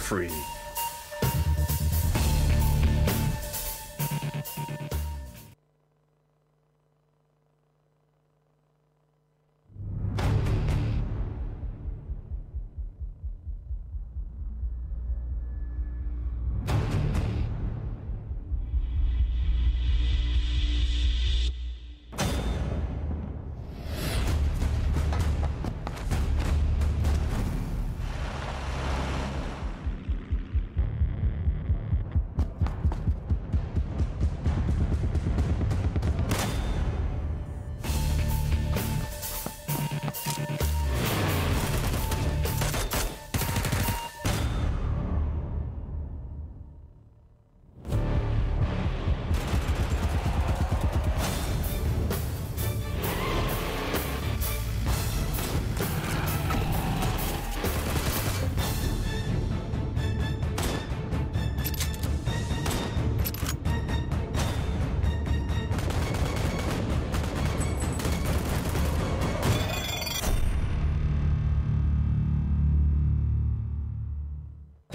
free.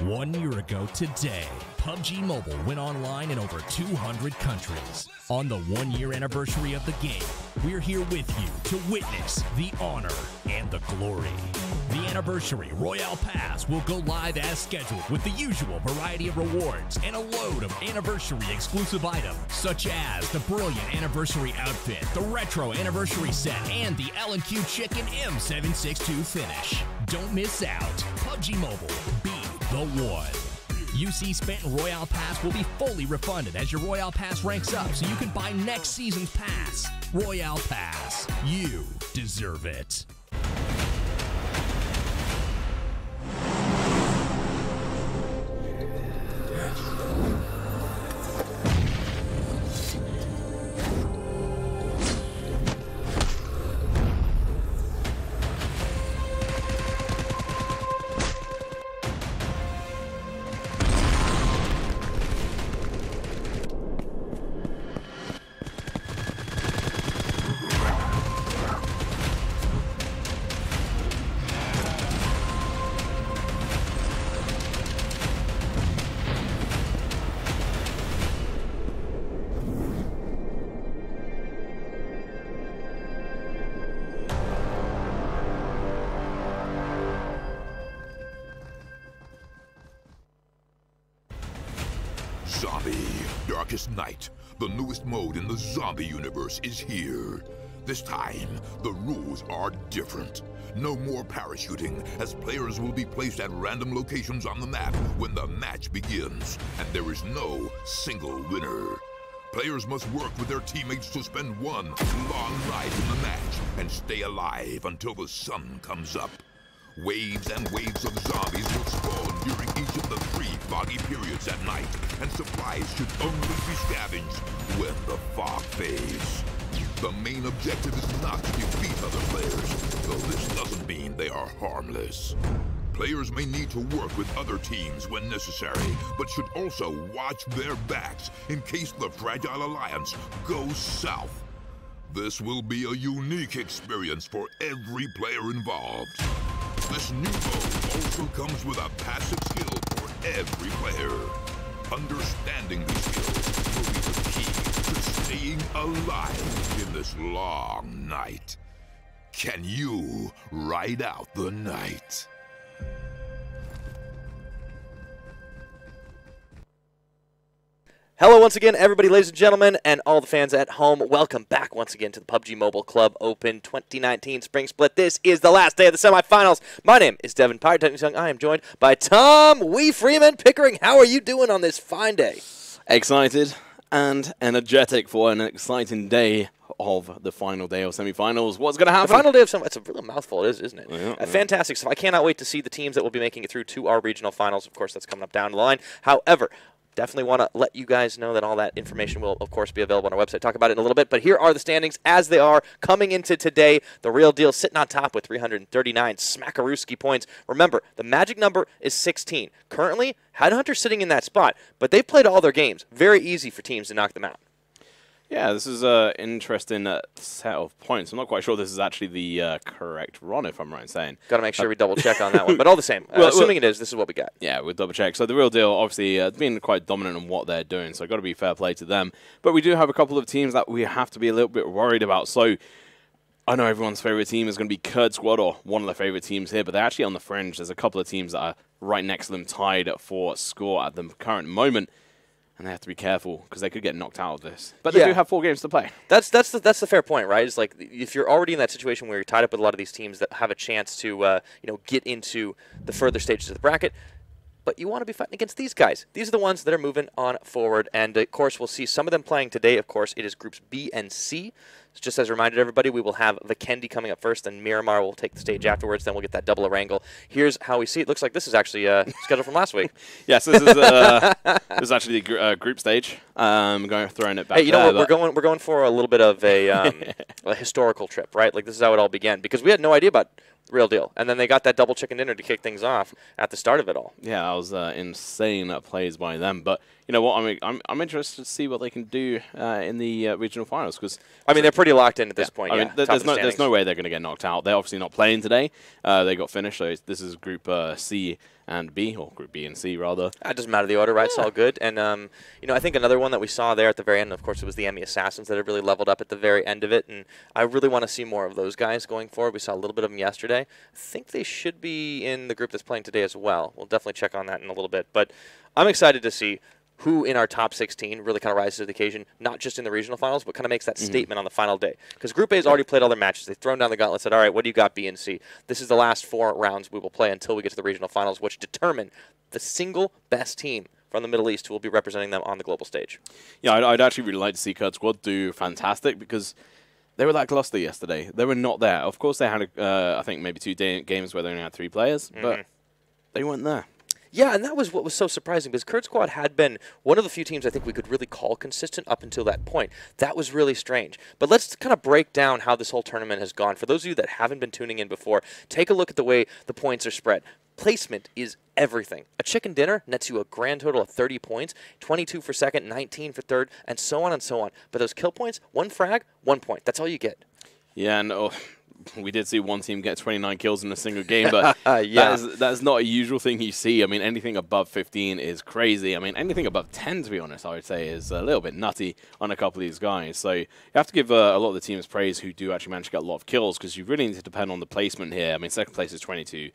One year ago today, PUBG Mobile went online in over 200 countries. On the one-year anniversary of the game, we're here with you to witness the honor and the glory. The Anniversary Royale Pass will go live as scheduled with the usual variety of rewards and a load of anniversary exclusive items, such as the brilliant anniversary outfit, the retro anniversary set, and the L&Q Chicken M762 finish. Don't miss out. PUBG Mobile, be the one. UC spent in Royale Pass will be fully refunded as your Royale Pass ranks up, so you can buy next season's pass. Royale Pass, you deserve it. Zombie, Darkest Night, the newest mode in the zombie universe, is here. This time, the rules are different. No more parachuting, as players will be placed at random locations on the map when the match begins, and there is no single winner. Players must work with their teammates to spend one long night in the match and stay alive until the sun comes up. Waves and waves of zombies will spawn during each of the 3 foggy periods at night, and supplies should only be scavenged when the fog fades. The main objective is not to defeat other players, though this doesn't mean they are harmless. Players may need to work with other teams when necessary, but should also watch their backs in case the Fragile Alliance goes south. This will be a unique experience for every player involved. This new mode also comes with a passive skill for every player. Understanding these skills will be the key to staying alive in this long night. Can you ride out the night? Hello once again, everybody, ladies and gentlemen, and all the fans at home. Welcome back once again to the PUBG Mobile Club Open 2019 Spring Split. This is the last day of the semifinals. My name is Devin Pirate Titans Young. I am joined by Tom Wee Freeman Pickering. How are you doing on this fine day? Excited and energetic for an exciting day of the final day of semifinals. What's going to happen? The final day of semifinals. It's a real mouthful, isn't it? Yeah. Fantastic stuff. I cannot wait to see the teams that will be making it through to our regional finals. Of course, that's coming up down the line. However, definitely want to let you guys know that all that information will, of course, be available on our website. Talk about it in a little bit, but here are the standings as they are coming into today. The Real Deal sitting on top with 339 Smackarooski points. Remember, the magic number is 16. Currently, HeadHunterr sitting in that spot, but they've played all their games. Very easy for teams to knock them out. Yeah, this is an interesting set of points. I'm not quite sure this is actually the correct run, if I'm right in saying. Got to make sure we double check on that one. But all the same, assuming it is, this is what we got. Yeah, we'll double check. So the real deal, obviously, has been quite dominant in what they're doing. So got to be fair play to them. But we do have a couple of teams that we have to be a little bit worried about. So I know everyone's favorite team is going to be Kurd Squad, or one of their favorite teams here, but they're actually on the fringe. There's a couple of teams that are right next to them, tied for score at the current moment. And they have to be careful because they could get knocked out of this. But they do have 4 games to play. That's the fair point, right? It's like if you're already in that situation where you're tied up with a lot of these teams that have a chance to get into the further stages of the bracket, but you want to be fighting against these guys. These are the ones that are moving on forward. And, of course, we'll see some of them playing today. Of course, it is Groups B and C. Just as a reminder to everybody, we will have Vikendi coming up first, and Miramar will take the stage afterwards. Then we'll get that double Erangel. Here's how we see it. Looks like this is actually scheduled from last week. Yes, this is actually the group stage. Throwing it back. Hey, you know what? We're going for a little bit of a historical trip, right? Like this is how it all began because we had no idea about the real deal, and then they got that double chicken dinner to kick things off at the start of it all. Yeah, that was insane plays by them. But you know what? I'm interested to see what they can do in the regional finals because I mean they're pretty locked in at this point. I mean, there's no way they're going to get knocked out. They're obviously not playing today. They got finished. So this is Group C and B, or Group B and C rather. It doesn't matter the order, right? It's all good. And I think another one that we saw there at the very end, of course, it was the ME Assassins that had really leveled up at the very end of it. And I really want to see more of those guys going forward. We saw a little bit of them yesterday. I think they should be in the group that's playing today as well. We'll definitely check on that in a little bit. But I'm excited to see who in our top 16 really kind of rises to the occasion, not just in the regional finals, but kind of makes that statement on the final day. Because Group A has already played all their matches. They've thrown down the gauntlet, said, all right, what do you got, B and C? This is the last 4 rounds we will play until we get to the regional finals, which determine the single best team from the Middle East who will be representing them on the global stage. Yeah, I'd actually really like to see Kurd Squad do fantastic because they were lackluster yesterday. They were not there. Of course, they had, I think, maybe 2 games where they only had 3 players, but they weren't there. Yeah, and that was what was so surprising because Kurd Squad had been one of the few teams I think we could really call consistent up until that point. That was really strange. But let's kind of break down how this whole tournament has gone. For those of you that haven't been tuning in before, take a look at the way the points are spread. Placement is everything. A chicken dinner nets you a grand total of 30 points, 22 for second, 19 for third, and so on and so on. But those kill points, 1 frag, 1 point. That's all you get. Yeah, and we did see one team get 29 kills in a single game, but that is not a usual thing you see. I mean, anything above 15 is crazy. I mean, anything above 10, to be honest, I would say is a little bit nutty on a couple of these guys. So you have to give a lot of the teams praise who do actually manage to get a lot of kills because you really need to depend on the placement here. I mean, second place is 22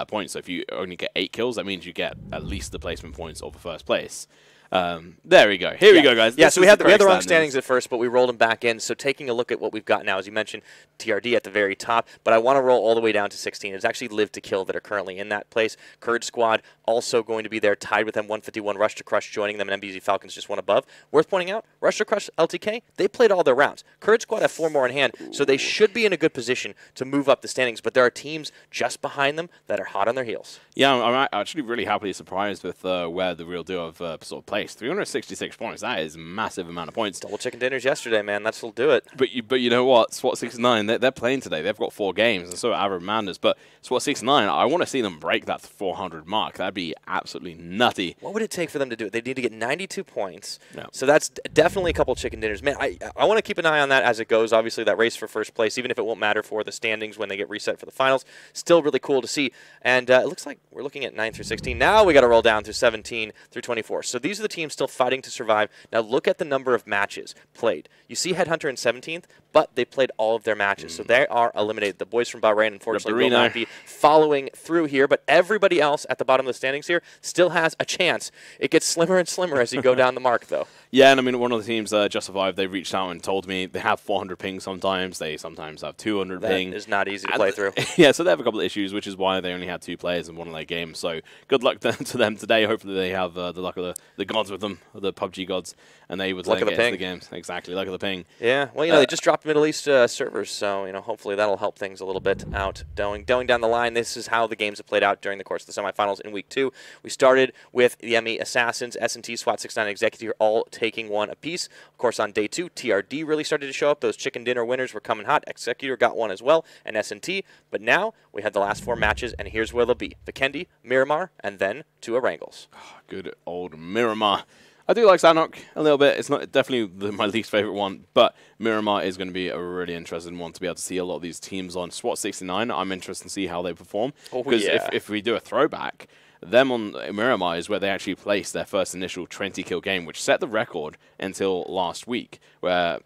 points, so if you only get 8 kills, that means you get at least the placement points of the first place. There we go. Here we go, guys. Yeah, so we had the wrong standings at first, but we rolled them back in. So taking a look at what we've got now, as you mentioned, TRD at the very top, but I want to roll all the way down to 16. It's actually Live to Kill that are currently in that place. Kurd Squad also going to be there, tied with them, 151. Rush to Crush joining them, and MBZ Falcons just one above. Worth pointing out, Rush to Crush, LTK, they played all their rounds. Kurd Squad have 4 more in hand, so they should be in a good position to move up the standings, but there are teams just behind them that are hot on their heels. Yeah, I'm actually really happily surprised with where the real deal of sort of placed. 366 points. That is a massive amount of points. Double chicken dinners yesterday, man. That's what'll do it. But you know what? SWAT 69, they're playing today. They've got 4 games, and so are Manders. But SWAT 69, I want to see them break that 400 mark. That'd be absolutely nutty. What would it take for them to do it? They need to get 92 points. No. So that's definitely a couple chicken dinners. Man, I want to keep an eye on that as it goes. Obviously, that race for first place, even if it won't matter for the standings when they get reset for the finals, still really cool to see. And it looks like we're looking at 9 through 16. Now we got to roll down to 17 through 24. So these are the teams still fighting to survive. Now look at the number of matches played. You see HeadHunterr in 17th, but they played all of their matches. So they are eliminated. The boys from Bahrain, unfortunately, will not be following through here, but everybody else at the bottom of the standings here still has a chance. It gets slimmer and slimmer as you go down the mark, though. Yeah, and I mean, one of the teams, Just Survive, they reached out and told me they have 400 ping sometimes. They sometimes have 200 ping. That is not easy to play through. Yeah, so they have a couple of issues, which is why they only had 2 players in one of their games. So good luck to them today. Hopefully they have the luck of the gods with them, the PUBG gods, and they would get into the games. Exactly, luck of the ping. Yeah, well, they just dropped Middle East servers, so hopefully that'll help things a little bit out. Going down the line, this is how the games have played out during the course of the semifinals in week 2. We started with the ME Assassins, S&T, SWAT 69, Executor all taking 1 apiece. Of course, on day 2, TRD really started to show up. Those chicken dinner winners were coming hot. Executor got 1 as well, and S&T. But now we had the last 4 matches, and here's where they'll be: Vikendi, Miramar, and then 2 Erangels. Good old Miramar. I do like Sanhok a little bit. It's not definitely my least favorite one, but Miramar is going to be a really interesting one to be able to see a lot of these teams on. SWAT 69, I'm interested to see how they perform. Because if we do a throwback, them on Miramar is where they actually placed their first initial 20-kill game, which set the record until last week, where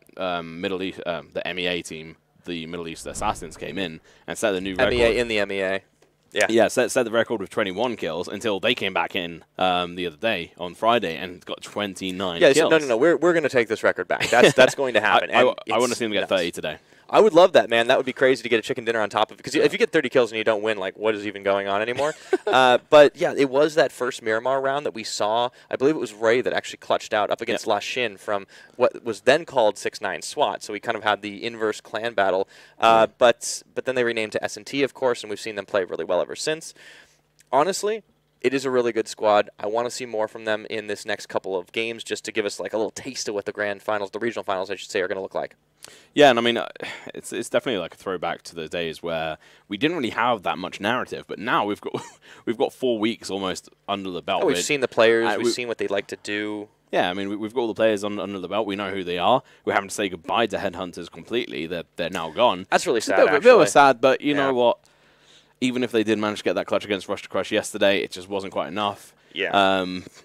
Middle East, the MEA team, the Middle East Assassins, came in and set the new record. MEA in the MEA. Yeah, set the record with 21 kills until they came back in the other day on Friday and got 29 kills. So no. We're going to take this record back. That's going to happen. I want to see them get 30 today. I would love that, man. That would be crazy to get a chicken dinner on top of it. Because if you get 30 kills and you don't win, like, what is even going on anymore? But, yeah, it was that first Miramar round that we saw. I believe it was Ray that actually clutched out up against La Shin from what was then called 6-9 SWAT. So we kind of had the inverse clan battle. But then they renamed to S&T, of course, and we've seen them play really well ever since. Honestly, it is a really good squad. I want to see more from them in this next couple of games just to give us like a little taste of what the grand finals, the regional finals, I should say, are going to look like. Yeah, and I mean, it's definitely like a throwback to the days where we didn't really have that much narrative, but now we've got 4 weeks almost under the belt. We've seen the players, we've seen what they like to do. Yeah, I mean, we've got all the players under the belt. We know who they are. We're having to say goodbye to HeadHunterrs completely. They're now gone. That's really sad, a bit sad, but you know what? Even if they did manage to get that clutch against Rush to Crush yesterday, it just wasn't quite enough. Yeah.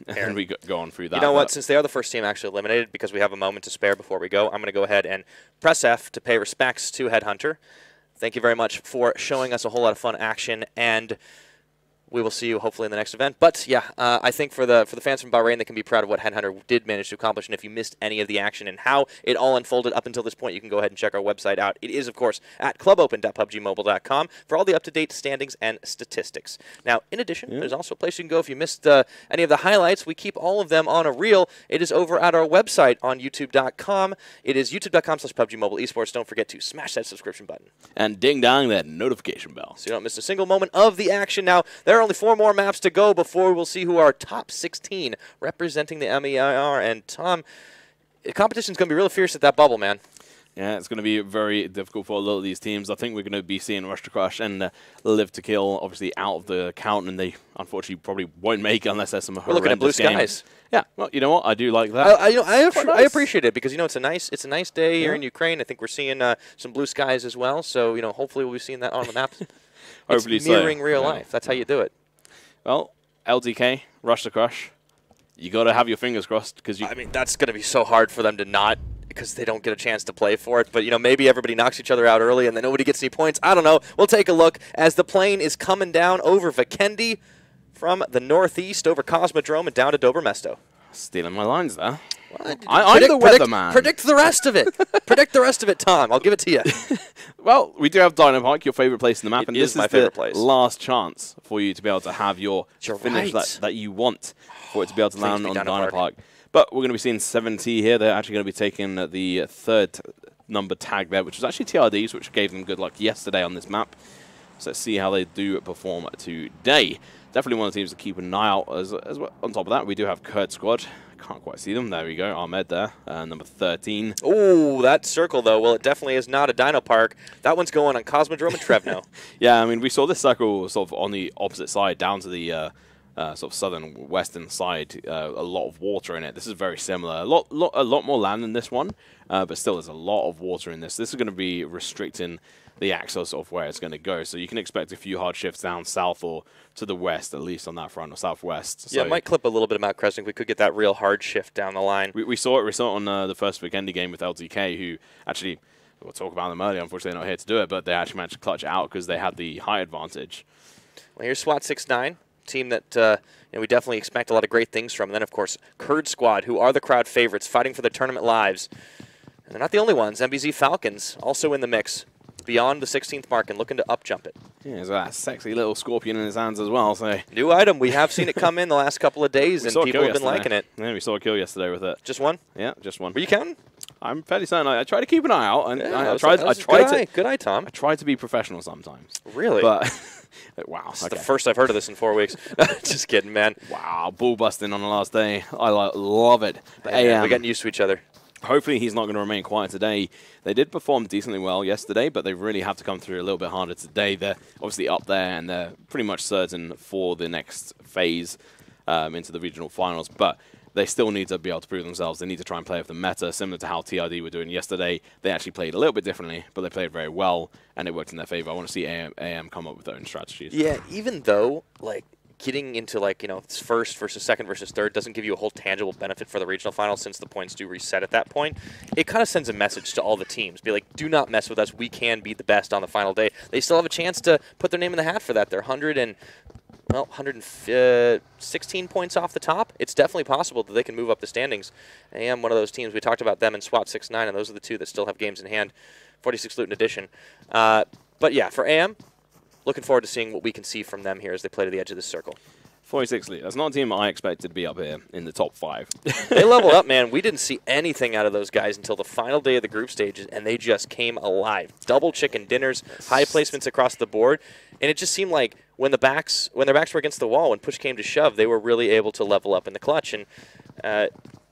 And we go on through that. You know what? Since they are the first team actually eliminated, because we have a moment to spare before we go, I'm going to go ahead and press F to pay respects to HeadHunterr. Thank you very much for showing us a whole lot of fun action, and we will see you hopefully in the next event. But yeah, I think for the fans from Bahrain, they can be proud of what HeadHunterr did manage to accomplish. And if you missed any of the action and how it all unfolded up until this point, you can go ahead and check our website out. It is, of course, at clubopen.pubgmobile.com for all the up-to-date standings and statistics. Now, in addition, there's also a place you can go if you missed any of the highlights. We keep all of them on a reel. It is over at our website on youtube.com. It is youtube.com/PUBGMOBILE Don't forget to smash that subscription button. And ding-dong that notification bell. So you don't miss a single moment of the action. Now, there are only 4 more maps to go before we'll see who are top 16 representing the MEIR. And Tom, the competition's going to be really fierce at that bubble, man. Yeah, it's going to be very difficult for a lot of these teams. I think we're going to be seeing Rush to Crush and Live to Kill obviously out of the count, and they unfortunately probably won't make unless there's some horrendous We're looking at blue skies. Games. Yeah, well, you know what? I do like that. I appreciate it because, you know, it's a nice day here in Ukraine. I think we're seeing some blue skies as well. So, you know, hopefully we'll be seeing that on the maps. Hopefully it's mirroring real life. That's how you do it. Well, LTK, Rush to Crush, you got to have your fingers crossed because I mean, that's going to be so hard for them to not, because they don't get a chance to play for it. But, you know, maybe everybody knocks each other out early and then nobody gets any points. I don't know. We'll take a look as the plane is coming down over Vikendi from the northeast over Cosmodrome and down to Dobermesto. Stealing my lines there. Well, I'm the weatherman. Predict the rest of it. Predict the rest of it, Tom. I'll give it to you. Well, we do have Dino Park, your favorite place in the map, and this is my favorite place. Last chance for you to be able to have your finish that you want for it to be able to land on Dino Park. But we're going to be seeing 7T here. They're actually going to be taking the third number tag there, which was actually TRDs, which gave them good luck yesterday on this map. So let's see how they do perform today. Definitely one of the teams to keep an eye out. As well. On top of that, we do have Kurd Squad. Can't quite see them. There we go. Ahmed there, number 13. Oh, that circle, though. Well, it definitely is not a Dino Park. That one's going on Cosmodrome and Trevno. Yeah, I mean, we saw this circle sort of on the opposite side, down to the sort of southern western side. A lot of water in it. This is very similar. A lot more land in this one, but still, there's a lot of water in this. This is going to be restricting the axis of where it's going to go. So you can expect a few hard shifts down south or to the west, at least on that front, or southwest. Yeah, so it might clip a little bit of Mount Crescent. We could get that real hard shift down the line. We saw it on the first Vikendi game with LTK, who actually, we'll talk about them earlier, unfortunately they're not here to do it, but they actually managed to clutch it out because they had the high advantage. Well, here's SWAT 69, team that you know, we definitely expect a lot of great things from. And then, of course, Kurd Squad, who are the crowd favorites, fighting for their tournament lives. And they're not the only ones. MBZ Falcons also in the mix, beyond the 16th mark and looking to up-jump it. Yeah, there's that sexy little scorpion in his hands as well. So new item. We have seen it come in the last couple of days, and people have been liking it. Yeah, we saw a kill yesterday with it. Just one? Yeah, just one. Were you counting? I'm fairly certain. I try to keep an eye out, and yeah, good eye, Tom. I try to be professional sometimes. Really? But wow, this is the first I've heard of this in 4 weeks. Just kidding, man. Wow, ball busting on the last day. I love it. But we're getting used to each other. Hopefully he's not going to remain quiet today. They did perform decently well yesterday, but they really have to come through a little bit harder today. They're obviously up there, and they're pretty much certain for the next phase into the regional finals. But they still need to be able to prove themselves. They need to try and play with the meta, similar to how TRD were doing yesterday. They actually played a little bit differently, but they played very well, and it worked in their favor. I want to see AM come up with their own strategies. Yeah, even though, like, getting into, like, you know, first versus second versus third doesn't give you a whole tangible benefit for the regional final since the points do reset at that point. It kind of sends a message to all the teams. Be like, do not mess with us. We can be the best on the final day. They still have a chance to put their name in the hat for that. They're 116 points off the top. It's definitely possible that they can move up the standings. AM, one of those teams. We talked about them in SWAT 6-9, and those are the two that still have games in hand. 46 loot in addition. But yeah, for AM, looking forward to seeing what we can see from them here as they play to the edge of this circle. 46 lead. That's not a team I expected to be up here in the top 5. They leveled up, man. We didn't see anything out of those guys until the final day of the group stages, and they just came alive. Double chicken dinners, high placements across the board, and it just seemed like when their backs were against the wall, when push came to shove, they were really able to level up in the clutch. And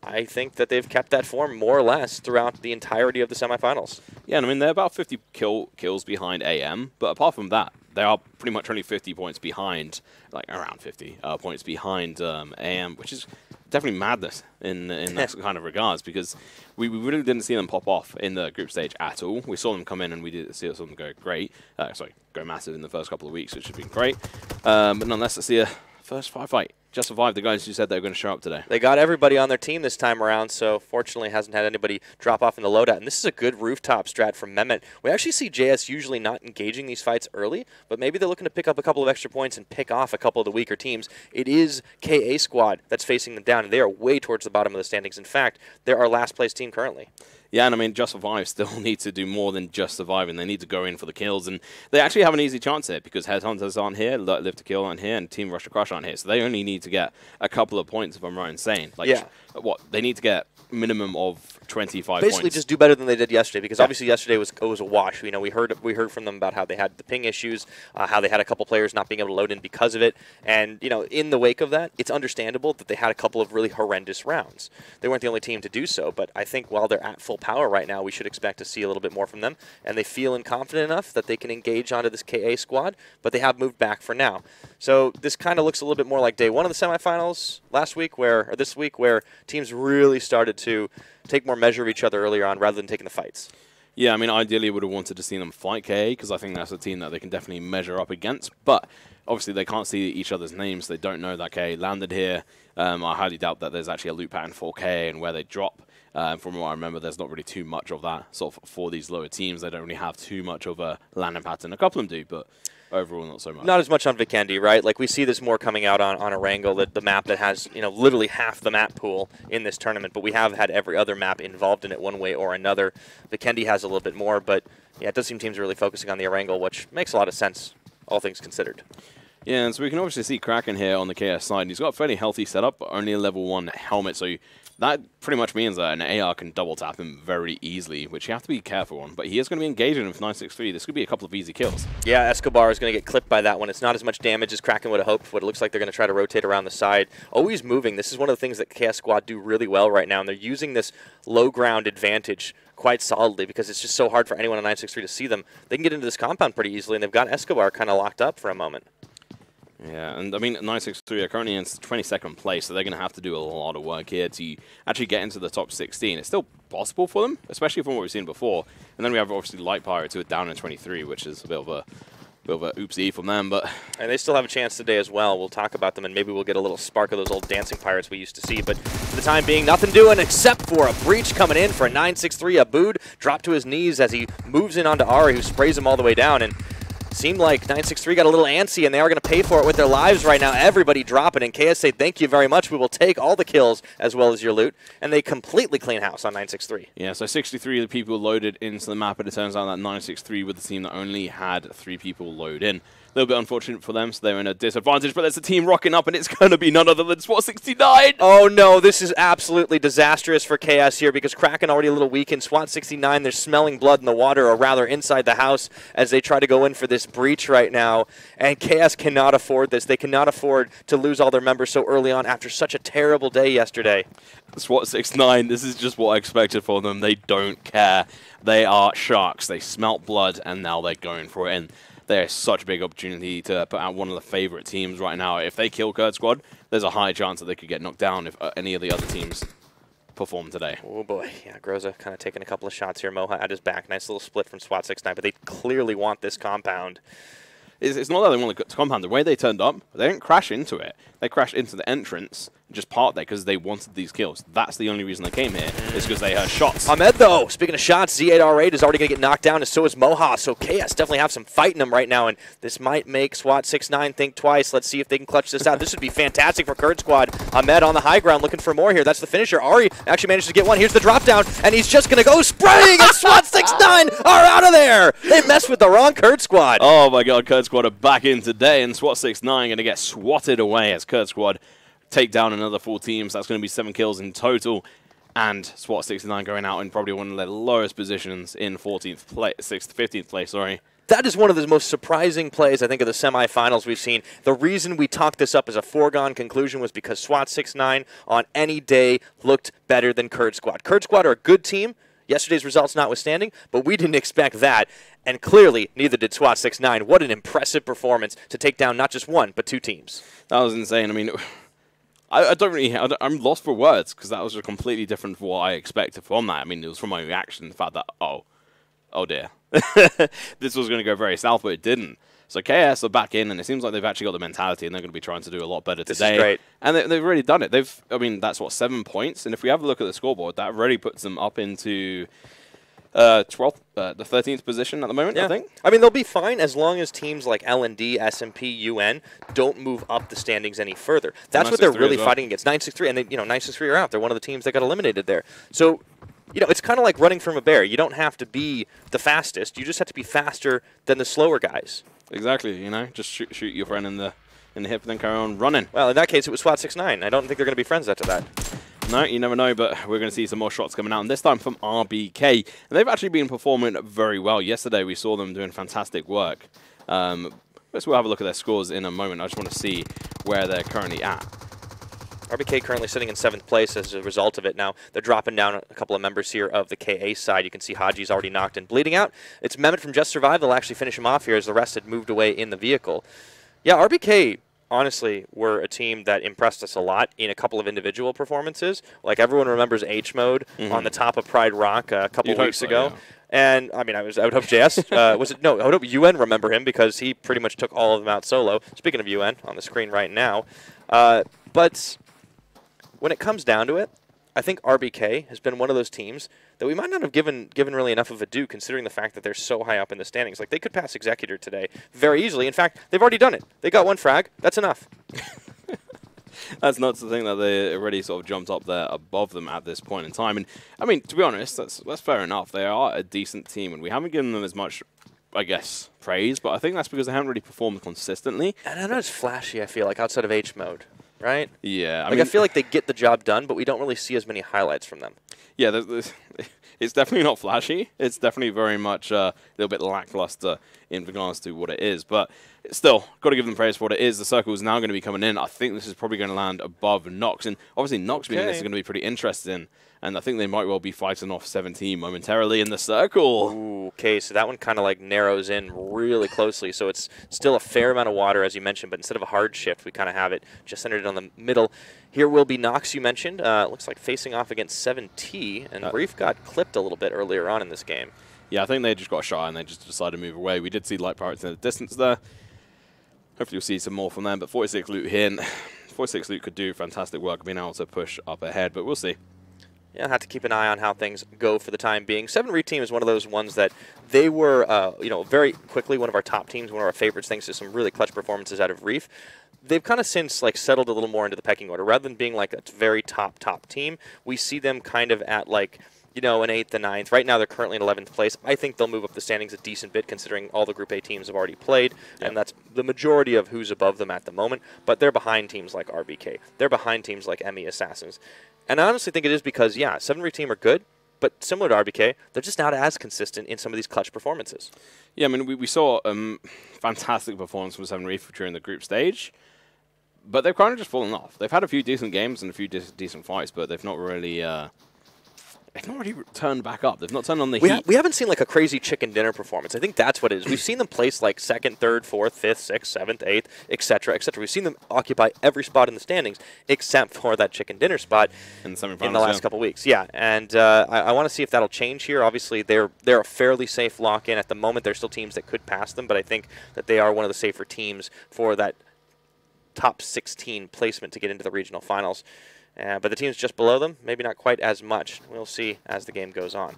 I think that they've kept that form more or less throughout the entirety of the semifinals. Yeah, and I mean, they're about 50 kills behind AM, but apart from that, they are pretty much only 50 points behind, like around 50 points behind AM, which is definitely madness in that kind of regards, because we really didn't see them pop off in the group stage at all. We saw them come in and we did see them go great, go massive in the first couple of weeks, which has been great. But nonetheless, let's see a first fight. Just survived the guys who said they were going to show up today. They got everybody on their team this time around, so fortunately hasn't had anybody drop off in the loadout. And this is a good rooftop strat from Mehmet. We actually see JS usually not engaging these fights early, but maybe they're looking to pick up a couple of extra points and pick off a couple of the weaker teams. It is KA Squad that's facing them down, and they are way towards the bottom of the standings. In fact, they're our last place team currently. Yeah, and I mean, Just Survive still need to do more than just surviving. They need to go in for the kills, and they actually have an easy chance here because HeadHunterrs aren't here, Live to Kill aren't here, and Team Rush to Crush aren't here. So they only need to get a couple of points, if I'm right in saying. Like, yeah. What? They need to get minimum of 25 Basically points. Just do better than they did yesterday, because obviously yesterday was a wash. You know, we heard from them about how they had the ping issues, how they had a couple players not being able to load in because of it, and you know, in the wake of that, it's understandable that they had a couple of really horrendous rounds. They weren't the only team to do so, but I think while they're at full power right now, we should expect to see a little bit more from them, and they feel confident enough that they can engage onto this KA squad, but they have moved back for now. So this kind of looks a little bit more like day one of the semifinals this week, where teams really started to take more measure of each other earlier on rather than taking the fights. Yeah, I mean, ideally would have wanted to see them fight KA because I think that's a team that they can definitely measure up against, but obviously they can't see each other's names. They don't know that KA landed here. I highly doubt that there's actually a loot pattern for KA and where they drop. From what I remember, there's not really too much of that sort of for these lower teams. They don't really have too much of a landing pattern. A couple of them do, but overall not so much. Not as much on Vikendi, right? Like we see this more coming out on Erangel, the map that has, you know, literally half the map pool in this tournament, but we have had every other map involved in it one way or another. Vikendi has a little bit more, but yeah, it does seem teams are really focusing on the Erangel, which makes a lot of sense, all things considered. Yeah, and so we can obviously see Kraken here on the KS side. He's got a fairly healthy setup, but only a level 1 helmet, so that pretty much means that an AR can double tap him very easily, which you have to be careful on. But he is going to be engaging with 963. This could be a couple of easy kills. Yeah, Escobar is going to get clipped by that one. It's not as much damage as Kraken would have hoped, but it looks like they're going to try to rotate around the side. Always moving. This is one of the things that KS Squad do really well right now, and they're using this low ground advantage quite solidly because it's just so hard for anyone on 963 to see them. They can get into this compound pretty easily, and they've got Escobar kind of locked up for a moment. Yeah, and I mean, 963 are currently in 22nd place, so they're going to have to do a lot of work here to actually get into the top 16. It's still possible for them, especially from what we've seen before. And then we have obviously Light Pirates who are down in 23, which is a bit of a oopsie from them, but and they still have a chance today as well. We'll talk about them, and maybe we'll get a little spark of those old dancing pirates we used to see. But for the time being, nothing doing except for a breach coming in for a 963. Abood dropped to his knees as he moves in onto Ari, who sprays him all the way down. And seemed like 963 got a little antsy, and they are going to pay for it with their lives right now. Everybody dropping, and KS say, thank you very much. We will take all the kills as well as your loot. And they completely clean house on 963. Yeah, so 63 of the people loaded into the map, but it turns out that 963 were the team that only had 3 people load in. A little bit unfortunate for them, so they're in a disadvantage, but there's a team rocking up, and it's going to be none other than SWAT 69. Oh, no, this is absolutely disastrous for KS here because Kraken already a little weakened. SWAT 69, they're smelling blood in the water, or rather inside the house, as they try to go in for this breach right now. And KS cannot afford this. They cannot afford to lose all their members so early on after such a terrible day yesterday. SWAT 69, this is just what I expected for them. They don't care. They are sharks. They smelt blood, and now they're going for it. And there's such a big opportunity to put out one of the favorite teams right now. If they kill Kurd Squad, there's a high chance that they could get knocked down if any of the other teams perform today. Oh boy, yeah, Groza kind of taking a couple of shots here. Moha at his back. Nice little split from SWAT 6-9, but they clearly want this compound. It's not that they want the compound. The way they turned up, they didn't crash into it. They crashed into the entrance and just parked there because they wanted these kills. That's the only reason they came here, is because they heard shots. Ahmed, though, speaking of shots, Z8R8 is already going to get knocked down, and so is Moha. So KS definitely have some fight in them right now, and this might make SWAT 6-9 think twice. Let's see if they can clutch this out. This would be fantastic for Kurd Squad. Ahmed on the high ground looking for more here. That's the finisher. Ari actually managed to get one. Here's the drop down, and he's just going to go spraying, and SWAT 6-9 are out of there. They messed with the wrong Kurd Squad. Oh my god, Kurd Squad are back in today, and SWAT 6-9 going to get swatted away as Kurd Squad take down another 4 teams. That's going to be 7 kills in total. And SWAT 69 going out in probably one of their lowest positions in 14th place, 15th place, sorry. That is one of the most surprising plays, I think, of the semifinals we've seen. The reason we talked this up as a foregone conclusion was because SWAT 6-9 on any day looked better than Kurd Squad. Kurd Squad are a good team, yesterday's results notwithstanding, but we didn't expect that. And clearly, neither did SWAT 6-9. What an impressive performance to take down not just 1, but 2 teams. That was insane. I mean, I'm lost for words because that was just completely different from what I expected from that. I mean, it was from my reaction, the fact that, oh dear. This was going to go very south, but it didn't. So KS are back in, and it seems like they've actually got the mentality, and they're going to be trying to do a lot better today. This is great. And they've already done it. I mean, that's, what, 7 points? And if we have a look at the scoreboard, that already puts them up into 12th, the 13th position at the moment, yeah. I think. I mean, they'll be fine as long as teams like L&D, SMP, UN don't move up the standings any further. That's what they're really fighting against. 963, and they, 963 are out. They're one of the teams that got eliminated there. So, it's kind of like running from a bear. You don't have to be the fastest. You just have to be faster than the slower guys. Exactly. Just shoot your friend in the hip, and then carry on running. Well, in that case, it was SWAT 6-9. I don't think they're going to be friends after that. No, you never know, but we're going to see some more shots coming out, and this time from RBK. And they've actually been performing very well. Yesterday, we saw them doing fantastic work. We'll have a look at their scores in a moment. I just want to see where they're currently at. RBK currently sitting in 7th place as a result of it. Now, they're dropping down a couple of members here of the KA side. You can see Haji's already knocked and bleeding out. It's Mehmet from Just Survive. They'll actually finish him off here as the rest had moved away in the vehicle. Yeah, RBK honestly were a team that impressed us a lot in a couple of individual performances. Like, everyone remembers H-Mode on the top of Pride Rock a couple weeks ago. Yeah. And, I mean, I would hope JS, was it? No, I would hope UN remember him because he pretty much took all of them out solo. Speaking of UN, on the screen right now. But when it comes down to it, I think RBK has been one of those teams that we might not have given really enough of a due, considering the fact that they're so high up in the standings. Like, they could pass Executor today very easily. In fact, they've already done it. They got 1 frag. That's enough. That's not the thing that they already sort of jumped up there above them at this point in time. And, I mean, to be honest, that's fair enough. They are a decent team, and we haven't given them as much, I guess, praise, but I think that's because they haven't really performed consistently. And they're not as flashy, I feel like, outside of H-Mode. Right? Yeah. I feel like they get the job done, but we don't really see as many highlights from them. Yeah, it's definitely not flashy. It's definitely very much a little bit lackluster in regards to what it is. But still, got to give them praise for what it is. The circle is now going to be coming in. I think this is probably going to land above Nox. And obviously, Nox being this is going to be pretty interesting. And I think they might well be fighting off 17 momentarily in the circle. Ooh, okay, so that one kind of like narrows in really closely. So it's still a fair amount of water, as you mentioned, but instead of a hard shift, we kind of have it just centered on the middle. Here will be Nox, you mentioned. Looks like facing off against 7T, and Reef got clipped a little bit earlier on in this game. Yeah, I think they just got shy and they just decided to move away. We did see Light Pirates in the distance there. Hopefully you'll see some more from them, but 46 loot here. 46 loot could do fantastic work being able to push up ahead, but we'll see. Yeah, I'll have to keep an eye on how things go for the time being. 7 Reef Team is one of those ones that they were, very quickly one of our top teams, one of our favorites, thanks to some really clutch performances out of Reef. They've kind of since settled a little more into the pecking order. Rather than being like a very top team, we see them kind of at like, an 8th and 9th. Right now they're currently in 11th place. I think they'll move up the standings a decent bit considering all the Group A teams have already played, and that's the majority of who's above them at the moment. But they're behind teams like RBK. They're behind teams like ME Assassins. And I honestly think it is because, 7 Reef Team are good, but similar to RBK, they're just not as consistent in some of these clutch performances. Yeah, I mean, we saw fantastic performance from 7 Reef during the group stage, but they've kind of just fallen off. They've had a few decent games and a few decent fights, but they've not really they've not really turned back up. They've not turned on the heat. We haven't seen like a crazy chicken dinner performance. I think that's what it is. We've seen them place like 2nd, 3rd, 4th, 5th, 6th, 7th, 8th, etc., etc. We've seen them occupy every spot in the standings except for that chicken dinner spot in the semifinals in the last couple weeks. Yeah, and I want to see if that'll change here. Obviously, they're a fairly safe lock-in at the moment. There's still teams that could pass them, but I think that they are one of the safer teams for that top 16 placement to get into the regional finals. But the teams just below them, maybe not quite as much. We'll see as the game goes on.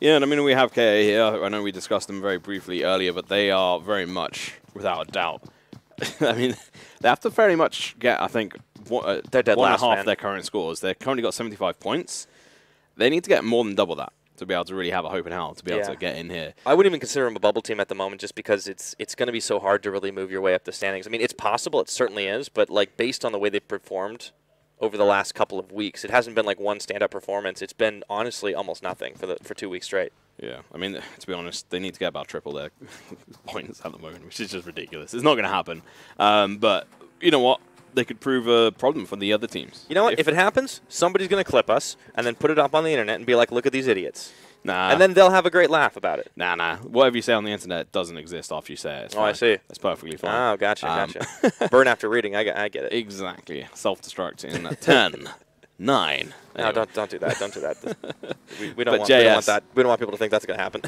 Yeah, and I mean, we have KA here. I know we discussed them very briefly earlier, but they are very much, without a doubt. I mean, they have to very much get, I think, they're dead last, 1.5 of their current scores. They've currently got 75 points. They need to get more than double that to be able to really have a hope in hell to be able to get in here. I wouldn't even consider them a bubble team at the moment just because it's going to be so hard to really move your way up the standings. I mean, it's possible. It certainly is. But, like, based on the way they've performed over the last couple of weeks, it hasn't been like one stand-up performance. It's been honestly almost nothing for 2 weeks straight. Yeah, I mean, to be honest, they need to get about triple their points at the moment, which is just ridiculous. It's not going to happen. But you know what? They could prove a problem for the other teams. You know what? If it happens, somebody's going to clip us and then put it up on the internet and be like, "Look at these idiots." Nah. And then they'll have a great laugh about it. Nah. Whatever you say on the internet doesn't exist after you say it. It's fine. I see. That's perfectly fine. Oh, gotcha. Burn after reading. I get it. Exactly. Self-destruct in 10, 9. No, anyway. don't do that. Don't do that. we don't want that. We don't want people to think that's going to happen.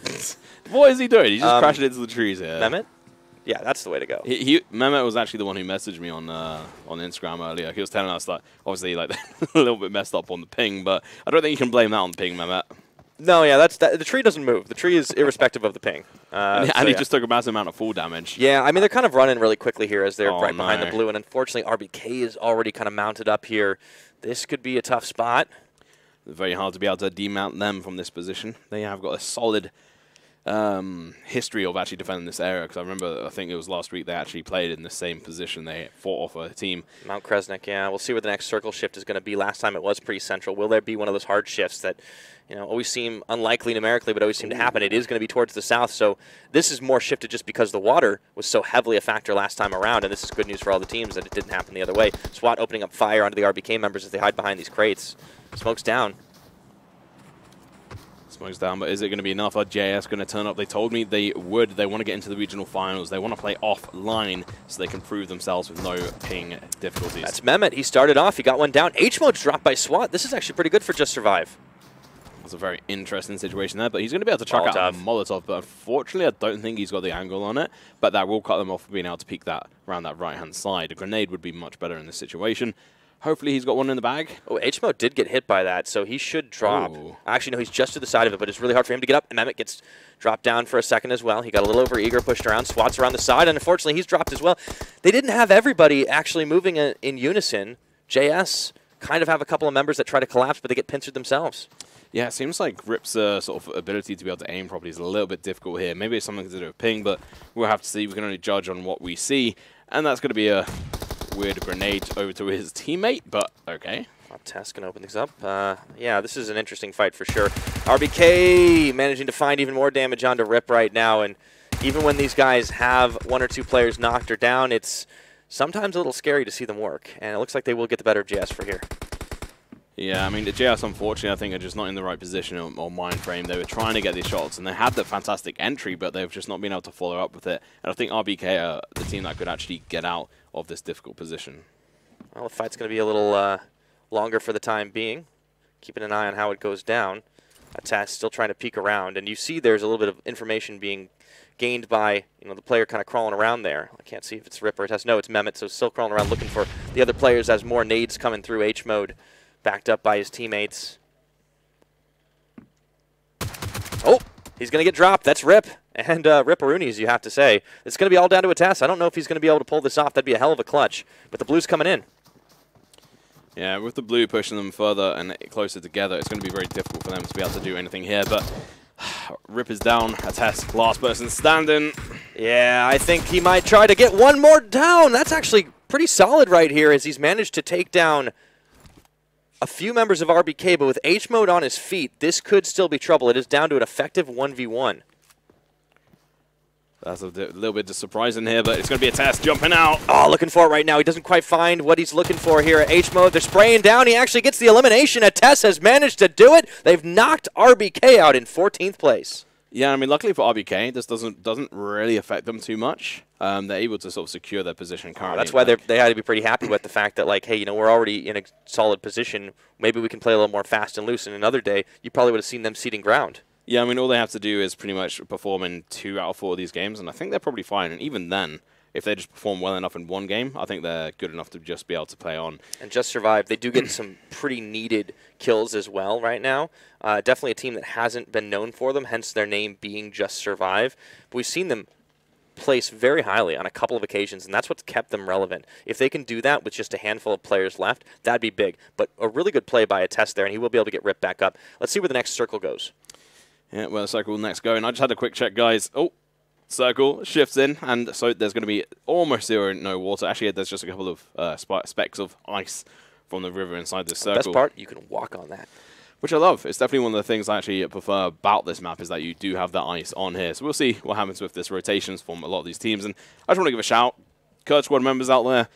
What is he doing? He's just crashing into the trees here. Mehmet? Yeah, that's the way to go. Mehmet was actually the one who messaged me on Instagram earlier. He was telling us that obviously like a little bit messed up on the ping, but I don't think you can blame that on the ping, Mehmet. No, yeah, the tree doesn't move. The tree is irrespective of the ping. And he just took a massive amount of fall damage. Yeah, I mean, they're kind of running really quickly here as they're right behind the blue, and unfortunately, RBK is already kind of mounted up here. This could be a tough spot. Very hard to be able to demount them from this position. They have got a solid history of actually defending this area, because I remember, I think it was last week, they actually played in the same position. They fought off a team. Mount Kresnik, yeah. We'll see where the next circle shift is going to be. Last time it was pretty central. Will there be one of those hard shifts that, you know, always seem unlikely numerically, but always seem to happen? It is going to be towards the south, so this is more shifted just because the water was so heavily a factor last time around, and this is good news for all the teams that it didn't happen the other way. SWAT opening up fire onto the RBK members as they hide behind these crates. Smoke's down. Smoke's down, but is it going to be enough? Are JS going to turn up? They told me they would. They want to get into the regional finals. They want to play offline so they can prove themselves with no ping difficulties. That's Mehmet. He started off. He got one down. H-Mode's dropped by SWAT. This is actually pretty good for Just Survive. That's a very interesting situation there, but he's going to be able to chuck out a Molotov, but unfortunately I don't think he's got the angle on it, but that will cut them off from being able to peek that around that right-hand side. A grenade would be much better in this situation. Hopefully he's got one in the bag. Oh, H-Mode did get hit by that, so he should drop. Ooh. Actually, no, he's just to the side of it, but it's really hard for him to get up. And Mehmet gets dropped down for a second as well. He got a little over-eager, pushed around, SWAT's around the side, and unfortunately he's dropped as well. They didn't have everybody actually moving in unison. JS kind of have a couple of members that try to collapse, but they get pincered themselves. Yeah, it seems like Rip's sort of ability to be able to aim properly is a little bit difficult here. Maybe it's something to do with ping, but we'll have to see. We can only judge on what we see, and that's going to be a weird grenade over to his teammate, but okay. Tess can open things up. Yeah, this is an interesting fight for sure. RBK managing to find even more damage onto Rip right now, and even when these guys have one or two players knocked or down, it's sometimes a little scary to see them work, and it looks like they will get the better of JS for here. Yeah, I mean, the JS, unfortunately, I think are just not in the right position or mind frame. They were trying to get these shots, and they had the fantastic entry, but they've just not been able to follow up with it. And I think RBK are the team that could actually get out of this difficult position. Well, the fight's going to be a little longer for the time being. Keeping an eye on how it goes down. Tess still trying to peek around, and you see there's a little bit of information being gained by, you know, the player kind of crawling around there. I can't see if it's Rip or Tess. No, it's Mehmet, so still crawling around looking for the other players as more nades coming through H-Mode. Backed up by his teammates. Oh, he's going to get dropped. That's Rip. And Ripperoonies, you have to say. It's going to be all down to a test. I don't know if he's going to be able to pull this off. That'd be a hell of a clutch. But the blue's coming in. Yeah, with the blue pushing them further and closer together, it's going to be very difficult for them to be able to do anything here. But Rip is down. A test. Last person standing. Yeah, I think he might try to get one more down. That's actually pretty solid right here as he's managed to take down a few members of RBK, but with H-Mode on his feet, this could still be trouble. It is down to an effective 1v1. That's a little bit surprising here, but it's going to be a test jumping out. Oh, looking for it right now. He doesn't quite find what he's looking for here at H-Mode. They're spraying down. He actually gets the elimination. Tess has managed to do it. They've knocked RBK out in 14th place. Yeah, I mean, luckily for RBK, this doesn't really affect them too much. They're able to sort of secure their position currently. That's why they had to be pretty happy with the fact that, like, hey, you know, we're already in a solid position. Maybe we can play a little more fast and loose. And another day, you probably would have seen them ceding ground. Yeah, I mean, all they have to do is pretty much perform in 2 out of 4 of these games, and I think they're probably fine. And even then, if they just perform well enough in one game, I think they're good enough to just be able to play on. And just survive. They do get some pretty needed kills as well right now. Definitely a team that hasn't been known for them, hence their name being Just Survive. But we've seen them place very highly on a couple of occasions, and that's what's kept them relevant. If they can do that with just a handful of players left, that'd be big. But a really good play by a Test there, and he will be able to get ripped back up. Let's see where the next circle goes. Yeah, well, the circle will next go, and I just had a quick check, guys. Oh, circle shifts in, and so there's going to be almost zero no water. Actually, there's just a couple of specks of ice from the river inside this circle. The best part, you can walk on that. Which I love. It's definitely one of the things I actually prefer about this map is that you do have that ice on here. So we'll see what happens with this rotations from a lot of these teams. And I just want to give a shout. Kurd Squad members out there,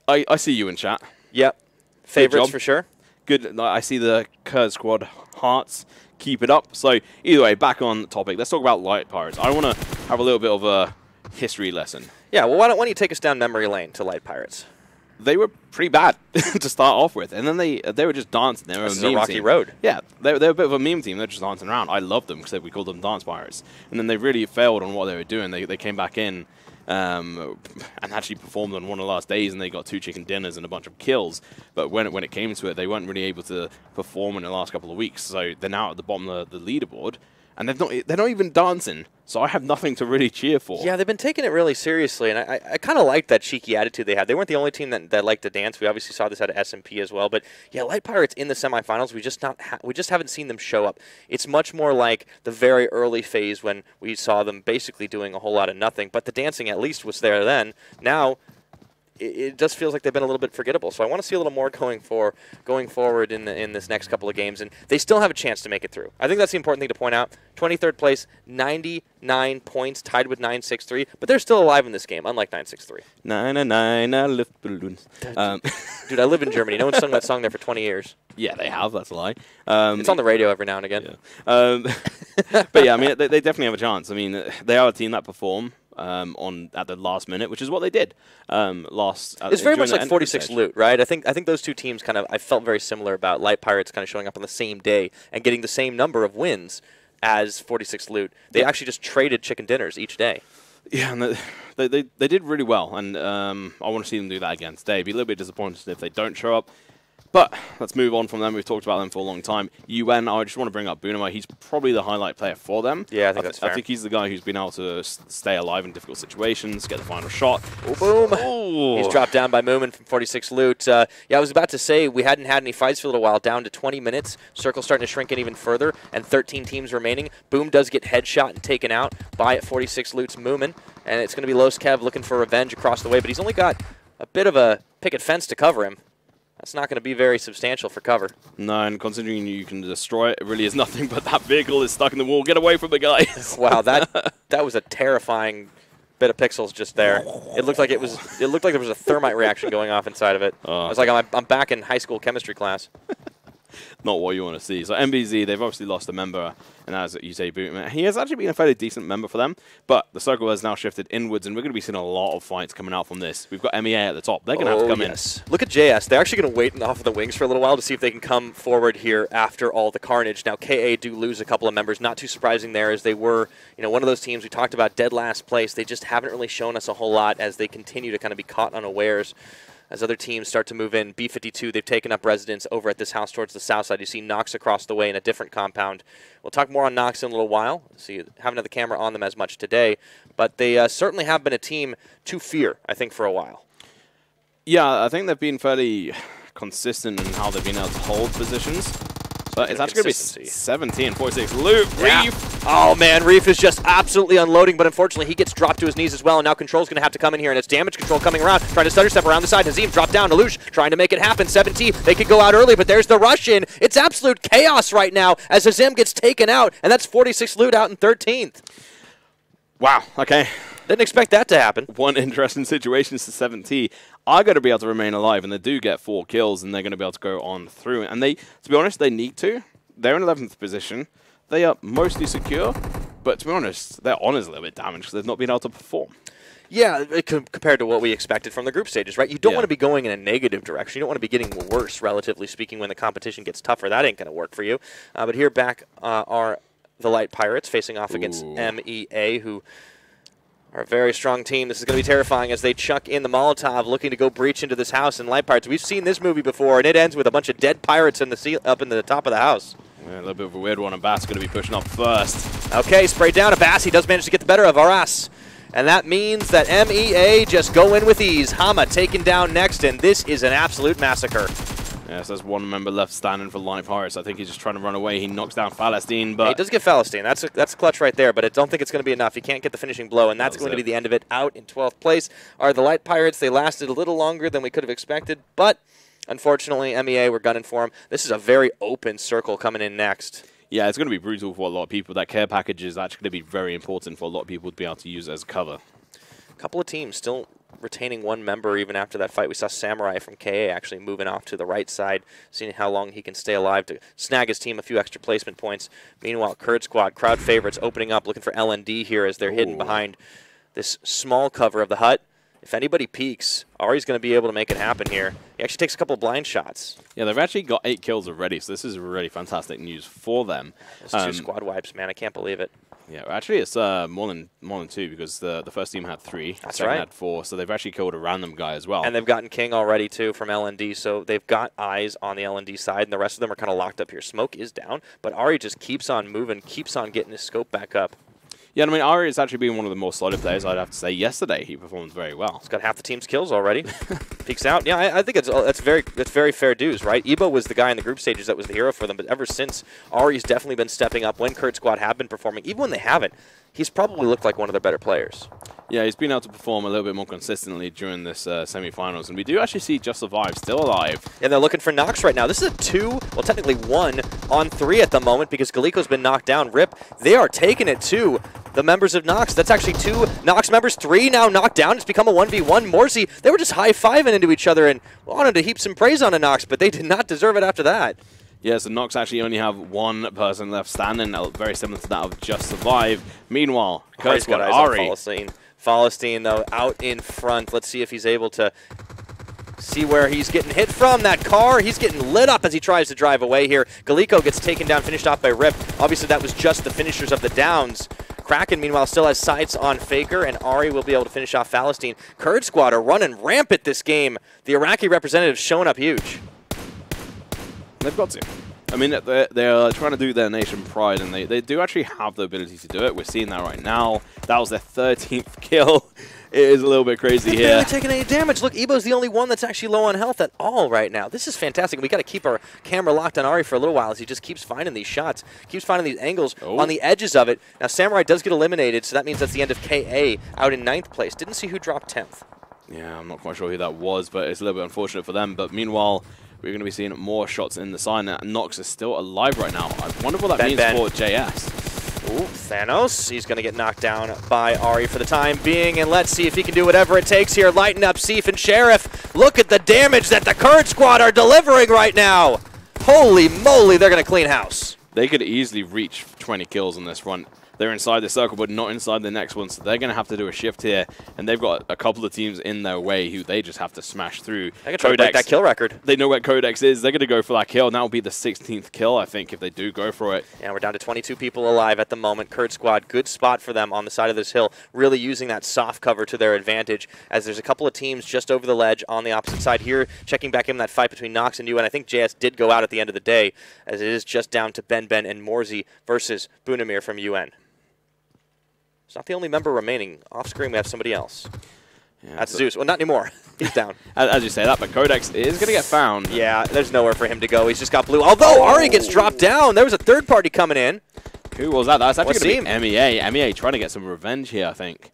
I see you in chat. Yep. Favorites for sure. Good. I see the Kurd Squad hearts. Keep it up. So either way, back on topic. Let's talk about Light Pirates. I want to have a little bit of a history lesson. Yeah, well, why don't you take us down memory lane to Light Pirates? They were pretty bad to start off with, and then they were just dancing. They were a rocky road. Yeah, they were a bit of a meme team. They're just dancing around. I loved them because we called them Dance Pirates. And then they really failed on what they were doing. They came back in and actually performed on one of the last days, and they got 2 chicken dinners and a bunch of kills. But when it came to it, they weren't really able to perform in the last couple of weeks. So they're now at the bottom of the leaderboard, and they're not even dancing. So I have nothing to really cheer for. Yeah, they've been taking it really seriously, and I kind of liked that cheeky attitude they had. They weren't the only team that liked to dance. We obviously saw this out of SMP as well. But yeah, Light Pirates in the semifinals, we just haven't seen them show up. It's much more like the very early phase when we saw them basically doing a whole lot of nothing. But the dancing at least was there then. Now it just feels like they've been a little bit forgettable. So I want to see a little more going forward in this next couple of games, and they still have a chance to make it through. I think that's the important thing to point out. 23rd place, 99 points, tied with 963, but they're still alive in this game, unlike 963. 999, I lift balloons. Dude, I live in Germany. No one's sung that song there for 20 years. Yeah, they have. That's a lie. It's on the radio every now and again. Yeah. But yeah, I mean, they definitely have a chance. I mean, they are a team that perform at the last minute, which is what they did. It's very much like 46 Loot, right? I think those two teams I felt very similar about Light Pirates kind of showing up on the same day and getting the same number of wins as 46 Loot. They actually just traded chicken dinners each day. Yeah, and they did really well, and I want to see them do that again today. Be a little bit disappointed if they don't show up. But let's move on from them. We've talked about them for a long time. UN, I just want to bring up Bunama. He's probably the highlight player for them. Yeah, I think that's fair. I think he's the guy who's been able to stay alive in difficult situations, get the final shot. Oh, boom. Ooh. He's dropped down by Moomin from 46 Loot. Yeah, I was about to say we hadn't had any fights for a little while, down to 20 minutes. Circle's starting to shrink in even further, and 13 teams remaining. Boom does get headshot and taken out by 46 Loot's Moomin, and it's going to be Los Kev looking for revenge across the way, but he's only got a bit of a picket fence to cover him. That's not going to be very substantial for cover. No, and considering you can destroy it, it really is nothing but that vehicle is stuck in the wall. Get away from the guys. Wow, that was a terrifying bit of pixels just there. It looked like there was a thermite reaction going off inside of it. I was like, I'm back in high school chemistry class. Not what you want to see. So MBZ, they've obviously lost a member, and as you say, Bootman, he has actually been a fairly decent member for them, but the circle has now shifted inwards, and we're going to be seeing a lot of fights coming out from this. We've got MEA at the top. They're going to have to come in. Look at JS. They're actually going to wait off of the wings for a little while to see if they can come forward here after all the carnage. Now, KA do lose a couple of members. Not too surprising there, as they were, one of those teams we talked about dead last place. They just haven't really shown us a whole lot as they continue to kind of be caught unawares. As other teams start to move in, B52, they've taken up residence over at this house towards the south side. You see Nox across the way in a different compound. We'll talk more on Nox in a little while. See, haven't had the camera on them as much today, but they certainly have been a team to fear, I think, for a while. Yeah, I think they've been fairly consistent in how they've been able to hold positions. But it's actually going to be 17, 46. Loot, Reef. Oh, man, Reef is just absolutely unloading, but unfortunately he gets dropped to his knees as well, and now Control's going to have to come in here, and it's Damage Control coming around, trying to stutter step around the side. Nazim dropped down. Alush trying to make it happen. 17, they could go out early, but there's the rush in. It's absolute chaos right now as Azim gets taken out, and that's 46 Loot out in 13th. Wow, okay. Didn't expect that to happen. One interesting situation is the 7T are going to be able to remain alive, and they do get 4 kills, and they're going to be able to go on through. And they, to be honest, they need to. They're in 11th position. They are mostly secure, but to be honest, their honor's a little bit damaged because they've not been able to perform. Yeah, compared to what we expected from the group stages, right? You don't want to be going in a negative direction. You don't want to be getting worse, relatively speaking, when the competition gets tougher. That ain't going to work for you. But here back are the Light Pirates facing off against MEA, who are a very strong team. This is going to be terrifying as they chuck in the Molotov, looking to go breach into this house. And Light Pirates, we've seen this movie before, and it ends with a bunch of dead pirates in the up in the top of the house. Yeah, a little bit of a weird one, and Bass going to be pushing up first. Okay, sprayed down a Bass. He does manage to get the better of Aras. And that means that MEA just go in with ease. Hama taken down next, and this is an absolute massacre. Yes, there's one member left standing for Light Pirates. I think he's just trying to run away. He knocks down Palestine, but... He does get Palestine. That's clutch right there, but I don't think it's going to be enough. He can't get the finishing blow, and that's going to be the end of it. Out in 12th place are the Light Pirates. They lasted a little longer than we could have expected, but unfortunately, MEA were gunning for him. This is a very open circle coming in next. Yeah, it's going to be brutal for a lot of people. That care package is actually going to be very important for a lot of people to be able to use as cover. A couple of teams still retaining one member even after that fight. We saw Samurai from KA actually moving off to the right side, seeing how long he can stay alive to snag his team a few extra placement points. Meanwhile, Kurd Squad, crowd favorites, opening up, looking for LND here as they're hidden behind this small cover of the hut. If anybody peeks, Ari's going to be able to make it happen here. He actually takes a couple of blind shots. Yeah, they've actually got 8 kills already, so this is really fantastic news for them. Those 2 squad wipes, man. I can't believe it. Yeah, actually it's more than 2 because the first team had 3, the second had 4, so they've actually killed a random guy as well. And they've gotten King already too from LND, so they've got eyes on the LND side, and the rest of them are kind of locked up here. Smoke is down, but Ari just keeps on moving, keeps on getting his scope back up. Yeah, I mean, Ari has actually been one of the more solid players, I'd have to say. Yesterday, he performed very well. He's got half the team's kills already. Peeks out. Yeah, I think it's very fair dues, right? Ebo was the guy in the group stages that was the hero for them, but ever since, Ari's definitely been stepping up when Kurd Squad have been performing. Even when they haven't, he's probably looked like one of the better players. Yeah, he's been able to perform a little bit more consistently during this semifinals, and we do actually see Just Survive still alive. And they're looking for Nox right now. This is a 2, well, technically 1 on 3 at the moment because Galiko's been knocked down. RIP, they are taking it to the members of Nox. That's actually 2 Nox members, 3 now knocked down. It's become a 1v1. Morsey, they were just high-fiving into each other and wanted to heap some praise on a Nox, but they did not deserve it after that. Yeah, so Nox actually only have 1 person left standing, very similar to that of Just Survive. Meanwhile, Kurd Squad, Ari. Falestine, though, out in front. Let's see if he's able to see where he's getting hit from. That car, he's getting lit up as he tries to drive away here. Galiko gets taken down, finished off by Rip. Obviously, that was just the finishers of the downs. Kraken, meanwhile, still has sights on Faker, and Ari will be able to finish off Falestine. Kurd Squad are running rampant this game. The Iraqi representatives showing up huge. They've got to. I mean, they're trying to do their nation pride, and they do actually have the ability to do it. We're seeing that right now. That was their 13th kill. It is a little bit crazy here. They're barely taking any damage. Look, Ebo's the only one that's actually low on health at all right now. This is fantastic. We got to keep our camera locked on Ari for a little while as he just keeps finding these shots, keeps finding these angles on the edges of it. Now, Samurai does get eliminated, so that means that's the end of KA out in 9th place. Didn't see who dropped 10th. Yeah, I'm not quite sure who that was, but it's a little bit unfortunate for them. But meanwhile, we're going to be seeing more shots in the sign. Nox is still alive right now. I wonder what that means for JS. Ooh, Thanos. He's going to get knocked down by Ari for the time being, and let's see if he can do whatever it takes here. Lighten up Seif and Sheriff. Look at the damage that the Kurd Squad are delivering right now. Holy moly, they're going to clean house. They could easily reach 20 kills on this run. They're inside the circle, but not inside the next one, so they're going to have to do a shift here. And they've got a couple of teams in their way who they just have to smash through. They can try to break that kill record. They know where Codex is. They're going to go for that kill, and that will be the 16th kill, I think, if they do go for it. Yeah, we're down to 22 people alive at the moment. Kurd Squad, good spot for them on the side of this hill, really using that soft cover to their advantage, as there's a couple of teams just over the ledge on the opposite side here, checking back in that fight between Nox and UN. I think JS did go out at the end of the day, as it is just down to Ben and Morsey versus Bunamir from UN. It's not the only member remaining. Off screen, we have somebody else. Yeah, that's Zeus. Well, not anymore. He's down. As you say that, but Codex is going to get found. Yeah, there's nowhere for him to go. He's just got blue. Although Ari gets dropped down. There was a third party coming in. Who was that? That's actually going to be MEA. MEA trying to get some revenge here, I think.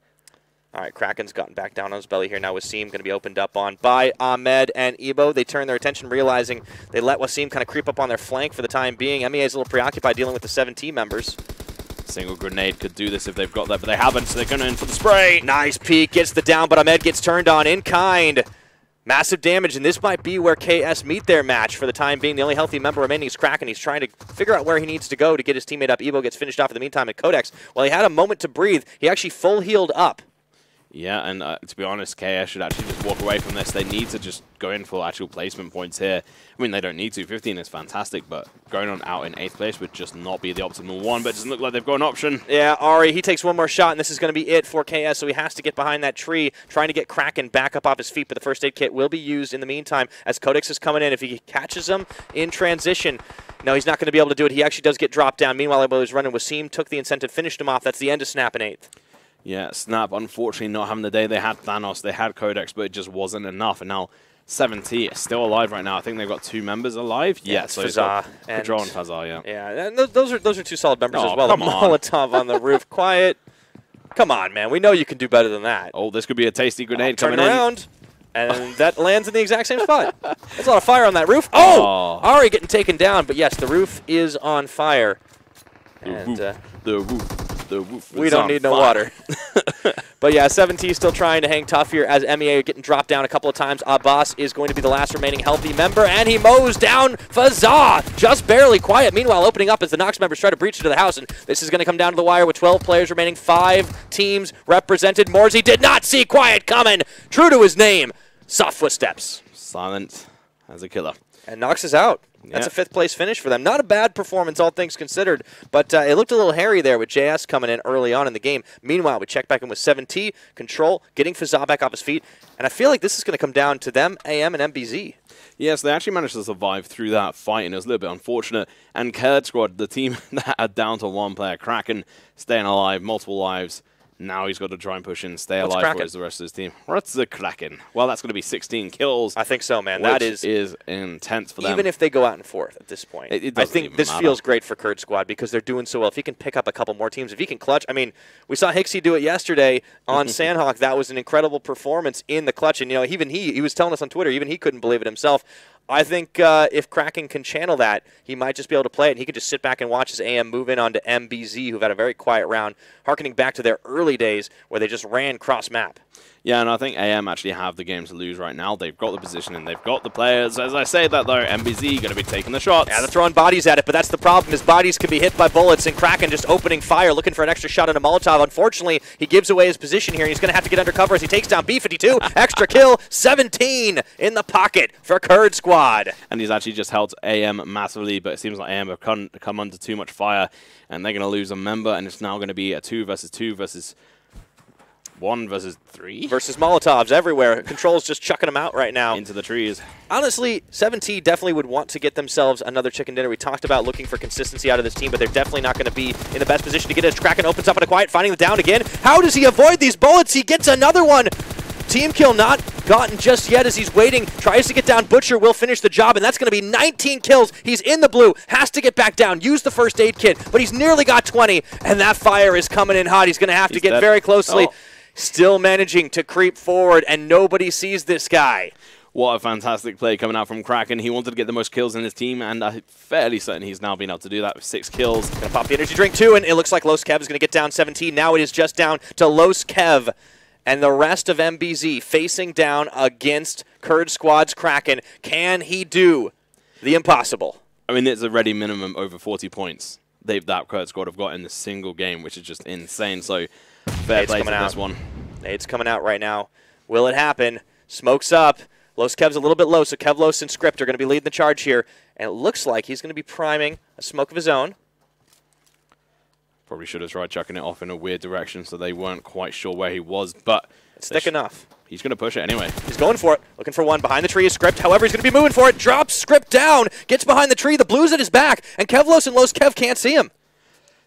All right, Kraken's gotten back down on his belly here. Now Wasim going to be opened up on by Ahmed and Ebo. They turn their attention, realizing they let Wasim kind of creep up on their flank for the time being. MEA is a little preoccupied dealing with the 7T members. Single grenade could do this if they've got that, but they haven't, so they're going in for the spray. Nice peek, gets the down, but Ahmed gets turned on in kind. Massive damage, and this might be where KS meet their match for the time being. The only healthy member remaining is Kraken. He's trying to figure out where he needs to go to get his teammate up. Evo gets finished off in the meantime at Codex. While he had a moment to breathe, he actually full healed up. Yeah, and to be honest, KS should actually just walk away from this. They need to just go in for actual placement points here. I mean, they don't need to. 15 is fantastic, but going on out in 8th place would just not be the optimal one, but it doesn't look like they've got an option. Yeah, Ari, he takes one more shot, and this is going to be it for KS, so he has to get behind that tree, trying to get Kraken back up off his feet, but the first aid kit will be used in the meantime as Codex is coming in. If he catches him in transition, no, he's not going to be able to do it. He actually does get dropped down. Meanwhile, while he was running, Wasim took the incentive, finished him off. That's the end of Snap in 8th. Yeah, Snap, unfortunately, not having the day. They had Thanos, they had Codex, but it just wasn't enough. And now 7T is still alive right now. I think they've got 2 members alive. Yeah, so Fazar and Fazar, yeah. Yeah, and those are 2 solid members as well. Come the on. Molotov on the roof. Quiet. Come on, man. We know you can do better than that. Oh, this could be a tasty grenade coming in. Turn around. And that lands in the exact same spot. There's a lot of fire on that roof. Oh! Ari getting taken down, but yes, the roof is on fire. And the roof. We don't need no water. But yeah, 7T still trying to hang tough here as MEA getting dropped down a couple of times. Abbas is going to be the last remaining healthy member, and he mows down Fazar. Just barely quiet. Meanwhile, opening up as the Nox members try to breach into the house, and this is going to come down to the wire with 12 players remaining, 5 teams represented. Morsey did not see quiet coming. True to his name, soft footsteps. Silent as a killer. And Nox is out. That's a 5th place finish for them. Not a bad performance, all things considered, but it looked a little hairy there with JS coming in early on in the game. Meanwhile, we check back in with 7T, Control, getting Fazar back off his feet, and I feel like this is going to come down to them, AM and MBZ. Yes, they actually managed to survive through that fight, and it was a little bit unfortunate. And Kurd Squad, the team that are down to 1 player, Kraken, staying alive, multiple lives. Now he's got to try and push in, stay alive for the rest of his team. What's the Kraken? Well, that's going to be 16 kills. I think so, man. That is intense for them. Even if they go out in 4th at this point. I think this feels great for Kurd Squad because they're doing so well. If he can pick up a couple more teams, if he can clutch. I mean, we saw Hixie do it yesterday on Sandhawk. That was an incredible performance in the clutch. And, you know, even he was telling us on Twitter, even he couldn't believe it himself. I think if Kraken can channel that, he might just be able to play it, and he could just sit back and watch his AM move in onto MBZ, who've had a very quiet round, harkening back to their early days where they just ran cross-map. Yeah, and I think AM actually have the game to lose right now. They've got the position and they've got the players. As I say that, though, MBZ going to be taking the shots. Yeah, they're throwing bodies at it, but that's the problem. His bodies can be hit by bullets, and Kraken just opening fire, looking for an extra shot on a Molotov. Unfortunately, he gives away his position here. He's going to have to get under cover as he takes down B52. Extra kill, 17 in the pocket for Kurd Squad. And he's actually just helped AM massively, but it seems like AM have come under too much fire, and they're going to lose a member, and it's now going to be a 2 versus 2 versus 1 versus 3? Versus Molotovs everywhere. Control's just chucking them out right now. Into the trees. Honestly, 7T definitely would want to get themselves another chicken dinner. We talked about looking for consistency out of this team, but they're definitely not going to be in the best position to get it as Kraken opens up in a quiet, finding the down again. How does he avoid these bullets? He gets another one. Team kill not gotten just yet as he's waiting. Tries to get down. Butcher will finish the job, and that's going to be 19 kills. He's in the blue. Has to get back down. Use the first aid kit, but he's nearly got 20, and that fire is coming in hot. He's going to have to get very closely. Oh. Still managing to creep forward, and nobody sees this guy. What a fantastic play coming out from Kraken. He wanted to get the most kills in his team, and I'm fairly certain he's now been able to do that with 6 kills. Going to pop the energy drink, too, and it looks like Los Kev is going to get down 17. Now it is just down to Los Kev and the rest of MBZ facing down against Kurd Squad's Kraken. Can he do the impossible? I mean, it's already minimum over 40 points that Kurd Squad have got in a single game, which is just insane. So fair play to this one. Nade's coming out right now. Will it happen? Smoke's up. Los Kev's a little bit low, so Kevlos and Script are going to be leading the charge here. And it looks like he's going to be priming a smoke of his own. Probably should have tried chucking it off in a weird direction so they weren't quite sure where he was, but it's thick enough. He's going to push it anyway. He's going for it. Looking for one. Behind the tree is Script. However, he's going to be moving for it. Drops Script down. Gets behind the tree. The blue's at his back. And Kevlos and Los Kev can't see him.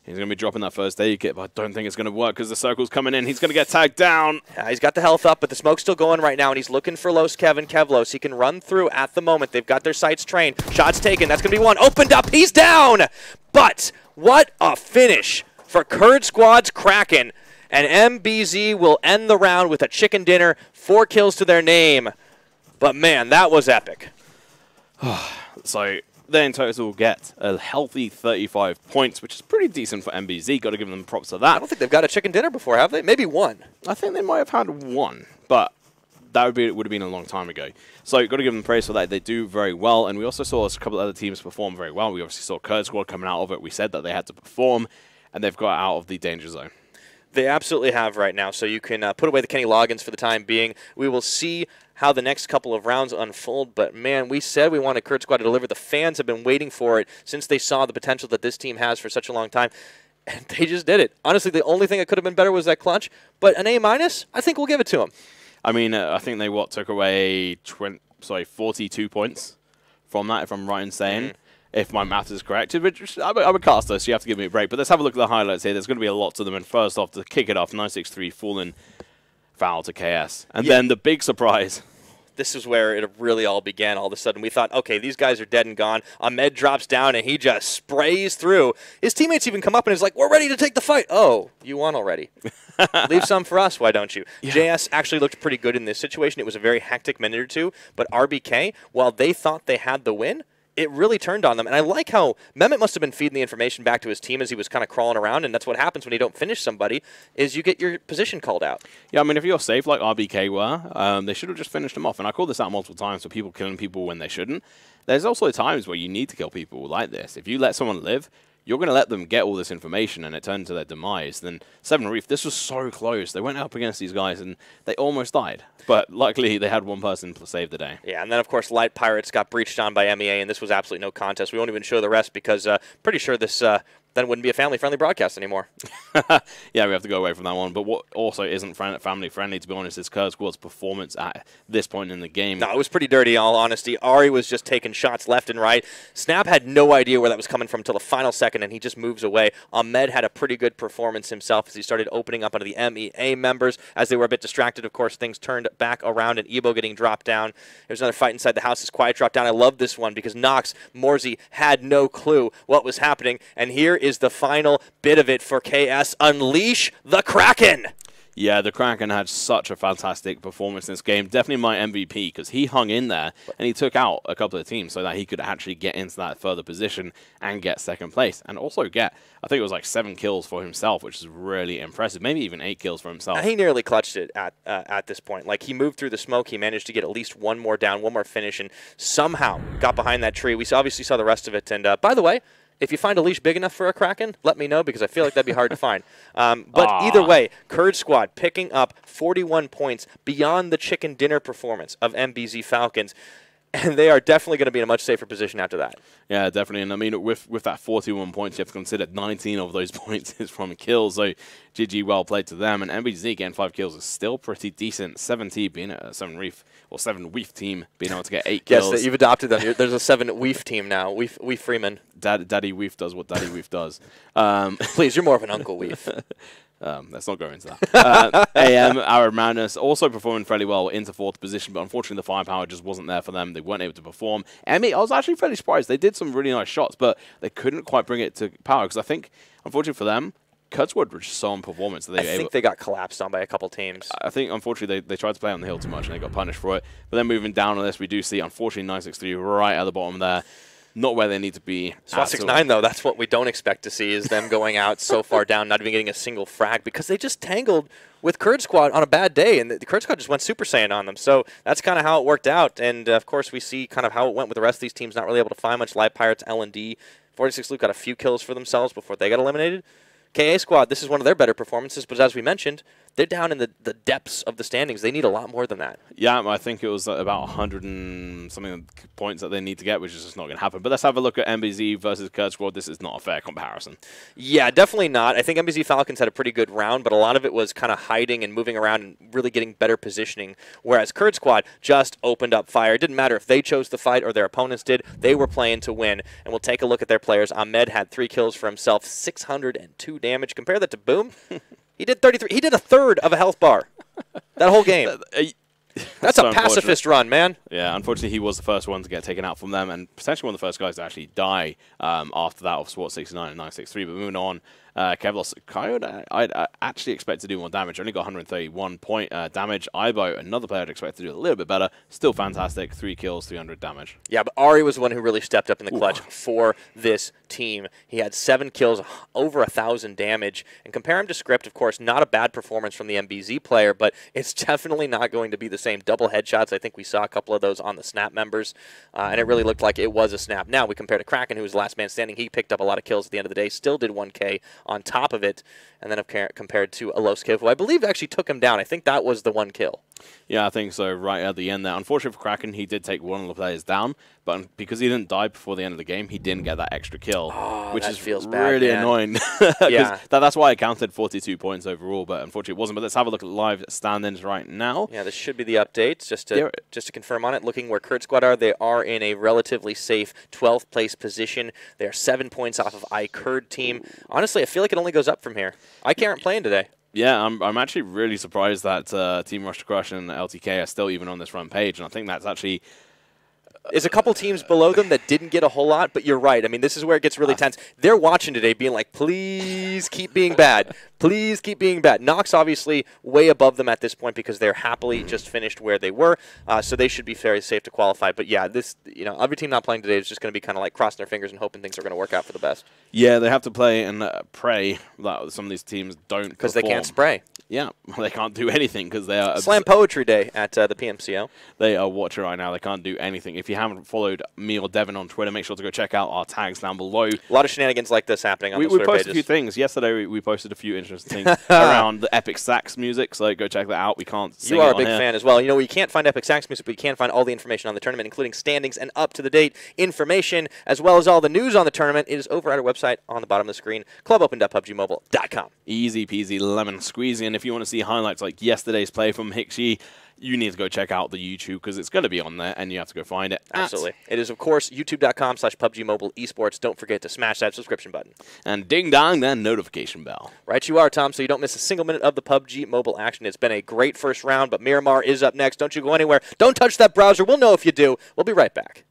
He's going to be dropping that first aid kit, but I don't think it's going to work because the circle's coming in. He's going to get tagged down. Yeah, he's got the health up, but the smoke's still going right now, and he's looking for Los Kev and Kevlos. He can run through at the moment. They've got their sights trained. Shots taken. That's going to be one. Opened up. He's down. But what a finish for Kurd Squad's Kraken. And MBZ will end the round with a chicken dinner. 4 kills to their name. But, man, that was epic. So they in total get a healthy 35 points, which is pretty decent for MBZ. Got to give them props for that. I don't think they've got a chicken dinner before, have they? Maybe one. I think they might have had one, but that would have been a long time ago. So got to give them praise for that. They do very well, and we also saw a couple of other teams perform very well. We obviously saw Kurd Squad coming out of it. We said that they had to perform, and they've got out of the danger zone. They absolutely have right now, so you can put away the Kenny logins for the time being. We will see how the next couple of rounds unfold, but man, we said we wanted Kurd Squad to deliver. The fans have been waiting for it since they saw the potential that this team has for such a long time, and they just did it. Honestly, the only thing that could have been better was that clutch, but an A-, I think we'll give it to them. I mean, I think they took away 42 points from that, if I'm right in saying. If my math is correct. I'm a caster, so you have to give me a break. But let's have a look at the highlights here. There's going to be a lot to them. And first off, to kick it off, 963 fallen foul to KS. And then the big surprise. This is where it really all began. All of a sudden, we thought, okay, these guys are dead and gone. Ahmed drops down, and he just sprays through. His teammates even come up and is like, we're ready to take the fight. Oh, you won already. Leave some for us, why don't you? Yeah. JS actually looked pretty good in this situation. It was a very hectic minute or two. But RBK, while they thought they had the win, it really turned on them. And I like how Mehmet must have been feeding the information back to his team as he was kind of crawling around, and that's what happens when you don't finish somebody, is you get your position called out. Yeah, I mean, if you're safe like RBK were, they should have just finished them off. And I call this out multiple times for people killing people when they shouldn't. There's also times where you need to kill people like this. If you let someone live, you're going to let them get all this information and it turned to their demise. Then Seven Reef, this was so close. They went up against these guys and they almost died. But luckily, they had one person to save the day. Yeah, and then, of course, Light Pirates got breached on by MEA, and this was absolutely no contest. We won't even show the rest because pretty sure this then wouldn't be a family-friendly broadcast anymore. Yeah, we have to go away from that one. But what also isn't family-friendly, to be honest, is Kurd Squad's performance at this point in the game. No, it was pretty dirty, in all honesty. Ari was just taking shots left and right. Snap had no idea where that was coming from until the final second, and he just moves away. Ahmed had a pretty good performance himself as he started opening up onto the MEA members. As they were a bit distracted, of course, things turned back around, and Ebo getting dropped down. There's another fight inside the house as Quiet dropped down. I love this one because Nox, Morsey had no clue what was happening, and here is the final bit of it for KS. Unleash the Kraken! Yeah, the Kraken had such a fantastic performance in this game. Definitely my MVP because he hung in there and he took out a couple of teams so that he could actually get into that further position and get second place. And also get, I think it was like 7 kills for himself, which is really impressive. Maybe even 8 kills for himself. He nearly clutched it at this point. Like, he moved through the smoke. He managed to get at least one more down, one more finish, and somehow got behind that tree. We obviously saw the rest of it. And by the way, if you find a leash big enough for a Kraken, let me know because I feel like that'd be hard to find. But either way, Kurd Squad picking up 41 points beyond the chicken dinner performance of MBZ Falcons. And they are definitely going to be in a much safer position after that. Yeah, definitely. And I mean, with that 41 points, you have to consider 19 of those points is from kills. So GG, well played to them. And MBZ getting 5 kills is still pretty decent. 7T being a 7 Weef team being able to get 8 kills. Yes, you've adopted them. There's a 7 Weef team now. Weef Freeman. Daddy Weef does what Daddy Weef does. Please, you're more of an Uncle Weef. Let's not go into that. AM, our Madness, also performing fairly well into 4th position, but unfortunately the firepower just wasn't there for them. They weren't able to perform. Emmy, I was actually fairly surprised. They did some really nice shots, but they couldn't quite bring it to power because I think, unfortunately for them, Kurd Squad were just so on performance. That I think they got collapsed on by a couple teams. I think, unfortunately, they tried to play on the hill too much and they got punished for it. But then moving down on this, we do see, unfortunately, 963 right at the bottom there. Not where they need to be. SWAT 69, though, that's what we don't expect to see is them going out so far down, not even getting a single frag, because they just tangled with Kurd Squad on a bad day, and the Kurd Squad just went Super Saiyan on them. So that's kind of how it worked out. And, of course, we see kind of how it went with the rest of these teams, not really able to find much. Light Pirates, L&D, 46 Luke got a few kills for themselves before they got eliminated. KA Squad, this is one of their better performances, but as we mentioned, they're down in the depths of the standings. They need a lot more than that. Yeah, I think it was about 100 and something points that they need to get, which is just not going to happen. But let's have a look at MBZ versus Kurd Squad. This is not a fair comparison. Yeah, definitely not. I think MBZ Falcons had a pretty good round, but a lot of it was kind of hiding and moving around and really getting better positioning, whereas Kurd Squad just opened up fire. It didn't matter if they chose to fight or their opponents did. They were playing to win, and we'll take a look at their players. Ahmed had 3 kills for himself, 602 damage. Compare that to Boom. He did 33. He did a third of a health bar that whole game. That's so a pacifist run, man. Yeah, unfortunately, he was the first one to get taken out from them, and potentially one of the first guys to actually die after that of SWAT 69 and 963. But moving on, Kevlos Coyote, I'd actually expect to do more damage. Only got 131 point damage. Ibo, another player I'd expect to do a little bit better. Still fantastic. 3 kills, 300 damage. Yeah, but Ari was the one who really stepped up in the clutch for this team. He had 7 kills, over 1,000 damage. And compare him to Script, of course, not a bad performance from the MBZ player, but it's definitely not going to be the same. Double headshots, I think we saw a couple of those on the Snap members, and it really looked like it was a Snap. Now, we compare to Kraken, who was the last man standing. He picked up a lot of kills at the end of the day, still did 1K on top of it, and then compared to Aloskiv, who I believe actually took him down. I think that was the 1 kill. Yeah, I think so, right at the end there. Unfortunately for Kraken, he did take one of the players down, but because he didn't die before the end of the game, he didn't get that extra kill, which is really annoying. Yeah. That's why I counted 42 points overall, but unfortunately it wasn't. But let's have a look at live standings right now. Yeah, this should be the updates. Just to confirm on it, looking where Kurd Squad are, they are in a relatively safe 12th place position. They are 7 points off of iKurdTeam. Honestly, I feel like it only goes up from here. IK aren't playing today. Yeah, I'm actually really surprised that Team Rush to Crush and LTK are still even on this front page, and I think that's actually... There's a couple teams below them that didn't get a whole lot, but you're right. I mean, this is where it gets really tense. They're watching today being like, please keep being bad. Please keep being bad. Nox obviously way above them at this point because they're happily just finished where they were, so they should be very safe to qualify. But yeah, this, every team not playing today is just going to be kind of like crossing their fingers and hoping things are going to work out for the best. Yeah, they have to play and pray that some of these teams don't because they can't spray. Yeah, they can't do anything because they are... Slam Poetry Day at the PMCO. They are watching right now. They can't do anything. If you haven't followed me or Devin on Twitter, make sure to go check out our tags down below. A lot of shenanigans like this happening on the Twitter pages. We posted a few things. Yesterday, we posted a few interesting things around the Epic Sax music, so go check that out. We can't sing You are it a big on here. fan as well. You can't find Epic Sax music, but you can find all the information on the tournament, including standings and up-to-the-date information, as well as all the news on the tournament. It is over at our website on the bottom of the screen, clubopen.pubgmobile.com. Easy peasy lemon squeezy, and if you want to see highlights like yesterday's play from Hixie, you need to go check out the YouTube because it's going to be on there and you have to go find it. Absolutely. It is, of course, youtube.com/PUBGMobile Esports. Don't forget to smash that subscription button. And ding dong that notification bell. Right you are, Tom, so you don't miss a single minute of the PUBG Mobile action. It's been a great first round, but Miramar is up next. Don't you go anywhere. Don't touch that browser. We'll know if you do. We'll be right back.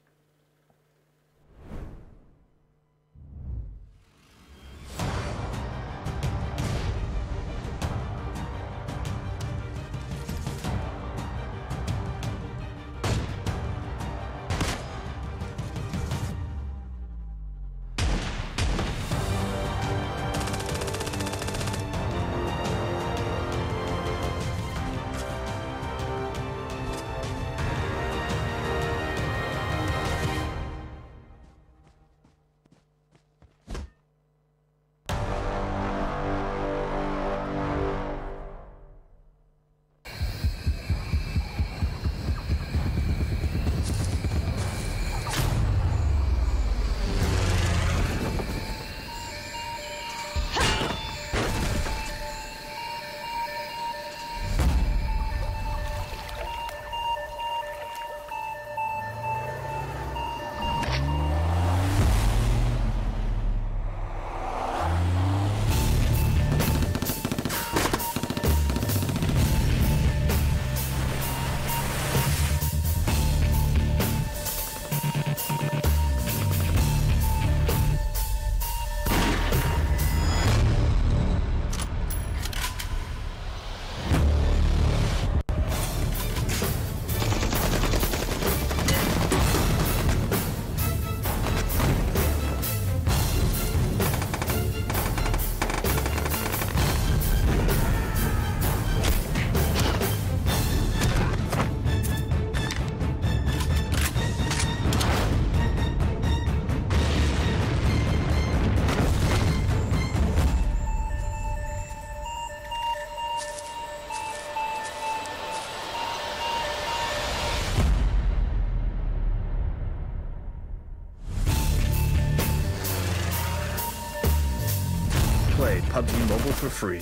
Play PUBG Mobile for free.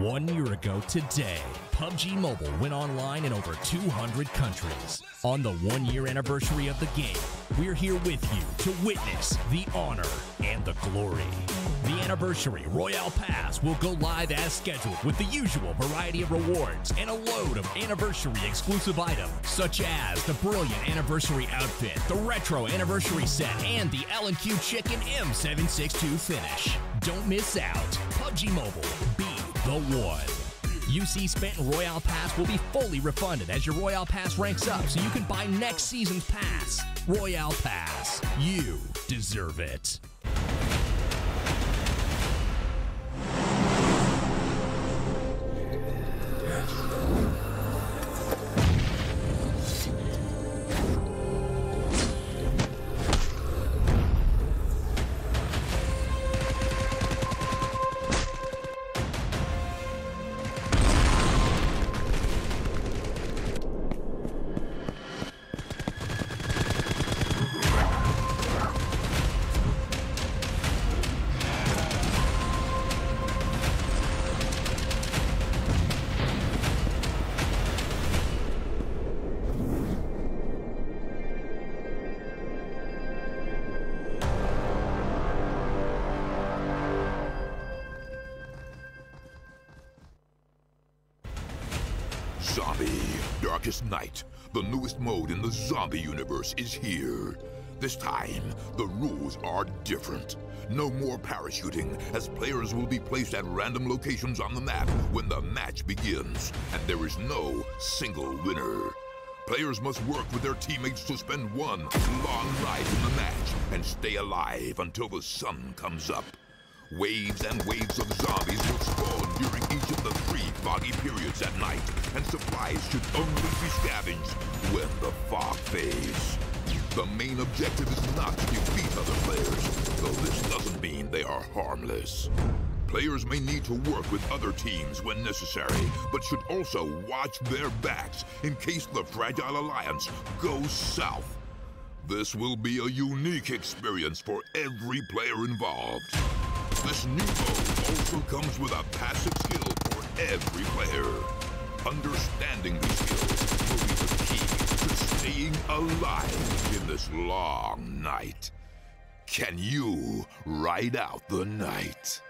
1 year ago today, PUBG Mobile went online in over 200 countries. On the 1 year anniversary of the game, we're here with you to witness the honor and the glory. The Anniversary Royale Pass will go live as scheduled with the usual variety of rewards and a load of anniversary exclusive items, such as the brilliant anniversary outfit, the retro anniversary set, and the L&Q Chicken M762 finish. Don't miss out. PUBG Mobile, be the one. UC spent in Royale Pass will be fully refunded as your Royale Pass ranks up, so you can buy next season's pass. Royale Pass, you deserve it. Zombie, Darkest Night, the newest mode in the zombie universe, is here. This time, the rules are different. No more parachuting, as players will be placed at random locations on the map when the match begins, and there is no single winner. Players must work with their teammates to spend one long night in the match and stay alive until the sun comes up. Waves and waves of zombies will spawn during each of the 3 foggy periods at night, and supplies should only be scavenged when the fog fades. The main objective is not to defeat other players, though this doesn't mean they are harmless. Players may need to work with other teams when necessary, but should also watch their backs in case the Fragile Alliance goes south. This will be a unique experience for every player involved. This new mode also comes with a passive skill for every player. Understanding these skills will be the key to staying alive in this long night. Can you ride out the night?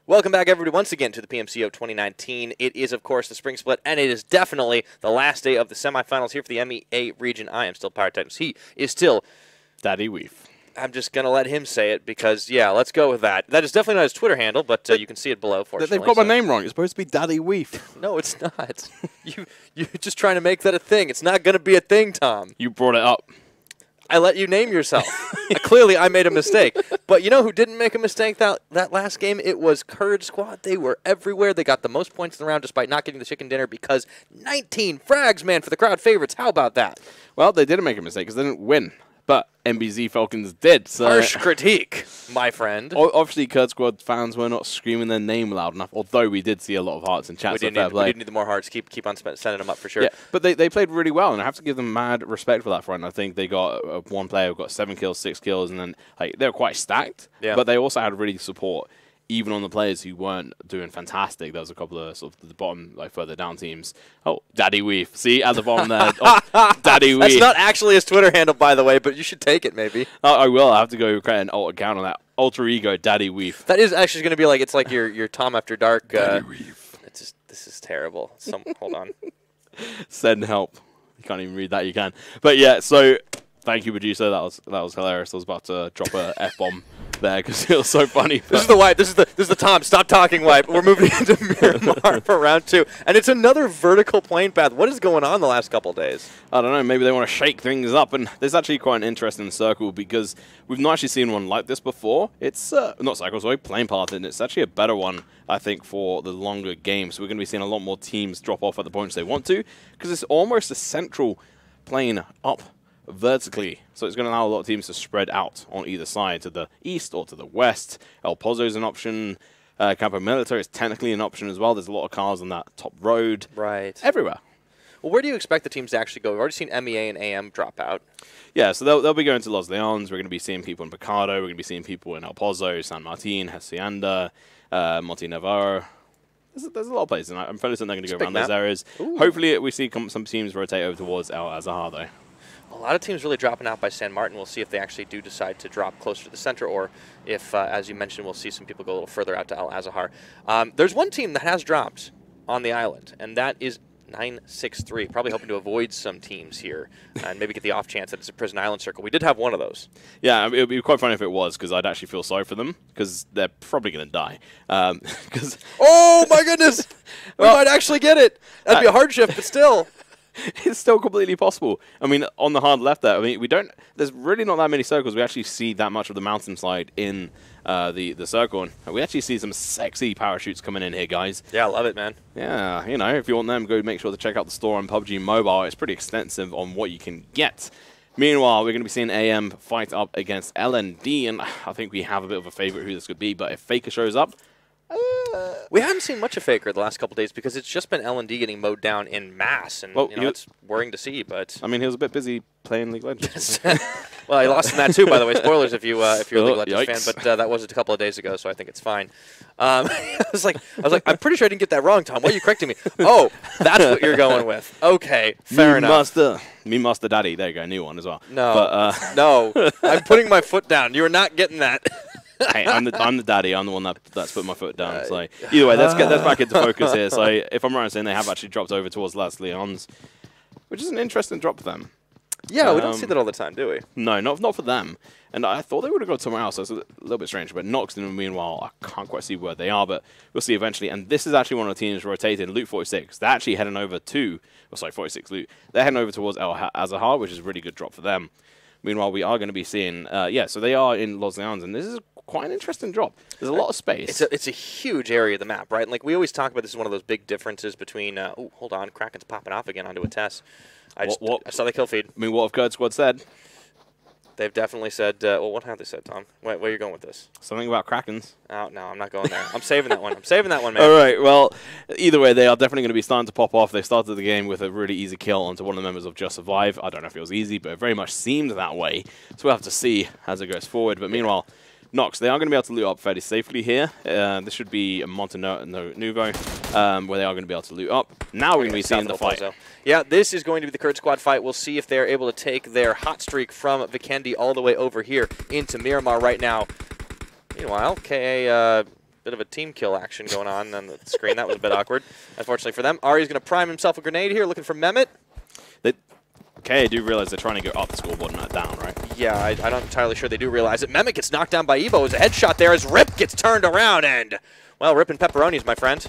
Welcome back, everybody, once again to the PMCO 2019. It is, of course, the spring split, and it is definitely the last day of the semifinals here for the MEA region. I am still Pirate Titans. He is still Daddy Weef. I'm just going to let him say it because, yeah, let's go with that. That is definitely not his Twitter handle, but you can see it below, fortunately. They've got my name wrong. It's supposed to be Daddy Weef. No, it's not. You're just trying to make that a thing. It's not going to be a thing, Tom. You brought it up. I let you name yourself. Clearly, I made a mistake. But you know who didn't make a mistake that last game? It was Kurd Squad. They were everywhere. They got the most points in the round despite not getting the chicken dinner because 19 frags, man, for the crowd favorites. How about that? Well, they didn't make a mistake because they didn't win. But MBZ Falcons did. So harsh critique, my friend. Obviously, Kurd Squad fans were not screaming their name loud enough, although we did see a lot of hearts in chat. We did need the more hearts. Keep on sending them up for sure. Yeah, but they played really well, and I have to give them mad respect for that front. I think they got one player who got 7 kills, 6 kills, and then they were quite stacked. Yeah. But they also had really support, even on the players who weren't doing fantastic. There was a couple of sort of the bottom, like further down teams. Oh, Daddy Weef. See, at the bottom there. Oh, Daddy Weef. That's not actually his Twitter handle, by the way, but you should take it maybe. I will. I have to go create an alt account on that. Alter ego, Daddy Weef. That is actually going to be like, it's like your Tom After Dark. Daddy Weef. This is terrible. Hold on. Send help. You can't even read that. You can. But yeah, so thank you, producer. That was hilarious. I was about to drop a F-bomb there because it was so funny. This is the wipe. This is the Tom. Stop talking wipe. We're moving into Miramar for round 2, and it's another vertical plane path. What is going on the last couple of days? I don't know. Maybe they want to shake things up, and there's actually quite an interesting circle because we've not actually seen one like this before. It's not circle, sorry, plane path, and it's actually a better one, I think, for the longer game. So we're going to be seeing a lot more teams drop off at the points they want to because it's almost a central plane up vertically, so it's going to allow a lot of teams to spread out on either side, to the east or to the west. El Pozo is an option. Campo Militar is technically an option as well. There's a lot of cars on that top road. Right. Everywhere. Well, where do you expect the teams to actually go? We've already seen MEA and AM drop out. Yeah, so they'll be going to Los Leones. We're going to be seeing people in Picado. We're going to be seeing people in El Pozo, San Martin, Hacienda, Monte Navarro. There's a lot of places, and I'm fairly certain they're going to go around those areas. Ooh. Hopefully we see some teams rotate over towards El Azahar, though. A lot of teams really dropping out by San Martin. We'll see if they actually do decide to drop closer to the center, or if, as you mentioned, we'll see some people go a little further out to Al Azahar. There's one team that has dropped on the island, and that is 963. Probably hoping to avoid some teams here and maybe get the off chance that it's a Prison Island circle. We did have one of those. Yeah, it would be quite funny if it was, because I'd actually feel sorry for them, because they're probably going to die. Oh, my goodness! We might actually get it. That'd be a hardship, but still. It's still completely possible. I mean, on the hard left there, I mean, there's really not that many circles. We actually see that much of the mountainside in the circle. And we actually see some sexy parachutes coming in here, guys. Yeah, I love it, man. Yeah, you know, if you want them, go make sure to check out the store on PUBG Mobile. It's pretty extensive on what you can get. Meanwhile, we're going to be seeing AM fight up against LND, and I think we have a bit of a favorite who this could be, but if Faker shows up, we haven't seen much of Faker the last couple of days because it's just been L&D getting mowed down in mass, and well, it's worrying to see. But I mean, he was a bit busy playing League of Legends. Well, he lost in that too, by the way. Spoilers if you're a League of Legends Yikes. fan, but that was a couple of days ago, so I think it's fine. I was like, I'm pretty sure I didn't get that wrong, Tom. Why are you correcting me? Oh, that's what you're going with. Okay, fair enough. Me Master Daddy. There you go, new one as well. No, but, no, I'm putting my foot down. You are not getting that. Hey, I'm the daddy. I'm the one that's put my foot down. So either way, let's back into focus here. So if I'm right in saying they have actually dropped over towards Las Leons, which is an interesting drop for them. Yeah, we don't see that all the time, do we? No, not for them. And I thought they would have gone somewhere else. So it's a little bit strange. But Nox, in the meanwhile, I can't quite see where they are, but we'll see eventually. And this is actually one of the teams rotating. Loot 46. They're actually heading over to, 46 Loot. They're heading over towards El Azahar, which is a really good drop for them. Meanwhile, we are going to be seeing, so they are in Los Leones, and this is quite an interesting drop. There's a lot of space. It's a huge area of the map, right? And like we always talk about, this is one of those big differences between. Oh, hold on, Kraken's popping off again onto a test. I saw the kill feed. I mean, what have Kurd Squad said? They've definitely said. Well, what have they said, Tom? Where are you going with this? Something about Krakens. Oh no, I'm not going there. I'm saving that one. I'm saving that one, man. All right. Well, either way, they are definitely going to be starting to pop off. They started the game with a really easy kill onto one of the members of Just Survive. I don't know if it was easy, but it very much seemed that way. So we'll have to see as it goes forward. But meanwhile, Nox, they are going to be able to loot up fairly safely here. This should be Monte Nuevo, where they are going to be able to loot up. Now we're going to be seeing the fight. Yeah, this is going to be the Kurd Squad fight. We'll see if they're able to take their hot streak from Vikendi all the way over here into Miramar right now. Meanwhile, KA bit of a team kill action going on the screen. That was a bit awkward, unfortunately for them. Ari's going to prime himself a grenade here, looking for Mehmet. Okay, I do realize they're trying to go up the scoreboard, not down, right? Yeah, I'm not entirely sure they do realize it. Mehmet gets knocked down by Ebo. There's a headshot there as Rip gets turned around, and, well, Rip and pepperonis, my friend.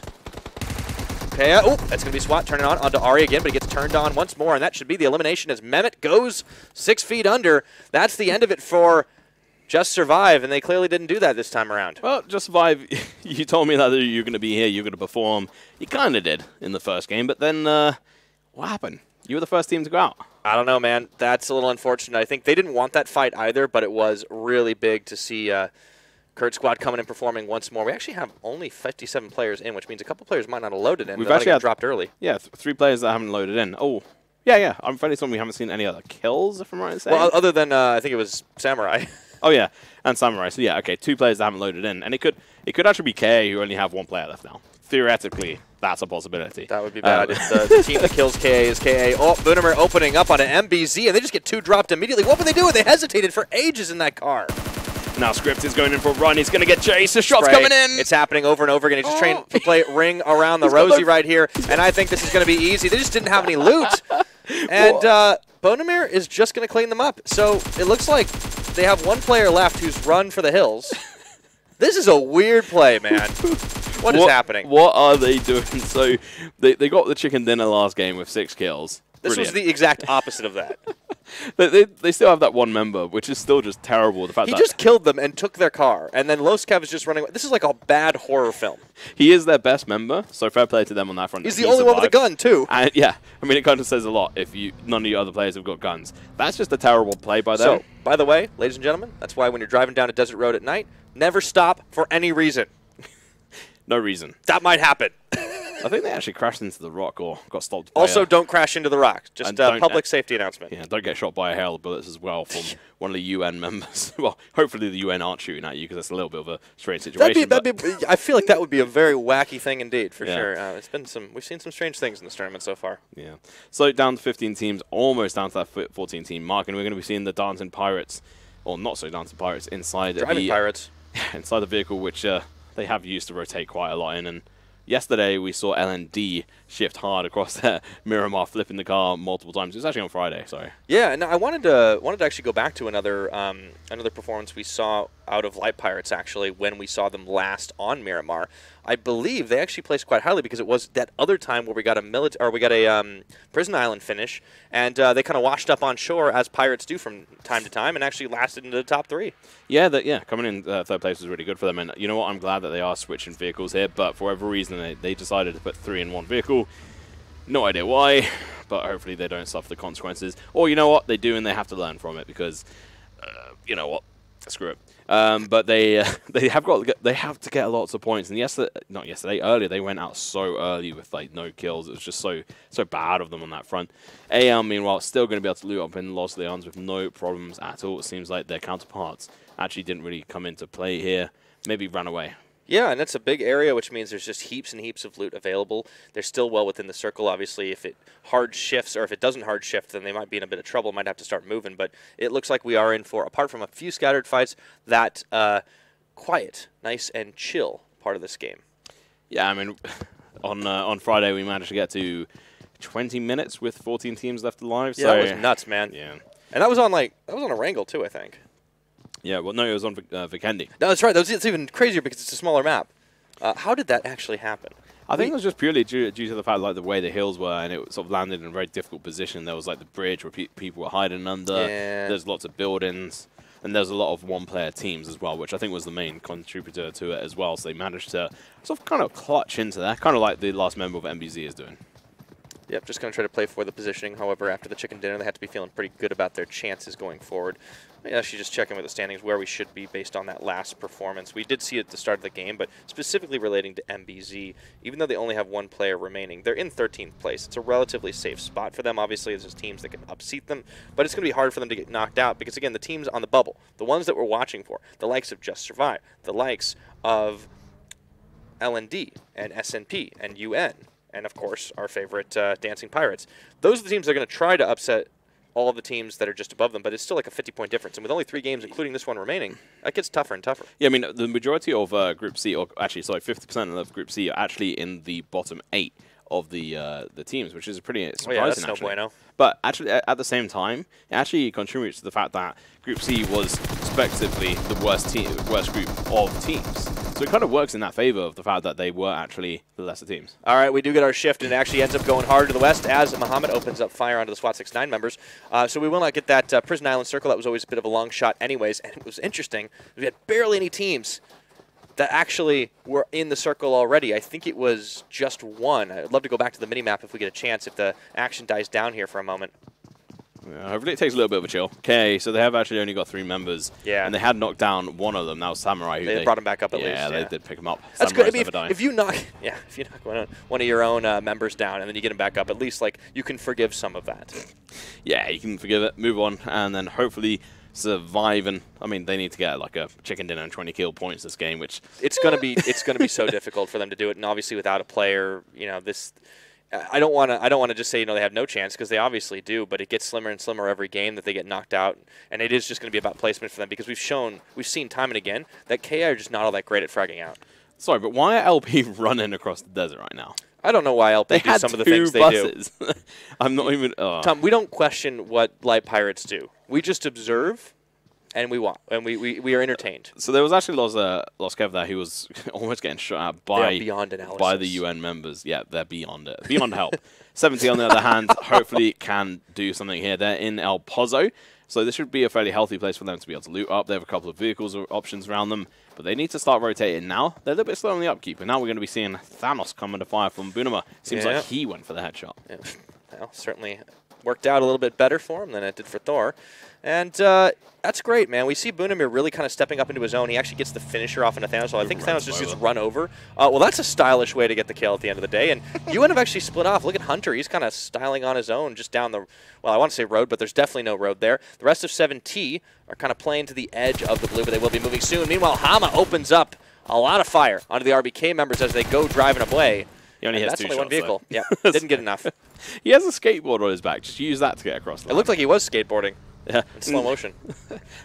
Okay, oh, that's going to be SWAT turning on onto Ari again, but he gets turned on once more, and that should be the elimination as Mehmet goes 6 feet under. That's the end of it for Just Survive, and they clearly didn't do that this time around. Well, Just Survive, you told me that you're going to be here, you're going to perform. You kind of did in the first game, but then what happened? You were the first team to go out. I don't know, man. That's a little unfortunate. I think they didn't want that fight either, but it was really big to see Kurd Squad coming and performing once more. We actually have only 57 players in, which means a couple players might not have loaded in. We've actually dropped early. Yeah, 3 players that haven't loaded in. Oh, yeah. I'm fairly certain we haven't seen any other kills, if I'm right in saying. Well, other than I think it was Samurai. Oh, yeah, and Samurai. So, yeah, okay, 2 players that haven't loaded in. And it could actually be KA who only have 1 player left now. Theoretically, that's a possibility. That would be bad. If the team that kills KA is KA. Oh, Miramar opening up on an MBZ, and they just get 2 dropped immediately. What were they doing? They hesitated for ages in that car. Now Script is going in for a run. He's going to get chased. The shot's coming in. It's happening over and over again. He's just trying to play ring around the Rosie right here, and I think this is going to be easy. They just didn't have any loot. And Bonamir is just going to clean them up. So it looks like they have 1 player left who's run for the hills. This is a weird play, man. What is happening? What are they doing? So they got the chicken dinner last game with 6 kills. This was the exact opposite of that. They still have that 1 member, which is still just terrible. The fact he that just killed them and took their car, and then Loskev is just running away. This is like a bad horror film. He is their best member, so fair play to them on that front. He's the only one with a gun, too. And yeah, I mean, it kind of says a lot if none of your other players have got guns. That's just a terrible play by them. So, by the way, ladies and gentlemen, that's why when you're driving down a desert road at night, never stop for any reason. No reason. That might happen. I think they actually crashed into the rock or got stopped. Also, don't crash into the rock. Just a public safety announcement. Yeah, don't get shot by a hail of bullets as well from one of the UN members. Well, hopefully the UN aren't shooting at you because that's a little bit of a strange situation. I feel like that would be a very wacky thing indeed, for sure. We've seen some strange things in this tournament so far. Yeah. So down to 15 teams, almost down to that 14-team mark, and we're going to be seeing the Dancing Pirates, or not so Dancing Pirates, inside Driving Pirates. Inside the vehicle, which they have used to rotate quite a lot in. And yesterday we saw LND shift hard across there, Miramar flipping the car multiple times. It was actually on Friday, sorry. Yeah, and I wanted to actually go back to another performance we saw out of Light Pirates, actually, when we saw them last on Miramar. I believe they actually placed quite highly because it was that other time where we got a prison island finish, and they kind of washed up on shore as Pirates do from time to time, and actually lasted into the top 3. Yeah, coming in 3rd place was really good for them. And you know what? I'm glad that they are switching vehicles here, but for whatever reason they decided to put 3 in 1 vehicle. No idea why, but hopefully they don't suffer the consequences. Or you know what? They do, and they have to learn from it because, you know what? Screw it. But they have to get lots of points. And earlier they went out so early with like no kills. It was just so bad of them on that front. AM meanwhile still going to be able to loot up in Los Leons with no problems at all. It seems like their counterparts actually didn't really come into play here. Maybe ran away. Yeah, and that's a big area, which means there's just heaps and heaps of loot available. They're still well within the circle. Obviously, if it hard shifts or if it doesn't hard shift, then they might be in a bit of trouble, might have to start moving. But it looks like we are in for, apart from a few scattered fights, that quiet, nice, and chill part of this game. Yeah, I mean, on Friday we managed to get to 20 minutes with 14 teams left alive. Yeah, so that was nuts, man. Yeah, and that was on Erangel too, I think. Yeah, well, no, it was on Vikendi. No, that's right. It's even crazier because it's a smaller map. How did that actually happen? I think it was just purely due to the fact, like, the way the hills were, and it sort of landed in a very difficult position. There was, like, the bridge where people were hiding under. Yeah. There's lots of buildings, and there's a lot of one-player teams as well, which I think was the main contributor to it as well. So they managed to sort of kind of clutch into that, kind of like the last member of MBZ is doing. Yep, just going to try to play for the positioning. However, after the chicken dinner, they have to be feeling pretty good about their chances going forward. Maybe actually just checking with the standings where we should be based on that last performance. We did see it at the start of the game, but specifically relating to MBZ, even though they only have 1 player remaining, they're in 13th place. It's a relatively safe spot for them. Obviously, there's teams that can upseat them, but it's going to be hard for them to get knocked out because, again, the teams on the bubble, the ones that we're watching for, the likes of Just Survive, the likes of LND and SNP and UN, and, of course, our favorite Dancing Pirates. Those are the teams that are going to try to upset all of the teams that are just above them, but it's still like a 50-point difference. And with only 3 games, including this one remaining, that gets tougher and tougher. Yeah, I mean, the majority of Group C, or actually, sorry, 50% of Group C are actually in the bottom 8 of the teams, which is pretty surprising, yeah, that's actually. No bueno. But actually, at the same time, it actually contributes to the fact that Group C was respectively the worst group of teams. So it kind of works in that favor of the fact that they were actually the lesser teams. All right, we do get our shift, and it actually ends up going hard to the west as Muhammad opens up fire onto the SWAT 69 members. So we will not get that Prison Island circle. That was always a bit of a long shot anyways, and it was interesting. We had barely any teams that actually were in the circle already. I think it was just one. I'd love to go back to the mini-map if we get a chance, if the action dies down here for a moment. Yeah, hopefully it takes a little bit of a chill. Okay, so they have actually only got 3 members. Yeah. And they had knocked down one of them. That was Samurai. Who they brought him back up at least. Yeah, they did pick him up. That's Samurai's good. I mean, if you knock one of your own members down and then you get him back up, at least like you can forgive some of that. Yeah, you can forgive it, move on, and then hopefully survive. And I mean, they need to get like a chicken dinner and 20 kill points this game, which it's gonna be so difficult for them to do it, and obviously without a player, you know, this. I don't want to just say, you know, they have no chance, because they obviously do, but it gets slimmer and slimmer every game that they get knocked out, and it is just going to be about placement for them, because we've seen time and again that KI are just not all that great at fragging out. Sorry, but why are LP running across the desert right now? I don't know why LP do some of the things they do. I'm not even. Tom, we don't question what Light Pirates do. We just observe. And we are entertained. So there was actually Los Kev there who was almost getting shot at by the UN members. Yeah, they're beyond it. Beyond help. 70 on the other hand, hopefully can do something here. They're in El Pozo, so this should be a fairly healthy place for them to be able to loot up. They have a couple of vehicles or options around them, but they need to start rotating now. They're a little bit slow on the upkeep, and now we're going to be seeing Thanos come under fire from Bunama. Seems like he went for the headshot. Yeah. Well, certainly worked out a little bit better for him than it did for Thor. And that's great, man. We see Bunamir really kind of stepping up into his own. He actually gets the finisher off into Thanos. So I think Thanos just gets run over. Well, that's a stylish way to get the kill at the end of the day. And UN have actually split off. Look at Hunter. He's kind of styling on his own just down the, well, I want to say road, but there's definitely no road there. The rest of 7T are kind of playing to the edge of the blue, but they will be moving soon. Meanwhile, Hama opens up a lot of fire onto the RBK members as they go driving away. He only has that's 2 only shots, one vehicle. Though. Yeah, didn't get enough. He has a skateboard on his back. Just use that to get across the line. It looked like he was skateboarding. Yeah. In slow motion.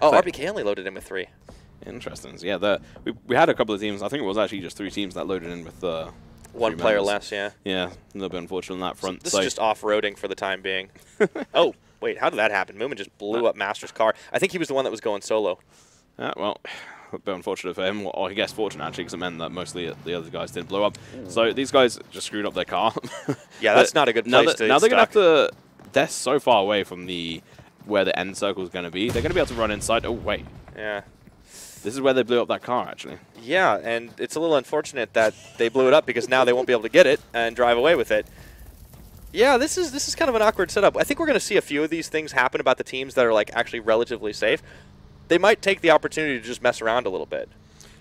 Oh, RBK only loaded in with 3. Interesting. Yeah, we had a couple of teams. I think it was actually just 3 teams that loaded in with 1 player less, yeah. Yeah, a little bit unfortunate on that front. This is just off-roading for the time being. Oh, wait, how did that happen? Moomin just blew up Master's car. I think he was the one that was going solo. Well, a bit unfortunate for him. Or I guess fortunate, actually, because it meant that mostly the other guys didn't blow up. Ooh. So these guys just screwed up their car. Yeah, that's not a good place to Now they're going to have to... They're so far away from where the end circle is going to be. They're going to be able to run inside. Oh, wait. Yeah. This is where they blew up that car, actually. Yeah, and it's a little unfortunate that they blew it up because now they won't be able to get it and drive away with it. Yeah, this is kind of an awkward setup. I think we're going to see a few of these things happen about the teams that are like actually relatively safe. They might take the opportunity to just mess around a little bit.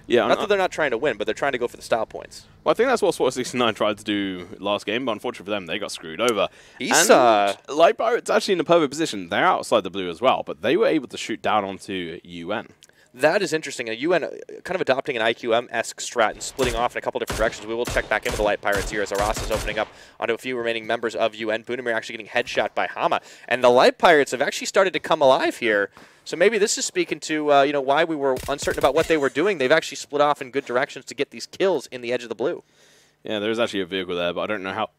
Yeah, not that they're not trying to win, but they're trying to go for the style points. Well, I think that's what SWAT 69 tried to do last game, but unfortunately for them, they got screwed over. Light Pirates actually in a perfect position. They're outside the blue as well, but they were able to shoot down onto UN. That is interesting. UN kind of adopting an IQM-esque strat and splitting off in a couple different directions. We will check back in with the Light Pirates here as Aras is opening up onto a few remaining members of UN. Bunamir actually getting headshot by Hama. And the Light Pirates have actually started to come alive here. So maybe this is speaking to you know, why we were uncertain about what they were doing. They've actually split off in good directions to get these kills in the edge of the blue. Yeah, there is actually a vehicle there, but I don't know how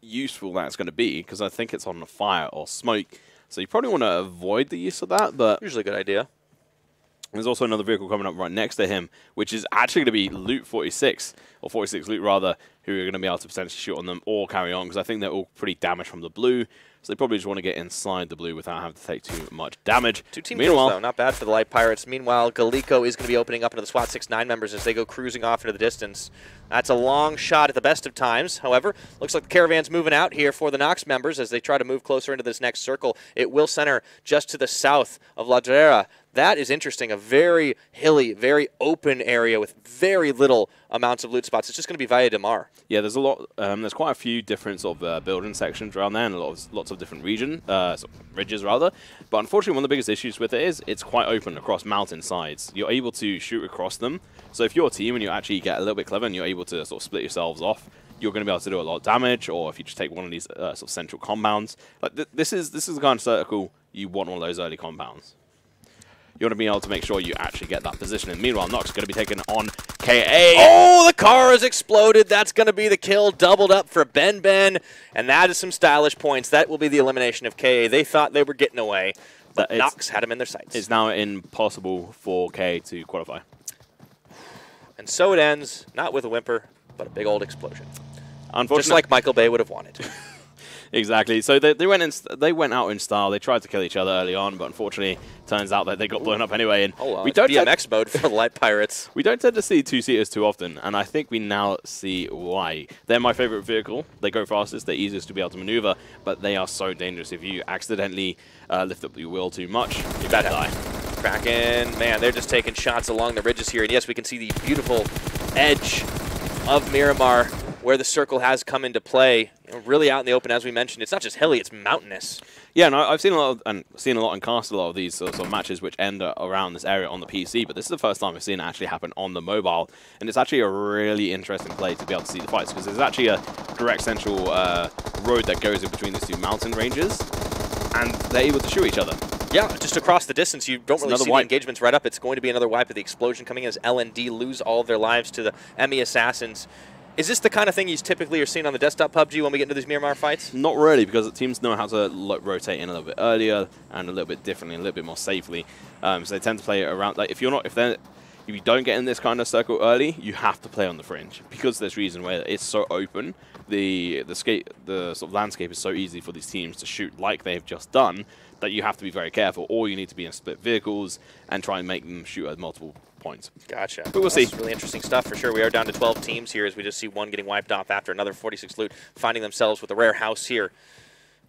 useful that's going to be because I think it's on fire or smoke. So you probably want to avoid the use of that, but usually a good idea. There's also another vehicle coming up right next to him, which is actually going to be Loot 46, or 46 Loot rather, who are going to be able to potentially shoot on them or carry on, because I think they're all pretty damaged from the blue, so they probably just want to get inside the blue without having to take too much damage. 2 team kills, though. Not bad for the Light Pirates. Meanwhile, Galiko is going to be opening up into the SWAT 69 members as they go cruising off into the distance. That's a long shot at the best of times. However, looks like the caravan's moving out here for the Nox members as they try to move closer into this next circle. It will center just to the south of La Drera. That is interesting. A very hilly, very open area with very little amounts of loot spots. It's just going to be Via de Mar. Yeah, there's a lot. There's quite a few different sort of building sections around there, and lots of different ridges rather. But unfortunately, one of the biggest issues with it is it's quite open across mountain sides. You're able to shoot across them. So if you're a team and you actually get a little bit clever and you're able to sort of split yourselves off, you're going to be able to do a lot of damage. Or if you just take one of these sort of central compounds, like this is the kind of circle you want one of those early compounds. You want to be able to make sure you actually get that position. And meanwhile, Nox going to be taken on KA. Oh, the car has exploded. That's going to be the kill, doubled up for Ben. And that is some stylish points. That will be the elimination of KA. They thought they were getting away, but Nox had him in their sights. It's now impossible for KA to qualify. And so it ends, not with a whimper, but a big old explosion. Unfortunately, just like Michael Bay would have wanted. Exactly. So they went out in style. They tried to kill each other early on, but unfortunately, turns out that they got blown up anyway. And we don't BMX mode for the Light Pirates. We don't tend to see two-seaters too often, and I think we now see why. They're my favorite vehicle. They go fastest. They're easiest to be able to maneuver, but they are so dangerous. If you accidentally lift up your wheel too much, you better die. Kraken, man, they're just taking shots along the ridges here. And yes, we can see the beautiful edge of Miramar, where the circle has come into play, really out in the open, as we mentioned. It's not just hilly; it's mountainous. Yeah, and I've seen a lot and cast a lot of these sorts of matches which end around this area on the PC. But this is the first time I've seen it actually happen on the mobile, and it's actually a really interesting play to be able to see the fights because there's actually a direct central road that goes in between these two mountain ranges, and they're able to shoot each other. Yeah, just across the distance, you don't really see the engagements right up. It's going to be another wipe of the explosion coming in as LND lose all of their lives to the ME Assassins. Is this the kind of thing you typically are seeing on the desktop PUBG when we get into these Miramar fights? Not really, because the teams know how to rotate in a little bit earlier and a little bit differently, and a little bit more safely. So they tend to play it around. Like if you don't get in this kind of circle early, you have to play on the fringe because there's reason where it's so open. The sort of landscape is so easy for these teams to shoot like they've just done that you have to be very careful, or you need to be in split vehicles and try and make them shoot at multiple points. Gotcha. But we'll see. Really interesting stuff for sure. We are down to 12 teams here as we just see one getting wiped off after another 46 loot, finding themselves with a rare house here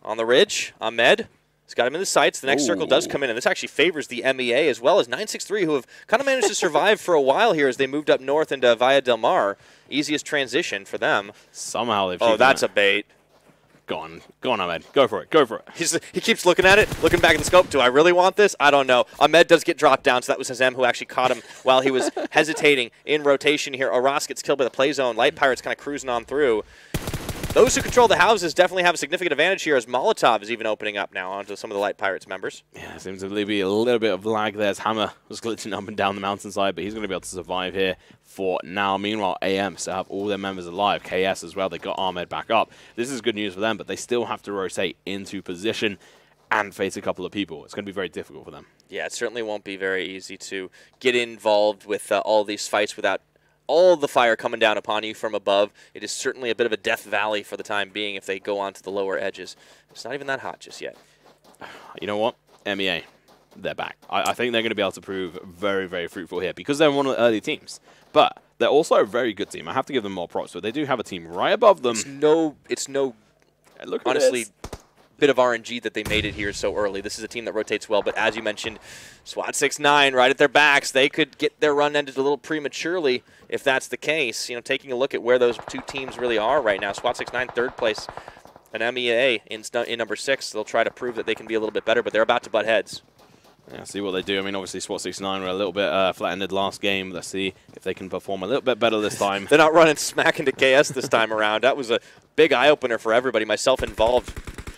on the ridge. Ahmed has got him in the sights. The next circle does come in, and this actually favors the MEA as well as 963, who have kind of managed to survive for a while here as they moved up north into Via Del Mar. Easiest transition for them. Somehow they've... Oh, that's a bait. Go on, Ahmed. Go for it. Go for it. He keeps looking at it, looking back at the scope. Do I really want this? I don't know. Ahmed does get dropped down, so that was Hazem who actually caught him while he was hesitating in rotation here. Aras gets killed by the play zone. Light Pirates kind of cruising on through. Those who control the houses definitely have a significant advantage here as Molotov is even opening up now onto some of the Light Pirates members. Yeah, seems to be a little bit of lag there as Hammer was glitching up and down the mountainside, but he's going to be able to survive here for now. Meanwhile, AM still have all their members alive. KS as well, they got Ahmed back up. This is good news for them, but they still have to rotate into position and face a couple of people. It's going to be very difficult for them. Yeah, it certainly won't be very easy to get involved with all these fights without all the fire coming down upon you from above. It is certainly a bit of a death valley for the time being if they go onto the lower edges. It's not even that hot just yet. You know what? MEA, they're back. I think they're going to be able to prove very, very fruitful here because they're one of the early teams. But they're also a very good team. I have to give them more props, but they do have a team right above them. It's no honestly, bit of RNG that they made it here so early. This is a team that rotates well, but as you mentioned, SWAT 6-9 right at their backs. They could get their run ended a little prematurely if that's the case. You know, taking a look at where those two teams really are right now. SWAT 6-9 third place, and MEA in number 6. They'll try to prove that they can be a little bit better, but they're about to butt heads. Yeah, see what they do. I mean, obviously, SWAT 6-9 were a little bit flat-ended last game. Let's see if they can perform a little bit better this time. They're not running smack into KS this time around. That was a big eye-opener for everybody, myself involved.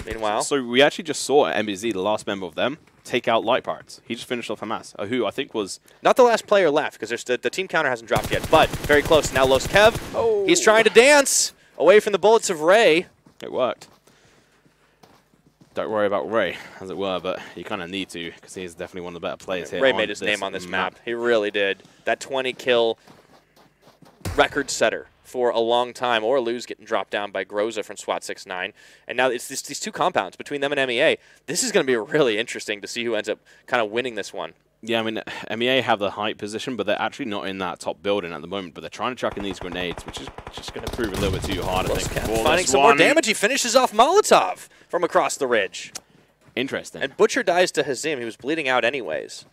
Meanwhile, so we actually just saw MBZ, the last member of them, take out Light Pirates. He just finished off Hamas, who I think was... Not the last player left, because the team counter hasn't dropped yet, but very close. Now Los Kev, he's trying to dance away from the bullets of Ray. It worked. Don't worry about Ray, as it were, but you kind of need to, because he's definitely one of the better players here. Ray made his name on this map. He really did. That 20-kill record setter for a long time. Or Luz getting dropped down by Groza from SWAT 6-9. And now it's these two compounds between them and MEA. This is going to be really interesting to see who ends up kind of winning this one. Yeah, I mean, MEA have the height position, but they're actually not in that top building at the moment. But they're trying to chuck in these grenades, which is just going to prove a little bit too hard, I think. Finding some more damage. He finishes off Molotov from across the ridge. Interesting. And Butcher dies to Hazim. He was bleeding out anyways.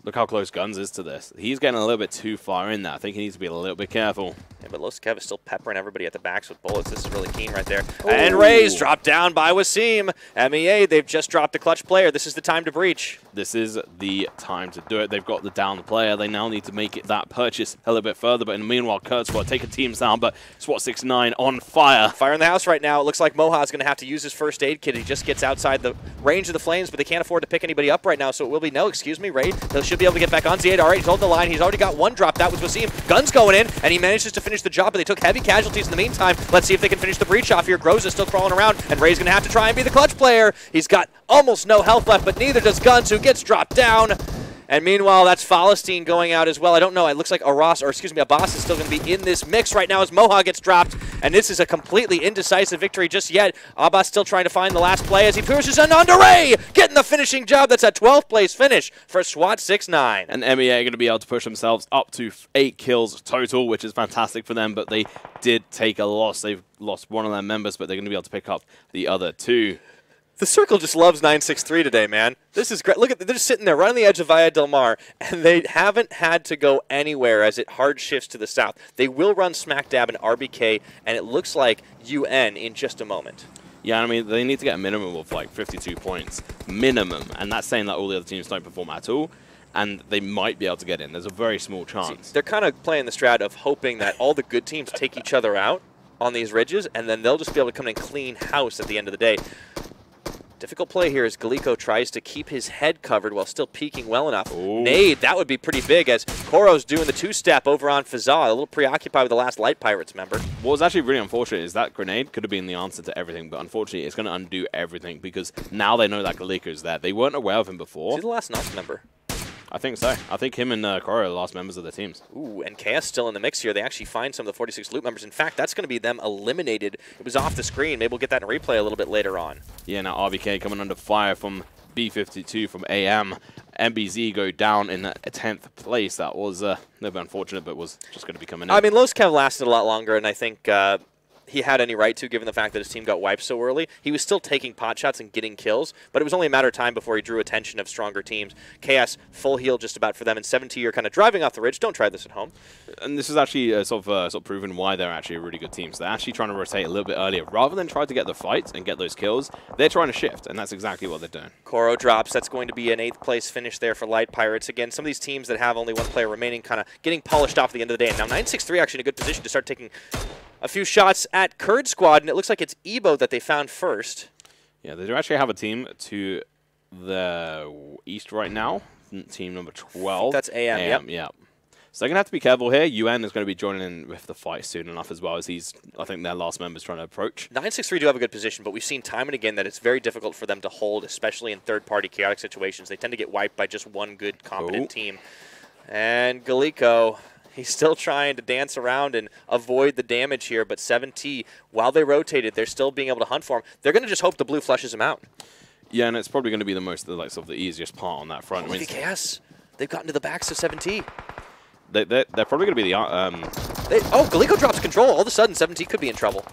Look how close Guns is to this. He's getting a little bit too far in there. I think he needs to be a little bit careful. Yeah, but Loskev is still peppering everybody at the backs with bullets. This is really keen right there. Ooh. And Ray's dropped down by Wasim. MEA, they've just dropped a clutch player. This is the time to breach. This is the time to do it. They've got the down player. They now need to make it that purchase a little bit further. But in the meanwhile, Kurd Squad taking teams down. But SWAT 69 on fire. Fire in the house right now. It looks like Moha's going to have to use his first aid kit. He just gets outside the range of the flames, but they can't afford to pick anybody up right now. So it will be no, excuse me, Ray. They should be able to get back on. Z8 already holding the line. He's already got one drop. That was Wasim. Guns going in, and he manages to finish the job, but they took heavy casualties in the meantime. Let's see if they can finish the breach off here. Groza's still crawling around, and Ray's going to have to try and be the clutch player. He's got almost no health left, but neither does Guns, who gets dropped down. And meanwhile, that's Falastine going out as well. I don't know. It looks like Abbas is still going to be in this mix right now as Moha gets dropped. And this is a completely indecisive victory just yet. Abbas still trying to find the last play as he pushes in onto Ray, getting the finishing job. That's a 12th place finish for SWAT 69. And MEA are going to be able to push themselves up to 8 kills total, which is fantastic for them. But they did take a loss. They've lost one of their members, but they're going to be able to pick up the other 2. The circle just loves 963 today, man. This is great. Look at they're just sitting there right on the edge of Via Del Mar, and they haven't had to go anywhere as it hard shifts to the south. They will run smack dab in RBK, and it looks like UN in just a moment. Yeah, I mean, they need to get a minimum of like 52 points. Minimum. And that's saying that all the other teams don't perform at all. And they might be able to get in. There's a very small chance. See, they're kind of playing the strat of hoping that all the good teams take each other out on these ridges, and then they'll just be able to come in and clean house at the end of the day. Difficult play here as Galiko tries to keep his head covered while still peeking well enough. Ooh. Nade, that would be pretty big as Koro's doing the 2-step over on Fazal, a little preoccupied with the last Light Pirates member. What was actually really unfortunate is that grenade could have been the answer to everything, but unfortunately it's going to undo everything because now they know that Galiko's there. They weren't aware of him before. Is he the last Knox member? I think so. I think him and Koro are the last members of the teams. Ooh, and KS still in the mix here. They actually find some of the 46 loot members. In fact, that's going to be them eliminated. It was off the screen. Maybe we'll get that in replay a little bit later on. Yeah, now RBK coming under fire from B52 from AM. MBZ go down in 10th place. That was a little bit unfortunate, but was just going to be coming in. I mean, Loskev lasted a lot longer, and I think he had any right to, given the fact that his team got wiped so early. He was still taking pot shots and getting kills, but it was only a matter of time before he drew attention of stronger teams. KS, full heal just about for them, and 7T, you're kind of driving off the ridge. Don't try this at home. And this is actually sort of proven why they're actually a really good team. So they're actually trying to rotate a little bit earlier. Rather than try to get the fights and get those kills, they're trying to shift, and that's exactly what they're doing. Koro drops. That's going to be an 8th place finish there for Light Pirates. Again, some of these teams that have only one player remaining kind of getting polished off at the end of the day. And now 963 actually in a good position to start taking a few shots at Kurd Squad, and it looks like it's Ebo that they found first. Yeah, they do actually have a team to the east right now. Team number 12. That's AM, yep. So they're going to have to be careful here. UN is going to be joining in with the fight soon enough as well as I think their last member's trying to approach. 963 do have a good position, but we've seen time and again that it's very difficult for them to hold, especially in third-party chaotic situations. They tend to get wiped by just one good, competent team. And Galiko, he's still trying to dance around and avoid the damage here, but 7T, while they rotated, they're still being able to hunt for him. They're going to just hope the blue flushes him out. Yeah, and it's probably going to be the most, sort of the easiest part on that front. Oh, VKS. They've gotten to the backs of 7T. They're probably going to be the... oh, Galiko drops control. All of a sudden, 7T could be in trouble.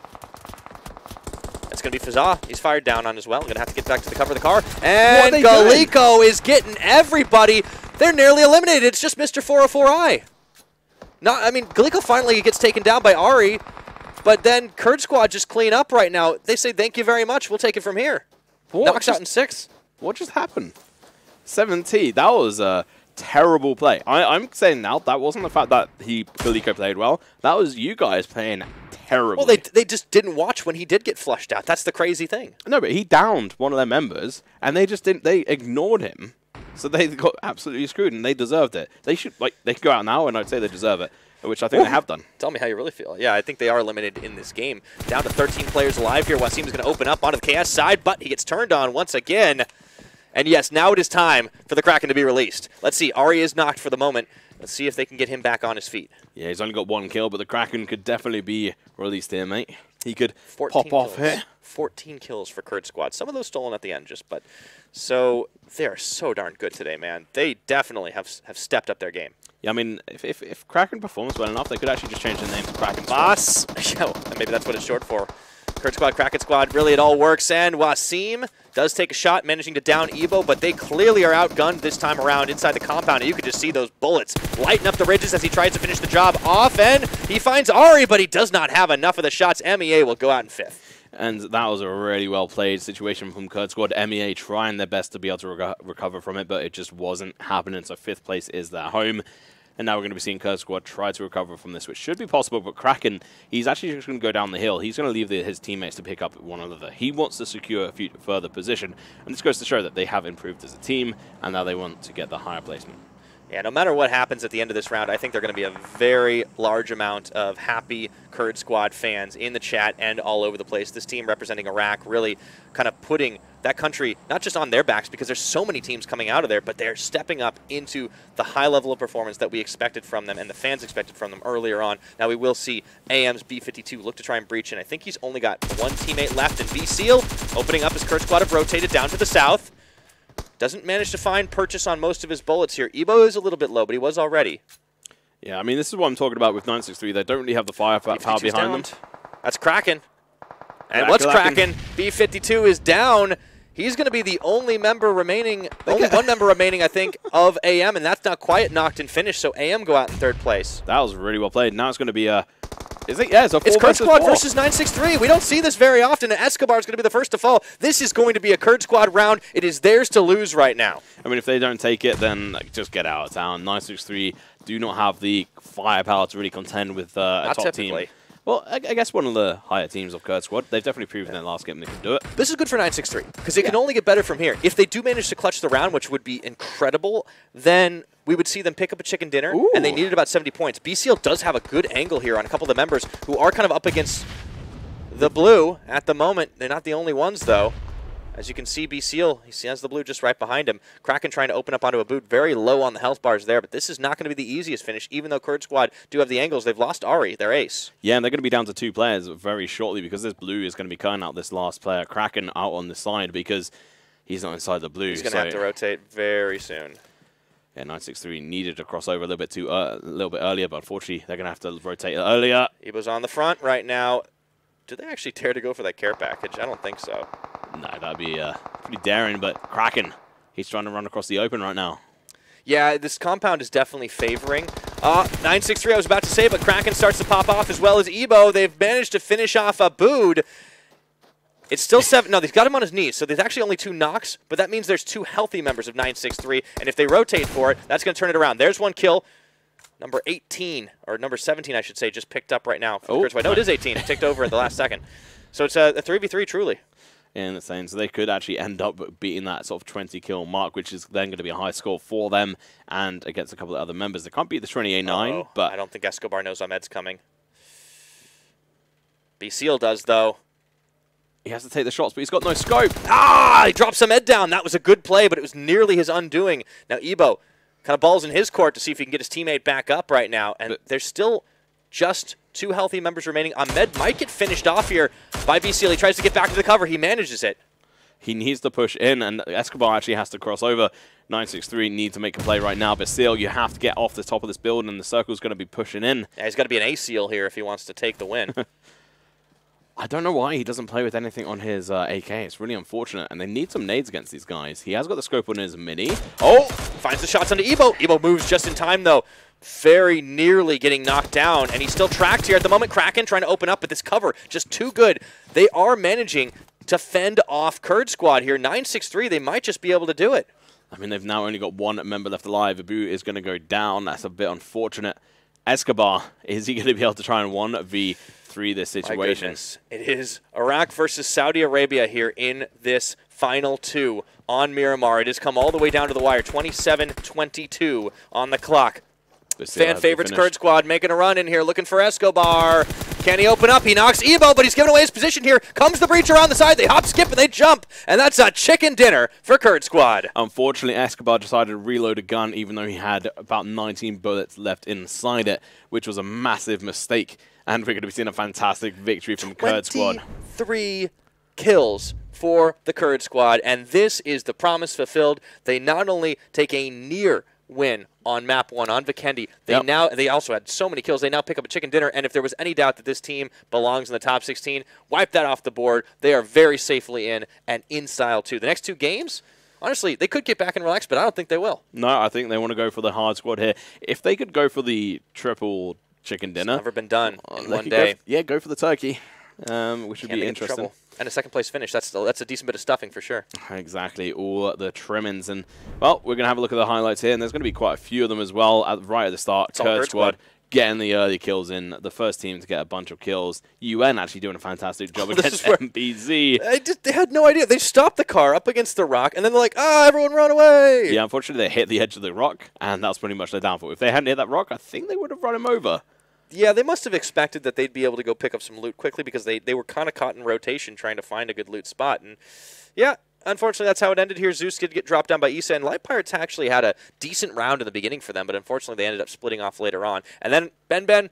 It's going to be Fazah. He's fired down on as well. Going to have to get back to the cover of the car. And Galiko is getting everybody. They're nearly eliminated. It's just Mr. 404i. I mean, Galiko finally gets taken down by Ari, but then Kurd Squad just clean up right now. They say, thank you very much. We'll take it from here. Knocks out in 6. What just happened? 7T, that was a terrible play. I'm saying now that wasn't the fact that Galiko played well. That was you guys playing terribly. Well, they just didn't watch when he did get flushed out. That's the crazy thing. No, but he downed one of their members, and they just didn't. They ignored him. So they got absolutely screwed, and they deserved it. They should, they could go out now, and I'd say they deserve it, which I think they have done. Tell me how you really feel. Yeah, I think they are eliminated in this game. Down to 13 players alive here. Wasim is going to open up onto the KS side, but he gets turned on once again. And yes, now it is time for the Kraken to be released. Let's see. Ari is knocked for the moment. Let's see if they can get him back on his feet. Yeah, he's only got 1 kill, but the Kraken could definitely be released here, mate. He could pop kills. Off here. 14 kills for Kurd Squad. Some of those stolen at the end, so they are so darn good today, man. They definitely have stepped up their game. Yeah, I mean, if Kraken performs well enough, they could actually just change the name to Kraken Boss. Yo, maybe that's what it's short for. Kurd Squad, Kraken Squad, really it all works, and Wasim does take a shot, managing to down Evo, but they clearly are outgunned this time around inside the compound, and you could just see those bullets lighten up the ridges as he tries to finish the job off, and he finds Ari, but he does not have enough of the shots. MEA will go out in 5th. And that was a really well-played situation from Kurd Squad. MEA trying their best to be able to recover from it, but it just wasn't happening, so 5th place is their home. And now we're going to be seeing Kurd Squad try to recover from this, which should be possible, but Kraken, he's actually just going to go down the hill. He's going to leave his teammates to pick up one another. He wants to secure a further position, and this goes to show that they have improved as a team, and now they want to get the higher placement. Yeah, no matter what happens at the end of this round, I think there are going to be a very large amount of happy Kurd Squad fans in the chat and all over the place. This team representing Iraq really kind of putting that country not just on their backs, because there's so many teams coming out of there, but they're stepping up into the high level of performance that we expected from them and the fans expected from them earlier on. Now we will see AM's B52 look to try and breach in. I think he's only got one teammate left, and B-Seal opening up his Kurd Squad have rotated down to the south. Doesn't manage to find purchase on most of his bullets here. Ebo is a little bit low, but he was already. Yeah, I mean, this is what I'm talking about with 963. They don't really have the firepower behind them. That's Kraken. And what's Kraken? B52 is down. He's going to be the only member remaining, only one member remaining, I think, of AM, and that's not quite knocked and finished, so AM go out in 3rd place. That was really well played. Now it's going to be a... Is it? Yeah, it's a 4 It's Kurd Squad 4 versus 963. We don't see this very often, and Escobar is going to be the first to fall. This is going to be a Kurd Squad round. It is theirs to lose right now. I mean, if they don't take it, then just get out of town. 963 do not have the firepower to really contend with a top team. Well, I guess one of the higher teams of Kurd Squad. They've definitely proven in their last game they can do it. This is good for 963, because it can only get better from here. If they do manage to clutch the round, which would be incredible, then we would see them pick up a chicken dinner, and they needed about 70 points. B-Seal does have a good angle here on a couple of the members who are kind of up against the blue at the moment. They're not the only ones, though. As you can see, B-Seal, he has the blue just right behind him. Kraken trying to open up onto a boot, very low on the health bars there, but this is not going to be the easiest finish, even though Kurd Squad do have the angles. They've lost Ari, their ace. Yeah, and they're going to be down to 2 players very shortly, because this blue is going to be cutting out this last player, Kraken, out on the side, because he's not inside the blue. He's going to have to rotate very soon. Yeah, 963 needed to cross over a little bit earlier, but unfortunately, they're going to have to rotate earlier. Ebo's on the front right now. Do they actually dare to go for that care package? I don't think so. No, that'd be pretty daring, but Kraken, he's trying to run across the open right now. Yeah, this compound is definitely favoring 963, I was about to say, but Kraken starts to pop off as well as Ebo. They've managed to finish off Abood. It's still 7. No, they've got him on his knees, so there's actually only 2 knocks, but that means there's 2 healthy members of 963, and if they rotate for it, that's going to turn it around. There's one kill. Number 18, or number 17, I should say, just picked up right now. No, it is 18. It ticked over at the last second. So it's a 3v3, truly. And it's saying so they could actually end up beating that sort of 20-kill mark, which is then going to be a high score for them and against a couple of other members. They can't beat the 28-9, but... I don't think Escobar knows Ahmed's coming. B-Seal does, though. He has to take the shots, but he's got no scope. He drops Ahmed down. That was a good play, but it was nearly his undoing. Now, Ebo kind of balls in his court to see if he can get his teammate back up right now, and there's still just 2 healthy members remaining. Ahmed might get finished off here by B-Seal. He tries to get back to the cover. He manages it. He needs to push in, and Escobar actually has to cross over. 963 needs to make a play right now, but still, you have to get off the top of this building, and the circle's going to be pushing in. Yeah, he's got to be an A-Seal here if he wants to take the win. I don't know why he doesn't play with anything on his AK. It's really unfortunate, and they need some nades against these guys. He has got the scope on his mini. Finds the shots onto Ebo. Ebo moves just in time, though. Very nearly getting knocked down, and he's still tracked here at the moment. Kraken trying to open up, but this cover just too good. They are managing to fend off Kurd Squad here. 963, they might just be able to do it. I mean, they've now only got 1 member left alive. Abu is going to go down. That's a bit unfortunate. Escobar, is he going to be able to try and 1v3 this situation? My goodness. It is Iraq versus Saudi Arabia here in this Final 2 on Miramar. It has come all the way down to the wire. 27-22 on the clock. Fan favorites Kurd Squad making a run in here, looking for Escobar. Can he open up? He knocks Ebo, but he's giving away his position here. Comes the breach around the side. They hop, skip, and they jump. And that's a chicken dinner for Kurd Squad. Unfortunately, Escobar decided to reload a gun, even though he had about 19 bullets left inside it, which was a massive mistake. And we're going to be seeing a fantastic victory from Kurd Squad. 23 kills for the Kurd Squad, and this is the promise fulfilled. They not only take a near win on map 1 on Vikendi. They also had so many kills. They now pick up a chicken dinner, and if there was any doubt that this team belongs in the top 16, wipe that off the board. They are very safely in, and in style too. The next 2 games, honestly, they could get back and relax, but I don't think they will. No, I think they want to go for the hard squad here. If they could go for the triple chicken dinner. It's never been done in one day. Go for the turkey, which would be interesting. And a second place finish. That's a decent bit of stuffing for sure. Exactly, all the trimmings. And, well, we're going to have a look at the highlights here, and there's going to be quite a few of them as well right at the start. Kurd Squad getting the early kills in, the first team to get a bunch of kills. UN actually doing a fantastic job against MBZ. They had no idea. They stopped the car up against the rock, and then they're like, everyone run away! Yeah, unfortunately, they hit the edge of the rock, and that's pretty much their downfall. If they hadn't hit that rock, I think they would have run him over. Yeah, they must have expected that they'd be able to go pick up some loot quickly because they were kind of caught in rotation trying to find a good loot spot. And, yeah, unfortunately, that's how it ended here. Zeus did get dropped down by Issa, and Light Pirates actually had a decent round in the beginning for them, but unfortunately they ended up splitting off later on. And then Ben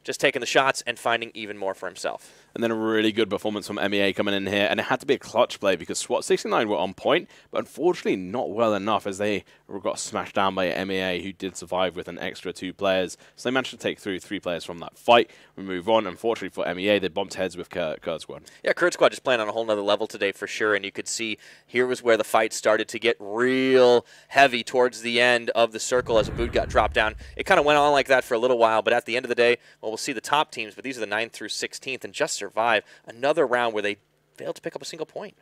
just taking the shots and finding even more for himself. And then a really good performance from MEA coming in here. And it had to be a clutch play because SWAT 69 were on point, but unfortunately not well enough as they got smashed down by MEA, who did survive with an extra 2 players. So they managed to take through 3 players from that fight. We move on. Unfortunately for MEA, they bumped heads with Kurd Squad. Yeah, Kurd Squad just playing on a whole nother level today for sure. And you could see here was where the fight started to get real heavy towards the end of the circle as a boot got dropped down. It kind of went on like that for a little while, but at the end of the day, well, we'll see the top teams, but these are the 9th through 16th, and just survive another round where they failed to pick up a single point.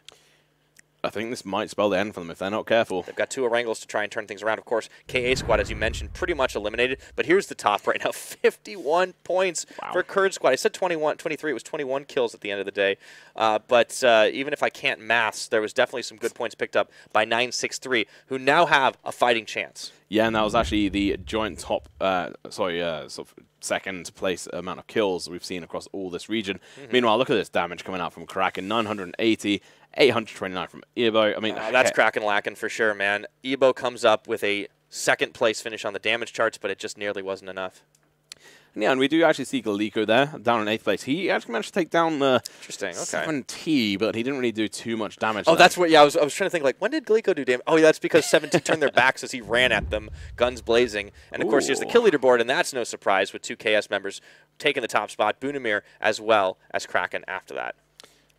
I think this might spell the end for them if they're not careful. They've got 2 Erangels to try and turn things around. Of course, KA Squad, as you mentioned, pretty much eliminated. But here's the top right now, 51 points for Kurd Squad. I said 23. It was 21 kills at the end of the day. But even if I can't maths, there was definitely some good points picked up by 963, who now have a fighting chance. Yeah, and that was actually the joint top, sort of second place amount of kills we've seen across all this region. Meanwhile, look at this damage coming out from Kraken, 980, 829 from Ebo. I mean, that's Kraken lacking for sure, man. Ebo comes up with a second place finish on the damage charts, but it just nearly wasn't enough. Yeah, and we do actually see Galiko there, down in 8th place. He actually managed to take down 7T, but he didn't really do too much damage. Oh, that's what, yeah, I was trying to think, like, when did Galiko do damage? Oh, yeah, that's because 7T turned their backs as he ran at them, guns blazing. And, of course, here's the kill leaderboard, and that's no surprise with 2 KS members taking the top spot, Bunamir as well as Kraken after that.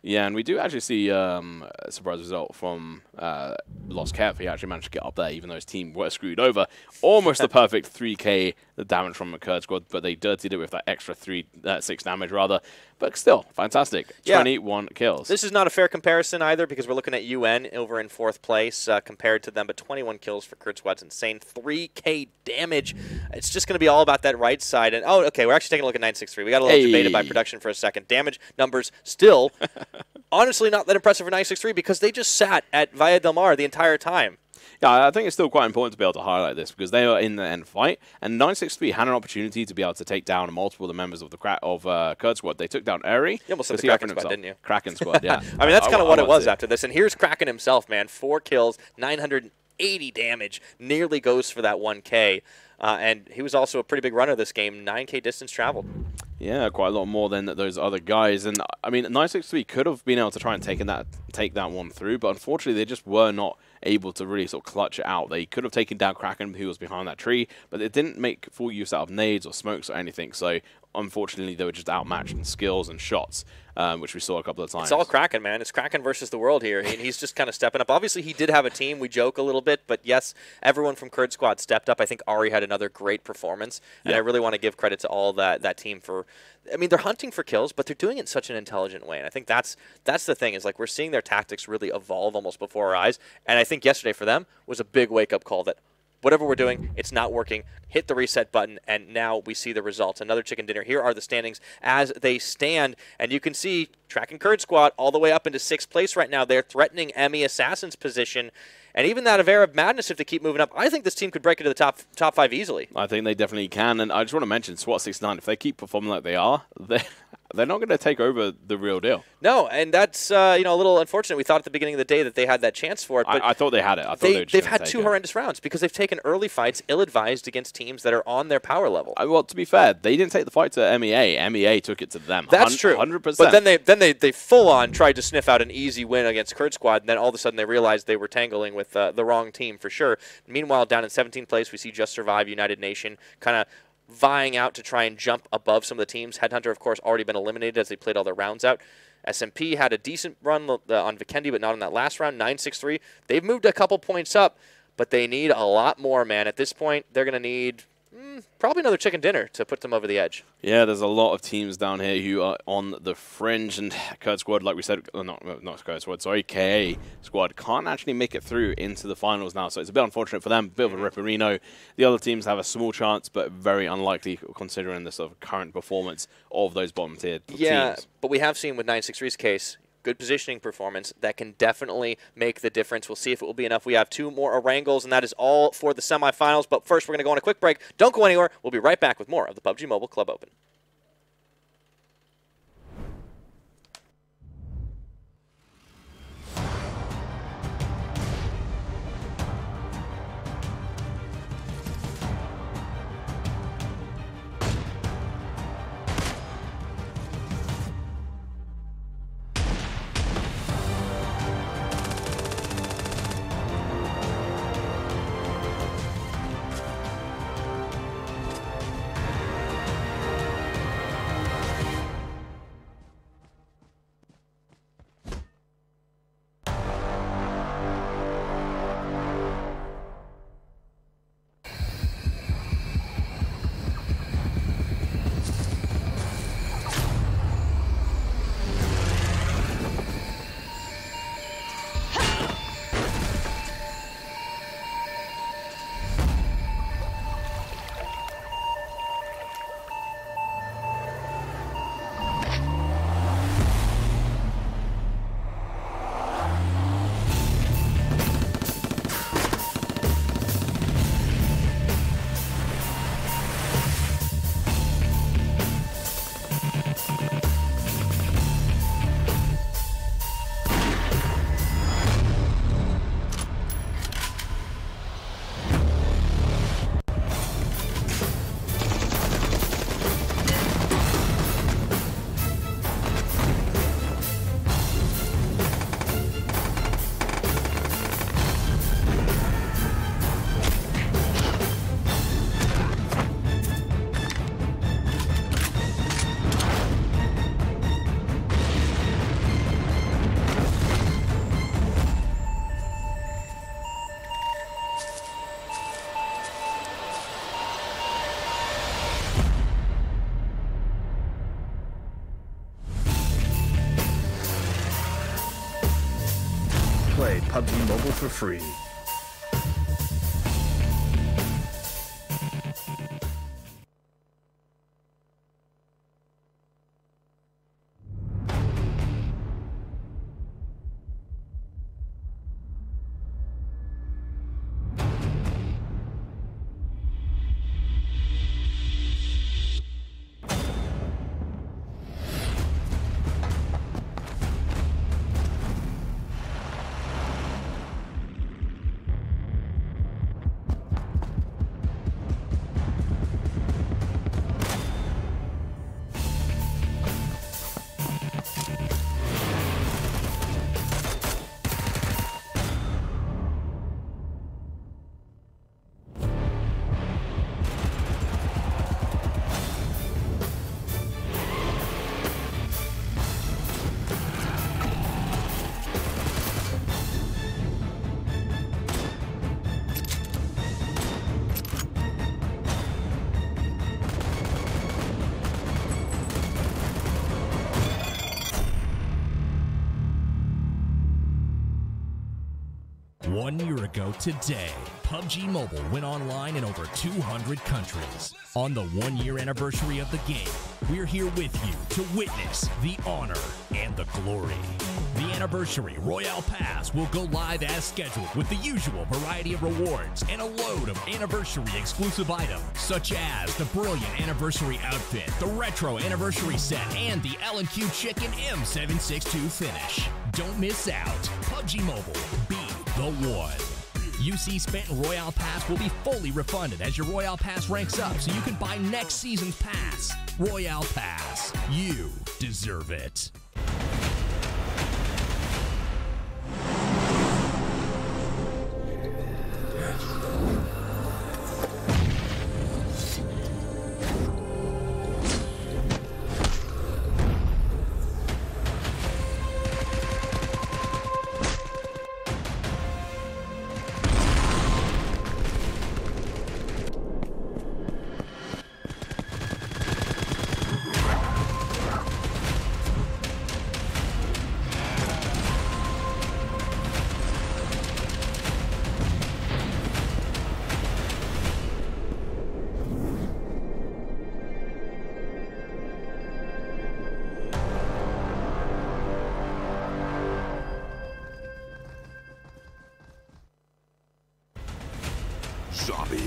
Yeah, and we do actually see a surprise result from Lost Kev. He actually managed to get up there, even though his team were screwed over. Almost the perfect 3K damage from the Kurd Squad, but they dirtied it with that extra 6 damage, rather. But still, fantastic. Yeah. 21 kills. This is not a fair comparison either, because we're looking at UN over in 4th place compared to them, but 21 kills for Kurd Squad's insane. 3K damage. It's just going to be all about that right side. And oh, okay, we're actually taking a look at 963. We got a little debated by production for a second. Damage numbers still honestly not that impressive for 963 because they just sat at Via Del Mar the entire time. Yeah, I think it's still quite important to be able to highlight this because they are in the end fight, and 963 had an opportunity to be able to take down multiple of the members of the Kurd Squad. They took down Eri. You almost said the Kraken Squad, didn't you? Kraken Squad, yeah. I mean, that's kind of what it was after this. And here's Kraken himself, man. 4 kills, 980 damage, nearly goes for that 1K. And he was also a pretty big runner this game, 9K distance traveled. Yeah, quite a lot more than those other guys. And, I mean, 963 could have been able to try and take that one through, but unfortunately they just were not able to really sort of clutch it out. They could have taken down Kraken, who was behind that tree, but they didn't make full use out of nades or smokes or anything. So, unfortunately, they were just outmatched in skills and shots, which we saw a couple of times. It's all Kraken, man. It's Kraken versus the world here, and he's just kind of stepping up. Obviously, he did have a team. We joke a little bit, but yes, everyone from Kurd Squad stepped up. I think Ari had another great performance, and I really want to give credit to all that team for. I mean, they're hunting for kills, but they're doing it in such an intelligent way, and I think that's the thing is like we're seeing their tactics really evolve almost before our eyes, and I think yesterday for them was a big wake-up call that whatever we're doing, it's not working. Hit the reset button, and now we see the results. Another chicken dinner. Here are the standings as they stand, and you can see tracking Kurd Squad all the way up into 6th place right now. They're threatening ME Assassains' position, and even that of Arab Madness if they keep moving up. I think this team could break into the top 5 easily. I think they definitely can, and I just want to mention SWAT 69. If they keep performing like they are, they're not going to take over the real deal. No, and that's you know, a little unfortunate. We thought at the beginning of the day that they had that chance for it, but I thought they had it. I thought they've had 2 horrendous rounds because they've taken early fights ill-advised against teams that are on their power level. Well, to be fair, they didn't take the fight to MEA. MEA took it to them. That's true. 100%. But then they full-on tried to sniff out an easy win against Kurd Squad, and then all of a sudden they realized they were tangling with the wrong team for sure. Meanwhile, down in 17th place, we see Just Survive United Nation kind of vying out to try and jump above some of the teams. HeadHunterr, of course, already been eliminated as they played all their rounds out. SMP had a decent run on Vikendi, but not on that last round, 9-6-3. They've moved a couple points up, but they need a lot more, man. At this point, they're going to need probably another chicken dinner to put them over the edge. Yeah, there's a lot of teams down here who are on the fringe, and Kurd Squad, like we said, not Kurd Squad, sorry, KA Squad can't actually make it through into the finals now, so it's a bit unfortunate for them, bit of a ripperino. The other teams have a small chance, but very unlikely considering the sort of current performance of those bottom-tier teams. Yeah, but we have seen with 9-6-3's case, good positioning performance that can definitely make the difference. We'll see if it will be enough. We have 2 more Erangels, and that is all for the semifinals. But first, we're going to go on a quick break. Don't go anywhere. We'll be right back with more of the PUBG Mobile Club Open. Play PUBG Mobile for free. 1 year ago today, PUBG Mobile went online in over 200 countries. On the 1 year anniversary of the game, we're here with you to witness the honor and the glory. The Anniversary Royale Pass will go live as scheduled with the usual variety of rewards and a load of anniversary exclusive items, such as the brilliant anniversary outfit, the retro anniversary set, and the L&Q Chicken M762 finish. Don't miss out. PUBG Mobile, be the one. UC spent in Royale Pass will be fully refunded as your Royale Pass ranks up so you can buy next season's pass. Royale Pass, you deserve it. Zombie,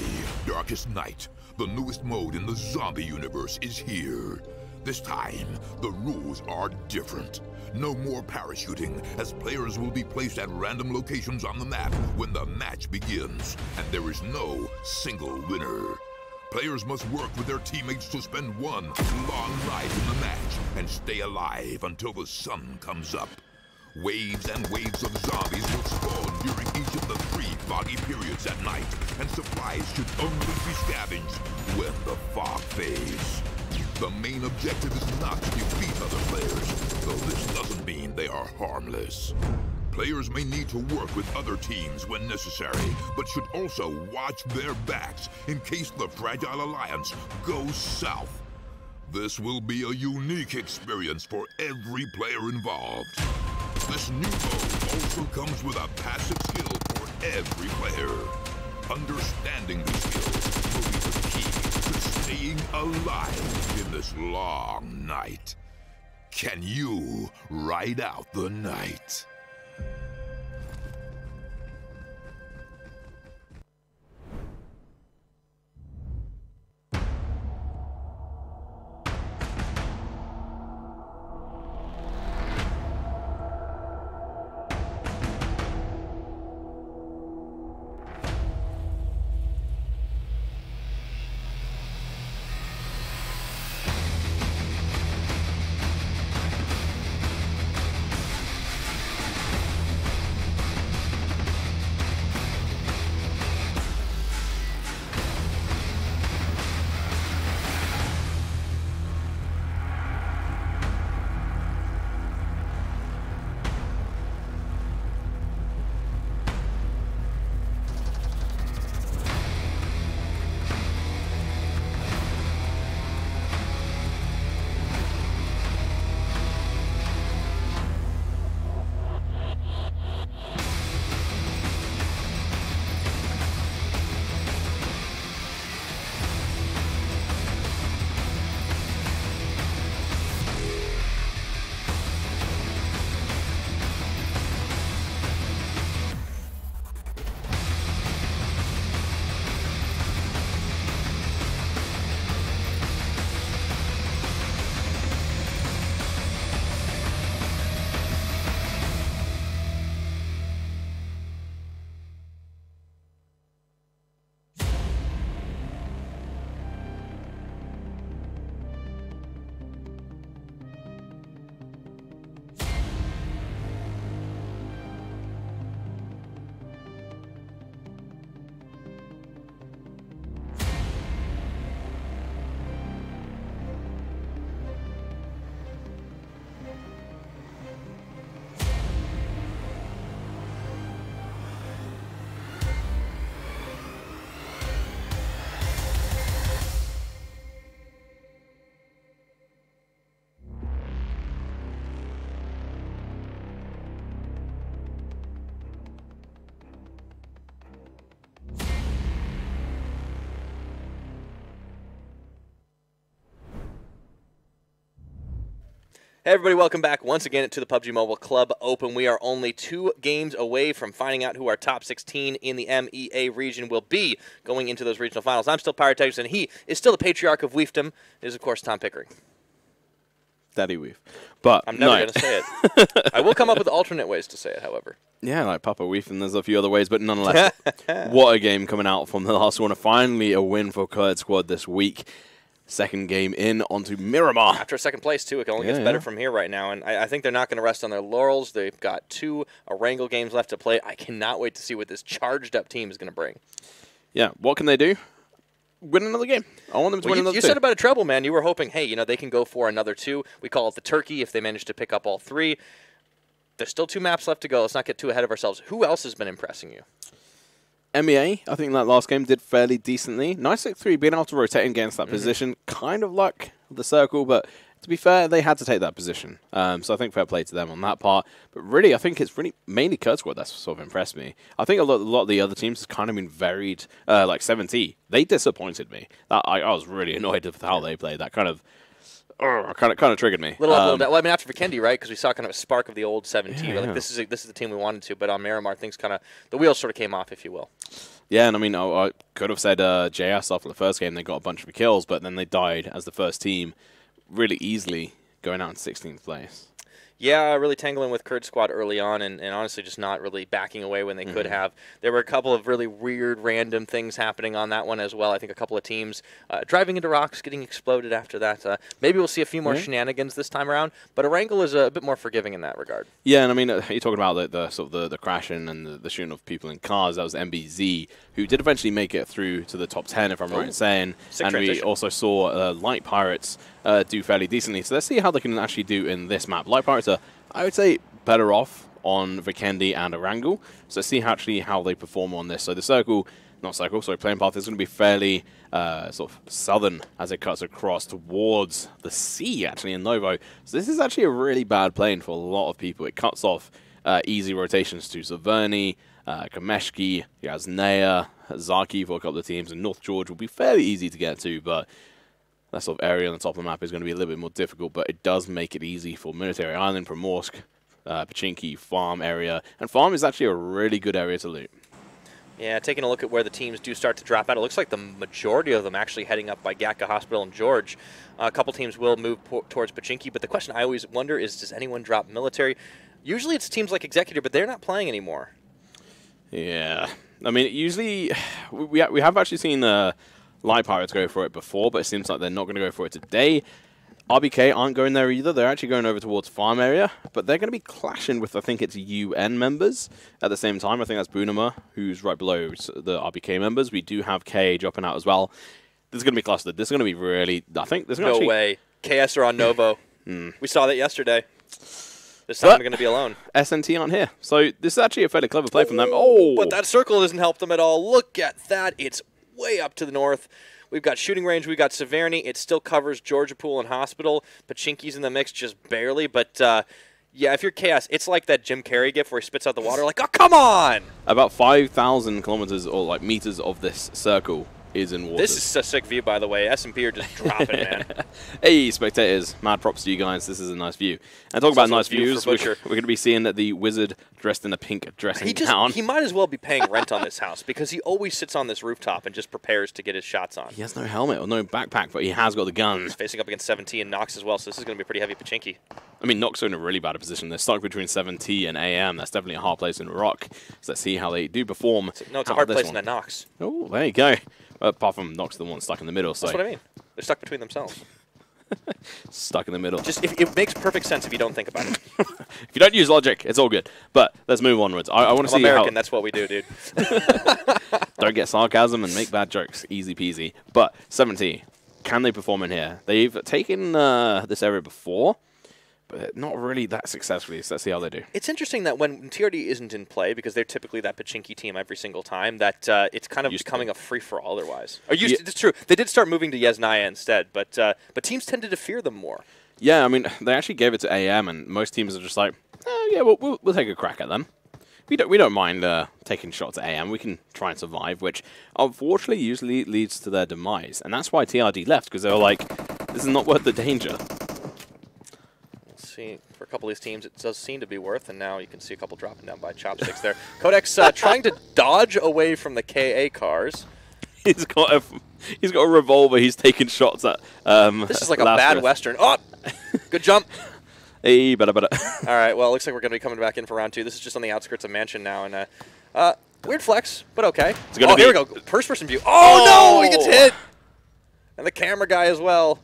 Darkest Night, the newest mode in the zombie universe, is here. This time, the rules are different. No more parachuting, as players will be placed at random locations on the map when the match begins, and there is no single winner. Players must work with their teammates to spend one long night in the match and stay alive until the sun comes up. Waves and waves of zombies will spawn during each of the 3 foggy periods at night, and supplies should only be scavenged when the fog fades. The main objective is not to defeat other players, though this doesn't mean they are harmless. Players may need to work with other teams when necessary, but should also watch their backs in case the Fragile Alliance goes south. This will be a unique experience for every player involved. This new mode also comes with a passive skill for every player. Understanding these skills will be the key to staying alive in this long night. Can you ride out the night? Hey everybody, welcome back once again to the PUBG Mobile Club Open. We are only 2 games away from finding out who our top 16 in the MEA region will be going into those regional finals. I'm still Pyrotechnics, and he is still the patriarch of Weefdom. It is, of course, Tom Pickering. Daddy Weef. But I'm never going to say it. I will come up with alternate ways to say it, however. Yeah, like Papa Weef, and there's a few other ways, but nonetheless, what a game coming out from the last one. Finally a win for Kurd Squad this week. Second game in onto Miramar. After second place, too. It only gets better from here right now. And I think they're not going to rest on their laurels. They've got 2 Erangel games left to play. I cannot wait to see what this charged-up team is going to bring. Yeah, what can they do? Win another game. I want them to win another 2. You said about a treble, man. You were hoping, hey, you know, they can go for another 2. We call it the turkey if they manage to pick up all 3. There's still 2 maps left to go. Let's not get too ahead of ourselves. Who else has been impressing you? MEA, I think that last game did fairly decently. Nice 6-3, being able to rotate against that position. Kind of like the circle, but to be fair, they had to take that position. So I think fair play to them on that part. But really, I think it's really mainly Kurd Squad that's sort of impressed me. I think a lot of the other teams has kind of been varied. Like 7T, they disappointed me. I was really annoyed with how they played. That kind of triggered me. Well, I mean, after Vikendi, right? Because we saw kind of a spark of the old 7T. Yeah, like, this is the team we wanted to, but on Miramar, things kind of the wheels sort of came off, if you will. Yeah, and I mean, I could have said JS after the first game, they got a bunch of kills, but then they died as the first team really easily, going out in 16th place. Yeah, really tangling with Kurd Squad early on and honestly just not really backing away when they could have. There were a couple of really weird, random things happening on that one as well. I think a couple of teams driving into rocks, getting exploded after that. Maybe we'll see a few more shenanigans this time around, but Erangel is a bit more forgiving in that regard. Yeah, and I mean, you're talking about the crashing and the shooting of people in cars. That was MBZ, who did eventually make it through to the top 10, if I'm right in saying. Sick and transition. We also saw Light Pirates do fairly decently. So let's see how they can actually do in this map. Light Pirates are, I would say, better off on Vikendi and Erangel. So let's see how they perform on this. So the playing path is going to be fairly sort of southern as it cuts across towards the sea, actually, in Novo. So this is actually a really bad plane for a lot of people. It cuts off easy rotations to Zaverny, Kameshki, Yaznea, Zaki for a couple of teams, and North George will be fairly easy to get to, but that sort of area on the top of the map is going to be a little bit more difficult, but it does make it easy for Military Island, Primorsk, Pachinki, Farm area. And Farm is actually a really good area to loot. Yeah, taking a look at where the teams do start to drop out, it looks like the majority of them actually heading up by Gatka Hospital and George. A couple teams will move towards Pachinki, but the question I always wonder is, does anyone drop Military? Usually it's teams like Executive, but they're not playing anymore. Yeah. I mean, usually we have actually seen Light Pirates go for it before, but it seems like they're not going to go for it today. RBK aren't going there either. They're actually going over towards Farm area, but they're going to be clashing with, I think it's UN members at the same time. I think that's Bunama, who's right below the RBK members. We do have KA dropping out as well. This is going to be clustered. This is going to be really, I think there's going to No way. KS are on Novo. We saw that yesterday. This time they're going to be alone. SNT aren't here. So this is actually a fairly clever play from them. Oh! But that circle doesn't help them at all. Look at that. It's way up to the north. We've got shooting range. We've got Severny. It still covers Georgia Pool and Hospital. Pachinki's in the mix just barely. But, yeah, if you're Chaos, it's like that Jim Carrey gif where he spits out the water like, oh, come on! About 5,000 kilometers or, like, meters of this circle is in water. This is a sick view, by the way. S&P are just dropping, man. Hey, spectators. Mad props to you guys. This is a nice view. And talk about nice views, we're going to be seeing that the wizard dressed in a pink dressing gown. He might as well be paying rent on this house because he always sits on this rooftop and just prepares to get his shots on. He has no helmet or no backpack, but he has got the gun. He's facing up against 7T and Nox as well, so this is going to be pretty heavy Pachinki. I mean, Nox are in a really bad position. They're stuck between 7T and AM. That's definitely a hard place in Rock. So let's see how they do perform. No, it's a hard place in that Nox. Oh, there you go. Apart from Nox, the one stuck in the middle. So. That's what I mean. They're stuck between themselves. Stuck in the middle. Just it makes perfect sense if you don't think about it. If you don't use logic, it's all good. But let's move onwards. I want to see American, that's what we do, dude. Don't get sarcasm and make bad jokes. Easy peasy. But 7T, can they perform in here? They've taken this area before, but not really that successfully. So let's see how they do. It's interesting that when TRD isn't in play, because they're typically that Pachinki team every single time, that it's kind of becoming a free-for-all otherwise. It's true. They did start moving to Yaznaya instead, but teams tended to fear them more. Yeah, I mean, they actually gave it to AM, and most teams are just like, yeah, we'll take a crack at them. We don't mind taking shots at AM. We can try and survive, which unfortunately usually leads to their demise. And that's why TRD left, because they were like, this is not worth the danger. See, for a couple of these teams, it does seem to be worth, and now you can see a couple dropping down by chopsticks there. Codex trying to dodge away from the KA cars. He's got a revolver. He's taking shots at. This is like a bad Western. Oh, good jump. Hey, better. All right, well, it looks like we're going to be coming back in for round 2. This is just on the outskirts of Mansion now, and weird flex, but okay. Oh, here we go. First-person view. Oh, no, he gets hit. And the camera guy as well.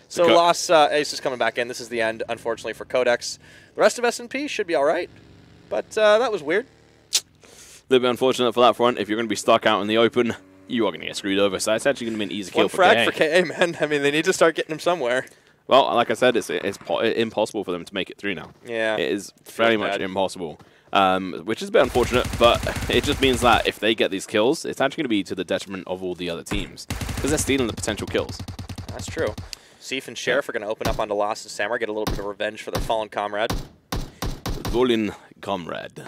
So Lost Ace is coming back in. This is the end, unfortunately, for Codex. The rest of S&P should be all right, but that was weird. A little bit unfortunate for that front. If you're going to be stuck out in the open, you are going to get screwed over. So it's actually going to be an easy kill for KA. One frag for KA, man. I mean, they need to start getting him somewhere. Well, like I said, it's impossible for them to make it through now. Yeah. It is very much impossible, which is a bit unfortunate, but it just means that if they get these kills, it's actually going to be to the detriment of all the other teams, because they're stealing the potential kills. That's true. Seif and Sheriff are going to open up onto Lost and Samurai, get a little bit of revenge for their fallen comrade. Fallen comrade.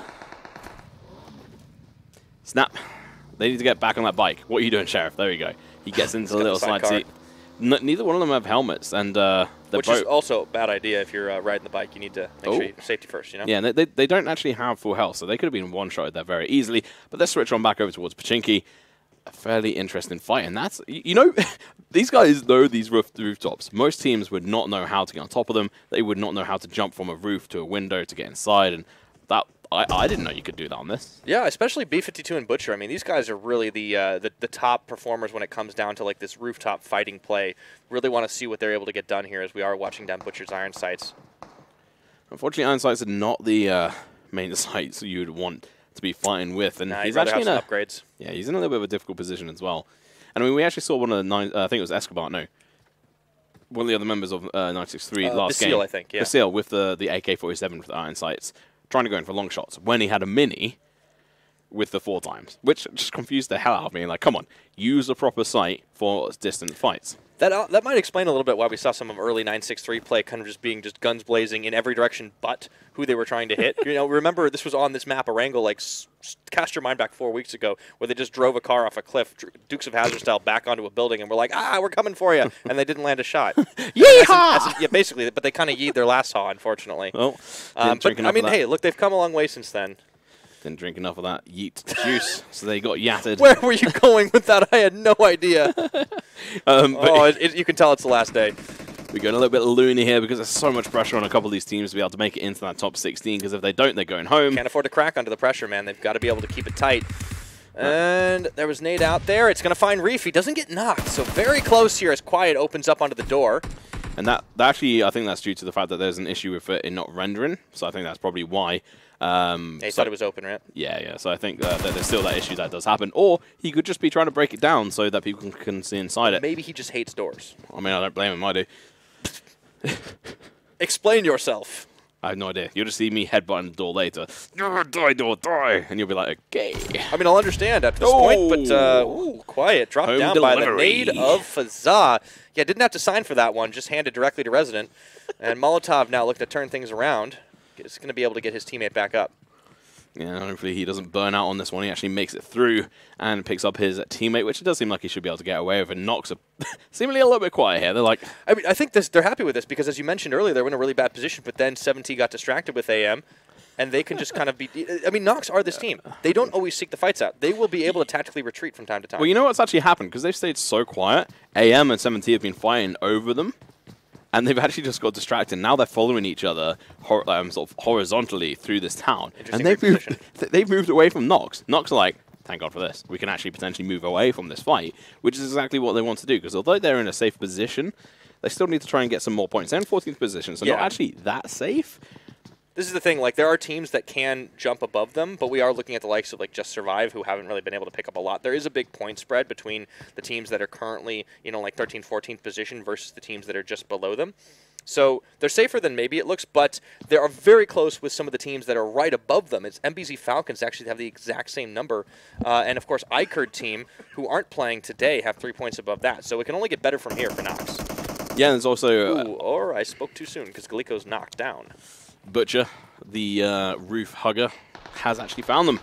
Snap. They need to get back on that bike. What are you doing, Sheriff? There you go. He gets into the little slide seat. Neither one of them have helmets, and which is also a bad idea if you're riding the bike. You need to make sure you're safety first, you know? Yeah, and they don't actually have full health, so they could have been one-shotted there very easily. But let's switch on back over towards Pachinki. A fairly interesting fight, and that's, you know, these guys know these rooftops. Most teams would not know how to get on top of them. They would not know how to jump from a roof to a window to get inside, and that I didn't know you could do that on this. Yeah, especially B52 and Butcher. I mean, these guys are really the top performers when it comes down to like this rooftop fighting play. Really want to see what they're able to get done here as we are watching down Butcher's iron sights. Unfortunately, iron sights are not the main sights you'd want to be fighting with, and he's actually in upgrades. Yeah, he's in a little bit of a difficult position as well. And I mean, we actually saw one of the I think it was Escobar. No, one of the other members of 963 last game. Basile, I think. Yeah. Basile with the AK-47 with the iron sights, trying to go in for long shots when he had a mini with the 4x, which just confused the hell out of me. Like, come on, use a proper sight for distant fights. That might explain a little bit why we saw some of early 963 play kind of just being just guns blazing in every direction but who they were trying to hit. You know, remember this was on this map, Erangel, like cast your mind back 4 weeks ago, where they just drove a car off a cliff, Dukes of Hazzard style, back onto a building, and we're like, we're coming for you, and they didn't land a shot. Yeehaw! Yeah, basically, but they kind of yeed their last haw, unfortunately. Well, but I mean, hey, look, they've come a long way since then. Didn't drink enough of that yeet juice, so they got yatted. Where were you going with that? I had no idea. You can tell it's the last day. We're going a little bit loony here because there's so much pressure on a couple of these teams to be able to make it into that top 16, because if they don't, they're going home. Can't afford to crack under the pressure, man. They've got to be able to keep it tight. And there was nade out there. It's going to find Reef. He doesn't get knocked, so very close here as Quiet opens up onto the door. And that actually, I think that's due to the fact that there's an issue with it not rendering, so I think that's probably why. He thought it was open, right? Yeah. So I think that there's still that issue that does happen. Or he could just be trying to break it down so that people can see inside it. Maybe he just hates doors. I mean, I don't blame him, I do. Explain yourself. I have no idea. You'll just see me headbutting the door later. Die, door, die. And you'll be like, okay. I mean, I'll understand at this point, but Quiet dropped Home down delivery. by the nade of Fazza. Yeah, didn't have to sign for that one. Just handed directly to Resident. And Molotov now looked to turn things around. Is going to be able to get his teammate back up. Yeah, hopefully he doesn't burn out on this one. He actually makes it through and picks up his teammate, which it does seem like he should be able to get away with. And Nox are seemingly a little bit quiet here. They're like... I mean, I think they're happy with this because, as you mentioned earlier, they were in a really bad position, but then 7T got distracted with AM, and they can just kind of be... I mean, Nox are this team. They don't always seek the fights out. They will be able to tactically retreat from time to time. Well, you know what's actually happened? Because they've stayed so quiet, AM and 7T have been fighting over them, and they've actually just got distracted. Now they're following each other sort of horizontally through this town. And they've moved away from Nox. Nox are like, thank God for this. We can actually potentially move away from this fight, which is exactly what they want to do. Because although they're in a safe position, they still need to try and get some more points. They're in 14th position, so not actually that safe. This is the thing, like, there are teams that can jump above them, but we are looking at the likes of, like, Just Survive, who haven't really been able to pick up a lot. There is a big point spread between the teams that are currently, you know, like 13th, 14th position versus the teams that are just below them. So they're safer than maybe it looks, but they are very close with some of the teams that are right above them. It's MBZ Falcons actually have the exact same number. And, of course, iKurdTeam, who aren't playing today, have 3 points above that. So it can only get better from here for Nox. Yeah, there's also... or I spoke too soon because Galiko's knocked down. Butcher, the roof hugger, has actually found them.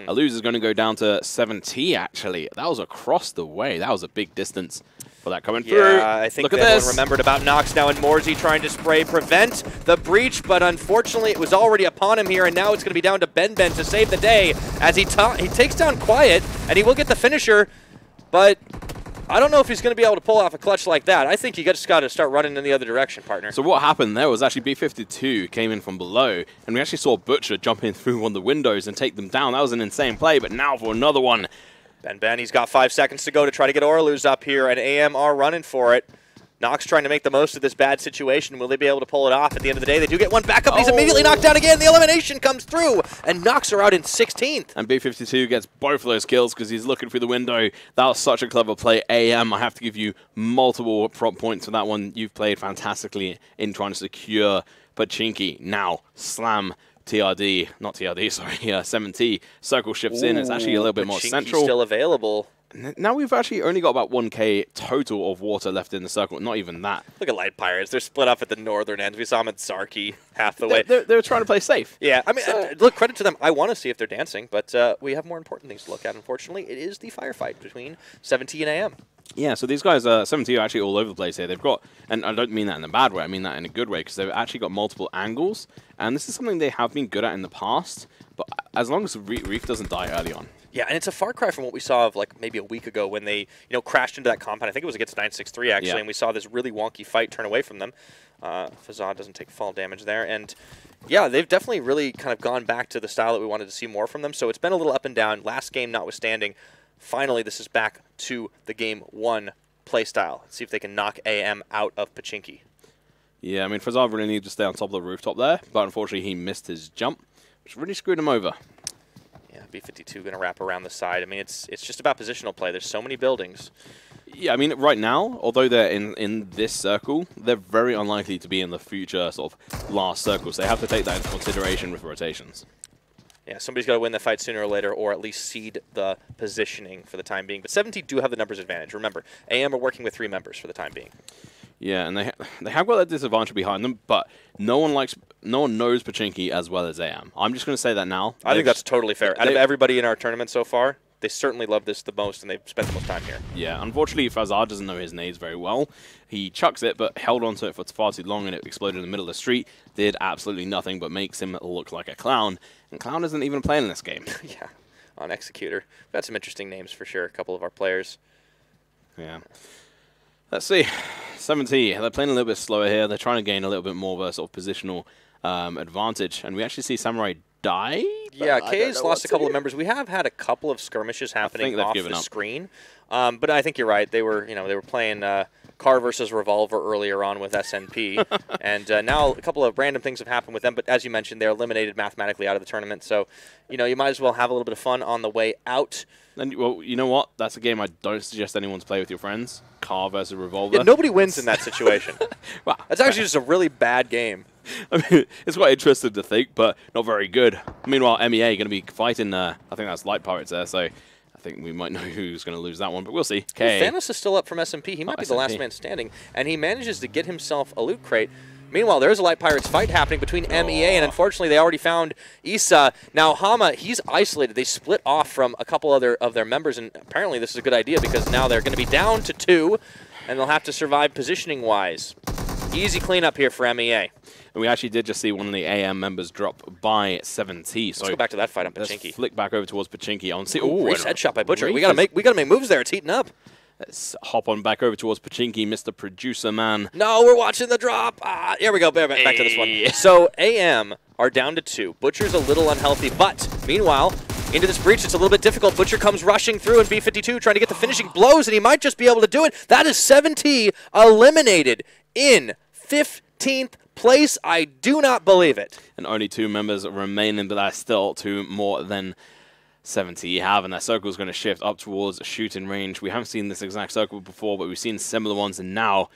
Aluz is going to go down to 7T, actually. That was across the way. That was a big distance. For that coming through. Yeah, I think everyone remembered about Nox now, and Morzy trying to spray prevent the breach, but unfortunately it was already upon him here, and now it's going to be down to Ben to save the day as he takes down Quiet, and he will get the finisher, but I don't know if he's going to be able to pull off a clutch like that. I think you just got to start running in the other direction, partner. So what happened there was actually B52 came in from below, and we actually saw Butcher jump in through one of the windows and take them down. That was an insane play, but now for another one. Ben, he's got 5 seconds to go to try to get Orluz up here, and AM are running for it. Nox trying to make the most of this bad situation. Will they be able to pull it off at the end of the day? They do get one back up. He's immediately knocked down again. The elimination comes through, and Nox are out in 16th. And B52 gets both of those kills because he's looking through the window. That was such a clever play. AM, I have to give you multiple prop points for that one. You've played fantastically in trying to secure Pachinki. Now, Slam. TRD, not TRD, sorry, 7T. Circle shifts in. It's actually a little bit more central. Still available. Now we've actually only got about 1k total of water left in the circle. Not even that. Look at Light Pirates. They're split up at the northern end. We saw them at Zarky half the way. They're trying to play safe. Yeah, I mean, look, credit to them. I want to see if they're dancing, but we have more important things to look at, unfortunately. It is the firefight between 7T and AM. Yeah, so these guys, 7T are actually all over the place here. They've got, and I don't mean that in a bad way, I mean that in a good way, because they've actually got multiple angles, and this is something they have been good at in the past, but as long as Reef doesn't die early on. Yeah, and it's a far cry from what we saw of like maybe a week ago when they crashed into that compound. I think it was against 963 actually, and we saw this really wonky fight turn away from them. Fazad doesn't take fall damage there, and yeah, they've definitely really kind of gone back to the style that we wanted to see more from them. So it's been a little up and down. Last game notwithstanding, finally this is back to the game 1 play style. Let's see if they can knock AM out of Pachinki. Yeah, I mean Fazad really needs to stay on top of the rooftop there, but unfortunately he missed his jump, which really screwed him over. B52 going to wrap around the side. I mean, it's just about positional play. There's so many buildings. Yeah, I mean, right now, although they're in this circle, they're very unlikely to be in the future sort of last circles. They have to take that into consideration with rotations. Yeah, somebody's got to win the fight sooner or later, or at least seed the positioning for the time being. But 70 do have the numbers advantage. Remember, AM are working with 3 members for the time being. Yeah, and they have got that disadvantage behind them, but no one knows Pachinki as well as AM. I'm just going to say that now. I think that's totally fair. Out of everybody in our tournament so far, they certainly love this the most, and they've spent the most time here. Yeah, unfortunately, Fazad doesn't know his nades very well. He chucks it, but held onto it for far too long, and it exploded in the middle of the street. Did absolutely nothing, but makes him look like a clown. And Clown isn't even playing in this game. Yeah, on Executor. We've got some interesting names for sure, a couple of our players. Yeah. Let's see. 7T, they're playing a little bit slower here. They're trying to gain a little bit more of a sort of positional advantage. And we actually see Samurai die. Yeah, K's lost a couple of members. We have had a couple of skirmishes happening off the screen. But I think you're right. They were, they were playing Car versus Revolver earlier on with SNP. And now a couple of random things have happened with them. But as you mentioned, they're eliminated mathematically out of the tournament. So, you might as well have a little bit of fun on the way out. And, well, you know what? That's a game I don't suggest anyone to play with your friends. Car versus Revolver. Yeah, nobody wins in that situation. Wow. That's actually just a really bad game. I mean, it's quite interesting to think, but not very good. Meanwhile, MEA going to be fighting, I think that's Light Pirates there, so I think we might know who's going to lose that one, but we'll see. Well, Thanos is still up from SMP. He might be the last man standing, and he manages to get himself a loot crate. Meanwhile, there's a Light Pirates fight happening between MEA, and unfortunately, they already found Issa. Now, Hama, he's isolated. They split off from a couple other of their members, and apparently this is a good idea because now they're going to be down to 2, and they'll have to survive positioning-wise. Easy cleanup here for MEA. And we actually did just see one of the AM members drop by 7T. So let's go back to that fight on Pachinki. Let's flick back over towards Pachinki. On headshot by Butcher. We gotta make moves there. It's heating up. Let's hop on back over towards Pachinki, Mr. Producer Man. No, we're watching the drop. Here we go. Back to this one. So AM are down to 2. Butcher's a little unhealthy, but meanwhile, into this breach, it's a little bit difficult. Butcher comes rushing through, and B52 trying to get the finishing blows, and he might just be able to do it. That is 7T eliminated in 15th place. I do not believe it. And only 2 members remaining, but that's still 2 more than 70 you have, and that circle is going to shift up towards shooting range. We haven't seen this exact circle before, but we've seen similar ones, and now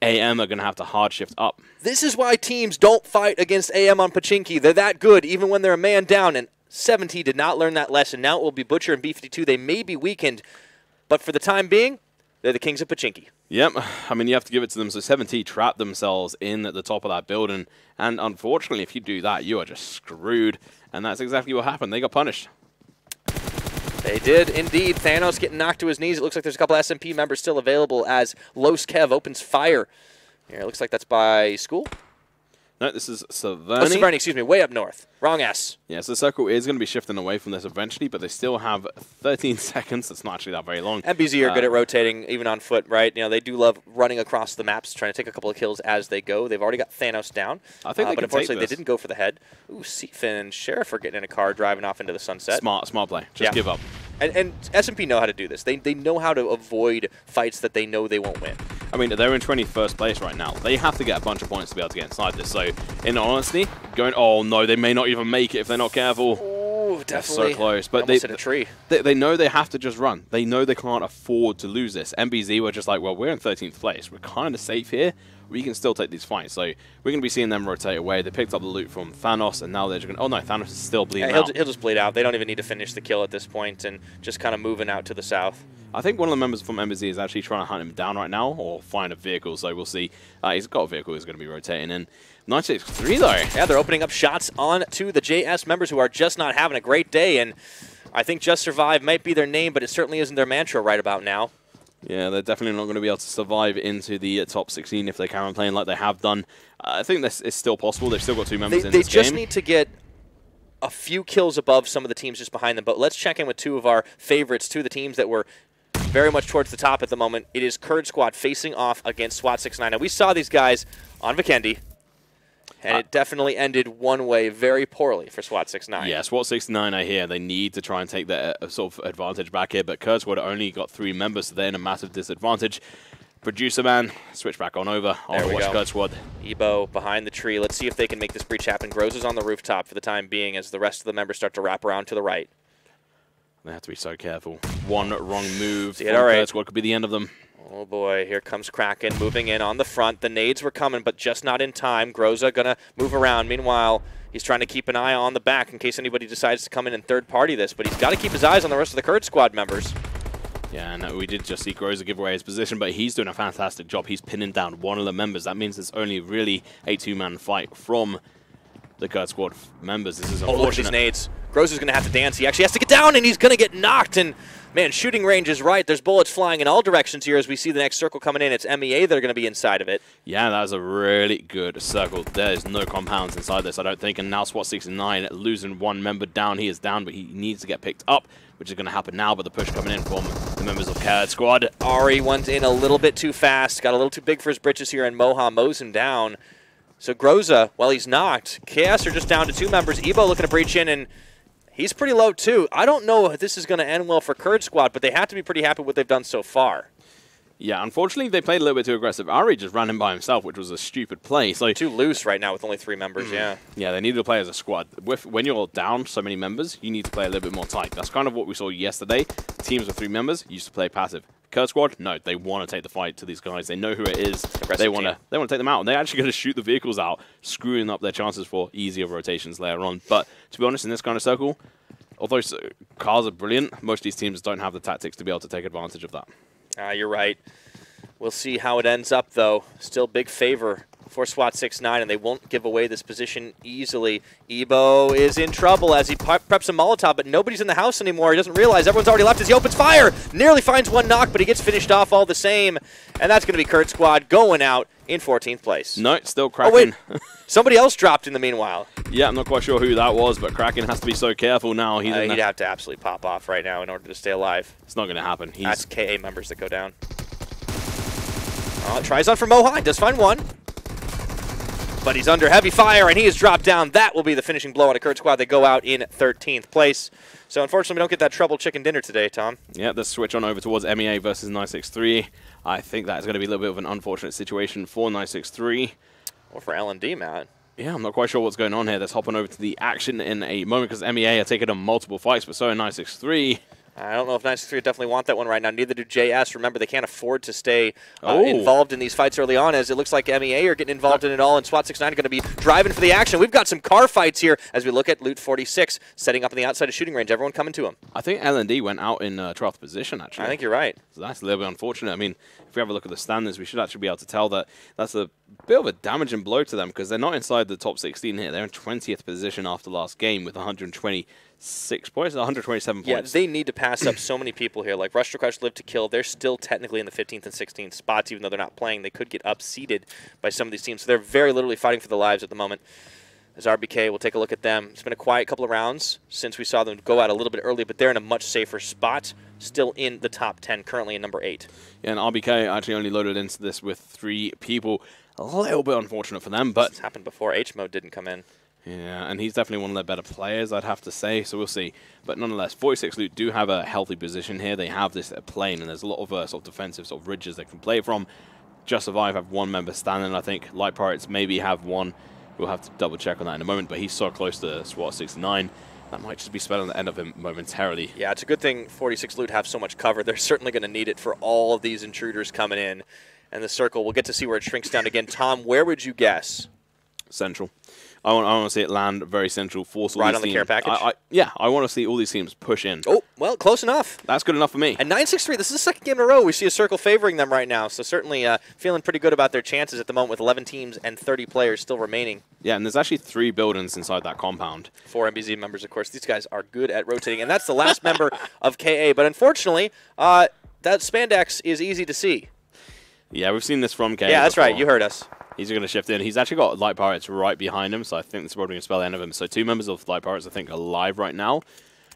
AM are going to have to hard shift up. This is why teams don't fight against AM on Pachinki. They're that good, even when they're a man down, and 70 did not learn that lesson. Now it will be Butcher and B52. They may be weakened, but for the time being, they're the kings of Pachinki. Yep, I mean, you have to give it to them. So 70 trapped themselves in at the top of that building, and unfortunately, if you do that, you are just screwed, and that's exactly what happened. They got punished. They did indeed. Thanos getting knocked to his knees. It looks like there's a couple SMP members still available as Los Kev opens fire. Here, it looks like that's by School. No, this is Severny. Oh, Severny, excuse me, way up north. Wrong S. Yeah, so the circle is going to be shifting away from this eventually, but they still have 13 seconds. That's not actually that very long. MBZ are good at rotating, even on foot, right? You know, they do love running across the maps, trying to take a couple of kills as they go. They've already got Thanos down. I think but unfortunately, they didn't go for the head. Ooh, Seafin and Sheriff are getting in a car, driving off into the sunset. Smart play. Just give up. And SMP know how to do this. They know how to avoid fights that they know they won't win. I mean, they're in 21st place right now. They have to get a bunch of points to be able to get inside this. So, in honesty, oh no, they may not even make it if they're not careful. Ooh, definitely. So close. But almost hit a tree. They know they have to just run. They know they can't afford to lose this. MBZ were just like, well, we're in 13th place. We're kind of safe here. We can still take these fights. So we're going to be seeing them rotate away. They picked up the loot from Thanos, and now they're just going to... Oh, no, Thanos is still bleeding out. He'll just bleed out. They don't even need to finish the kill at this point and just kind of moving out to the south. I think one of the members from MBZ is actually trying to hunt him down right now or find a vehicle, so we'll see. He's got a vehicle he's going to be rotating in. 963, though. Yeah, they're opening up shots on to the JS members who are just not having a great day, and I think Just Survive might be their name, but it certainly isn't their mantra right about now. Yeah, they're definitely not going to be able to survive into the top 16 if they carry on playing like they have done. I think this is still possible. They've still got 2 members in this game. They just need to get a few kills above some of the teams just behind them. But let's check in with 2 of our favorites, 2 of the teams that were very much towards the top at the moment. It is Kurd Squad facing off against SWAT 69. Now, we saw these guys on Vikendi, and it definitely ended one way very poorly for SWAT 69. Yeah, SWAT 69 are here. They need to try and take their sort of advantage back here, but Kurd Squad only got 3 members, so they're in a massive disadvantage. Producer man, switch back on over. I want to watch Kurd Squad. Ebo behind the tree. Let's see if they can make this breach happen. Groz is on the rooftop for the time being as the rest of the members start to wrap around to the right. They have to be so careful. One wrong move from all right. Kurd Squad could be the end of them. Oh boy, here comes Kraken moving in on the front. The nades were coming, but just not in time. Groza gonna move around. Meanwhile, he's trying to keep an eye on the back in case anybody decides to come in and third party this, but he's got to keep his eyes on the rest of the Kurd Squad members. Yeah, and we did just see Groza give away his position, but he's doing a fantastic job. He's pinning down one of the members. That means it's only really a 2-man fight from the Kurd Squad members. This is unfortunate. Oh, look at these nades. Groza's going to have to dance. He actually has to get down, and he's going to get knocked. And, man, shooting range is right. There's bullets flying in all directions here as we see the next circle coming in. It's MEA that are going to be inside of it. Yeah, that was a really good circle. There's no compounds inside this, I don't think. And now SWAT 69 losing 1 member down. He is down, but he needs to get picked up, which is going to happen now. But the push coming in from the members of Kurd Squad. Ari went in a little bit too fast. Got a little too big for his britches here, and Moha mows him down. So Groza, while he's knocked, Chaos are just down to 2 members. Ebo looking to breach in, and he's pretty low too. I don't know if this is going to end well for Kurd Squad, but they have to be pretty happy with what they've done so far. Yeah, unfortunately, they played a little bit too aggressive. Ari just ran him by himself, which was a stupid play. So too loose right now with only 3 members, yeah. Yeah, they need to play as a squad. When you're down so many members, you need to play a little bit more tight. That's kind of what we saw yesterday. Teams with 3 members used to play passive. Kurd Squad, no, they want to take the fight to these guys. They know who it is. They want to take them out, and they're actually going to shoot the vehicles out, screwing up their chances for easier rotations later on. But to be honest, in this kind of circle, although cars are brilliant, most of these teams don't have the tactics to be able to take advantage of that. You're right. We'll see how it ends up, though. Still big favor for SWAT 69, and they won't give away this position easily. Ebo is in trouble as he preps a Molotov, but nobody's in the house anymore. He doesn't realize everyone's already left as he opens fire. Nearly finds 1 knock, but he gets finished off all the same. And that's going to be Kurd Squad going out in 14th place. No, still Kraken. Oh, wait. Somebody else dropped in the meanwhile. Yeah, I'm not quite sure who that was, but Kraken has to be so careful now. He'd have to absolutely pop off right now in order to stay alive. It's not going to happen. That's KA members that go down. Tries on for Moha, does find 1. But he's under heavy fire, and he is dropped down. That will be the finishing blow on a Kurd Squad. They go out in 13th place. So, unfortunately, we don't get that trouble chicken dinner today, Tom. Yeah, let's switch on over towards MEA versus 963. I think that's going to be a little bit of an unfortunate situation for 963. Or for L&D, Matt. Yeah, I'm not quite sure what's going on here. Let's hop on over to the action in a moment because MEA are taking on multiple fights, but so are 963. I don't know if 963 definitely want that one right now. Neither do JS. Remember, they can't afford to stay involved in these fights early on, as it looks like MEA are getting involved in it all, and SWAT 69 are going to be driving for the action. We've got some car fights here as we look at Loot 46, setting up on the outside of shooting range. Everyone coming to him. I think L&D went out in 12th position, actually. I think you're right. So that's a little bit unfortunate. I mean, if we have a look at the standings, we should actually be able to tell that that's a bit of a damaging blow to them because they're not inside the top 16 here. They're in 20th position after last game with 120 6 points, 127 points. Yeah, they need to pass up so many people here. Like Rush to Crush, Live to Kill, they're still technically in the 15th and 16th spots, even though they're not playing. They could get upseeded by some of these teams. So they're very literally fighting for their lives at the moment. As RBK, we'll take a look at them. It's been a quiet couple of rounds since we saw them go out a little bit early, but they're in a much safer spot, still in the top 10, currently in number 8. Yeah, and RBK actually only loaded into this with 3 people. A little bit unfortunate for them, but... This happened before. H-Mode didn't come in. Yeah, and he's definitely one of their better players, I'd have to say, so we'll see. But nonetheless, 46 Loot do have a healthy position here. They have this plane, and there's a lot of sort of defensive sort of ridges they can play from. Just Survive have 1 member standing, I think. Light Pirates maybe have 1. We'll have to double check on that in a moment, but he's so close to SWAT 69. That might just be spelling the end of him momentarily. Yeah, it's a good thing 46 Loot have so much cover. They're certainly going to need it for all of these intruders coming in. And the circle, we'll get to see where it shrinks down again. Tom, where would you guess? Central. I want to see it land very central. Force all right these on the teams. care package? Yeah, I want to see all these teams push in. Oh, well, close enough. That's good enough for me. And 9-6-3, this is the second game in a row we see a circle favoring them right now. So certainly feeling pretty good about their chances at the moment with 11 teams and 30 players still remaining. Yeah, and there's actually 3 buildings inside that compound. 4 MBZ members, of course. These guys are good at rotating. And that's the last member of KA. But unfortunately, that spandex is easy to see. Yeah, we've seen this from KA. Yeah, that's before. right. You heard us. He's going to shift in. He's actually got Light Pirates right behind him, so I think this is probably going to spell the end of him. So 2 members of Light Pirates, I think, are live right now.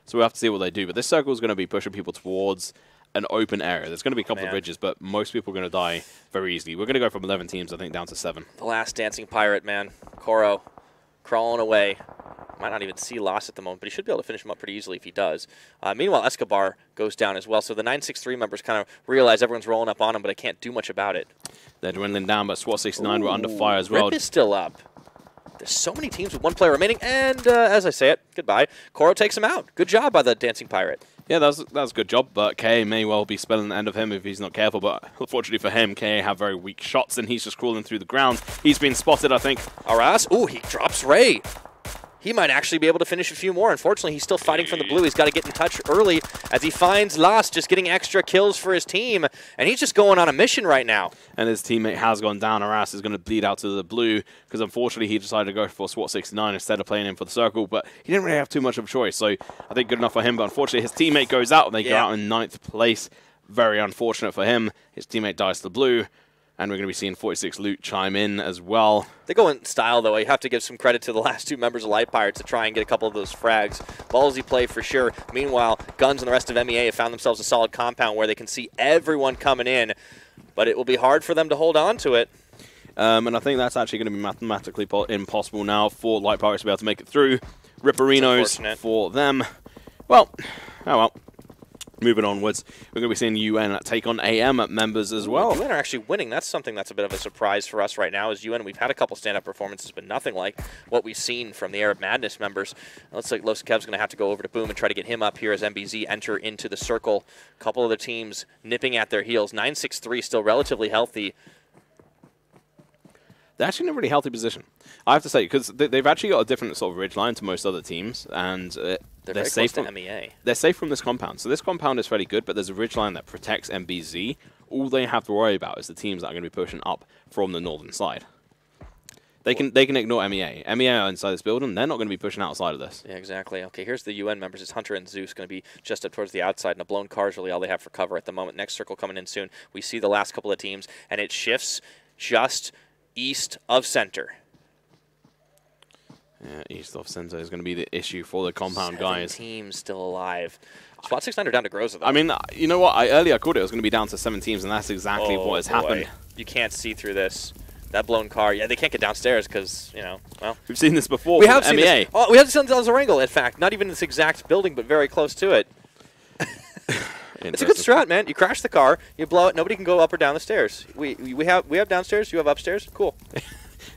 So we'll have to see what they do. But this circle is going to be pushing people towards an open area. There's going to be a couple of ridges, but most people are going to die very easily. We're going to go from 11 teams, I think, down to 7. The last dancing pirate, man. Koro crawling away. Might not even see loss at the moment, but he should be able to finish him up pretty easily if he does. Meanwhile, Escobar goes down as well. So the 9-6-3 members kind of realize everyone's rolling up on him, but I can't do much about it. They're dwindling down, but SWAT 69 were under fire as well. Rip is still up. There's so many teams with 1 player remaining, and as I say it, goodbye. Koro takes him out. Good job by the dancing pirate. Yeah, that was a good job, but KA may well be spelling the end of him if he's not careful. But unfortunately for him, KA have very weak shots, and he's just crawling through the ground. He's been spotted, I think. Aras, ooh, he drops Ray. He might actually be able to finish a few more. Unfortunately, he's still fighting from the blue. He's got to get in touch early as he finds Lost, just getting extra kills for his team. And he's just going on a mission right now. And his teammate has gone down. Aras is going to bleed out to the blue because unfortunately he decided to go for SWAT 69 instead of playing in for the circle. But he didn't really have too much of a choice. So I think good enough for him. But unfortunately, his teammate goes out and they go out in 9th place. Very unfortunate for him. His teammate dies to the blue. And we're going to be seeing 46 Loot chime in as well. They go in style, though. You have to give some credit to the last 2 members of Light Pirates to try and get a couple of those frags. Ballsy play for sure. Meanwhile, Guns and the rest of MEA have found themselves a solid compound where they can see everyone coming in. But it will be hard for them to hold on to it. And I think that's actually going to be mathematically impossible now for Light Pirates to be able to make it through. Ripperinos for them. Well, oh well. Moving onwards, we're going to be seeing UN take on AM members as well. UN are actually winning. That's something that's a bit of a surprise for us right now. Is UN, we've had a couple stand-up performances, but nothing like what we've seen from the Arab Madness members. It looks like Los Kev's going to have to go over to Boom and try to get him up here as MBZ enter into the circle. A couple of the teams nipping at their heels. 9-6-3 still relatively healthy. They're actually in a really healthy position, I have to say, because they've actually got a different sort of ridge line to most other teams, and they're safe from MEA. They're safe from this compound. So this compound is fairly good, but there's a ridge line that protects MBZ. All they have to worry about is the teams that are going to be pushing up from the northern side. They can ignore MEA. MEA are inside this building. They're not going to be pushing outside of this. Yeah, exactly. Okay, here's the UN members. It's Hunter and Zeus going to be just up towards the outside, and a blown car is really all they have for cover at the moment. Next circle coming in soon. We see the last couple of teams, and it shifts just east of center. Yeah, east of center is going to be the issue for the compound 7 guys. teams still alive. SWAT 69 are down to Groza, though. I mean, you know what? Earlier I called it was going to be down to 7 teams, and that's exactly what has happened. You can't see through this. That blown car. Yeah, they can't get downstairs because, you know, well. We've seen this before. We have seen MEA. this. Oh, we have seen this on Erangel, in fact. Not even this exact building, but very close to it. It's a good strat, man. You crash the car, you blow it, nobody can go up or down the stairs. We have downstairs, you have upstairs. Cool.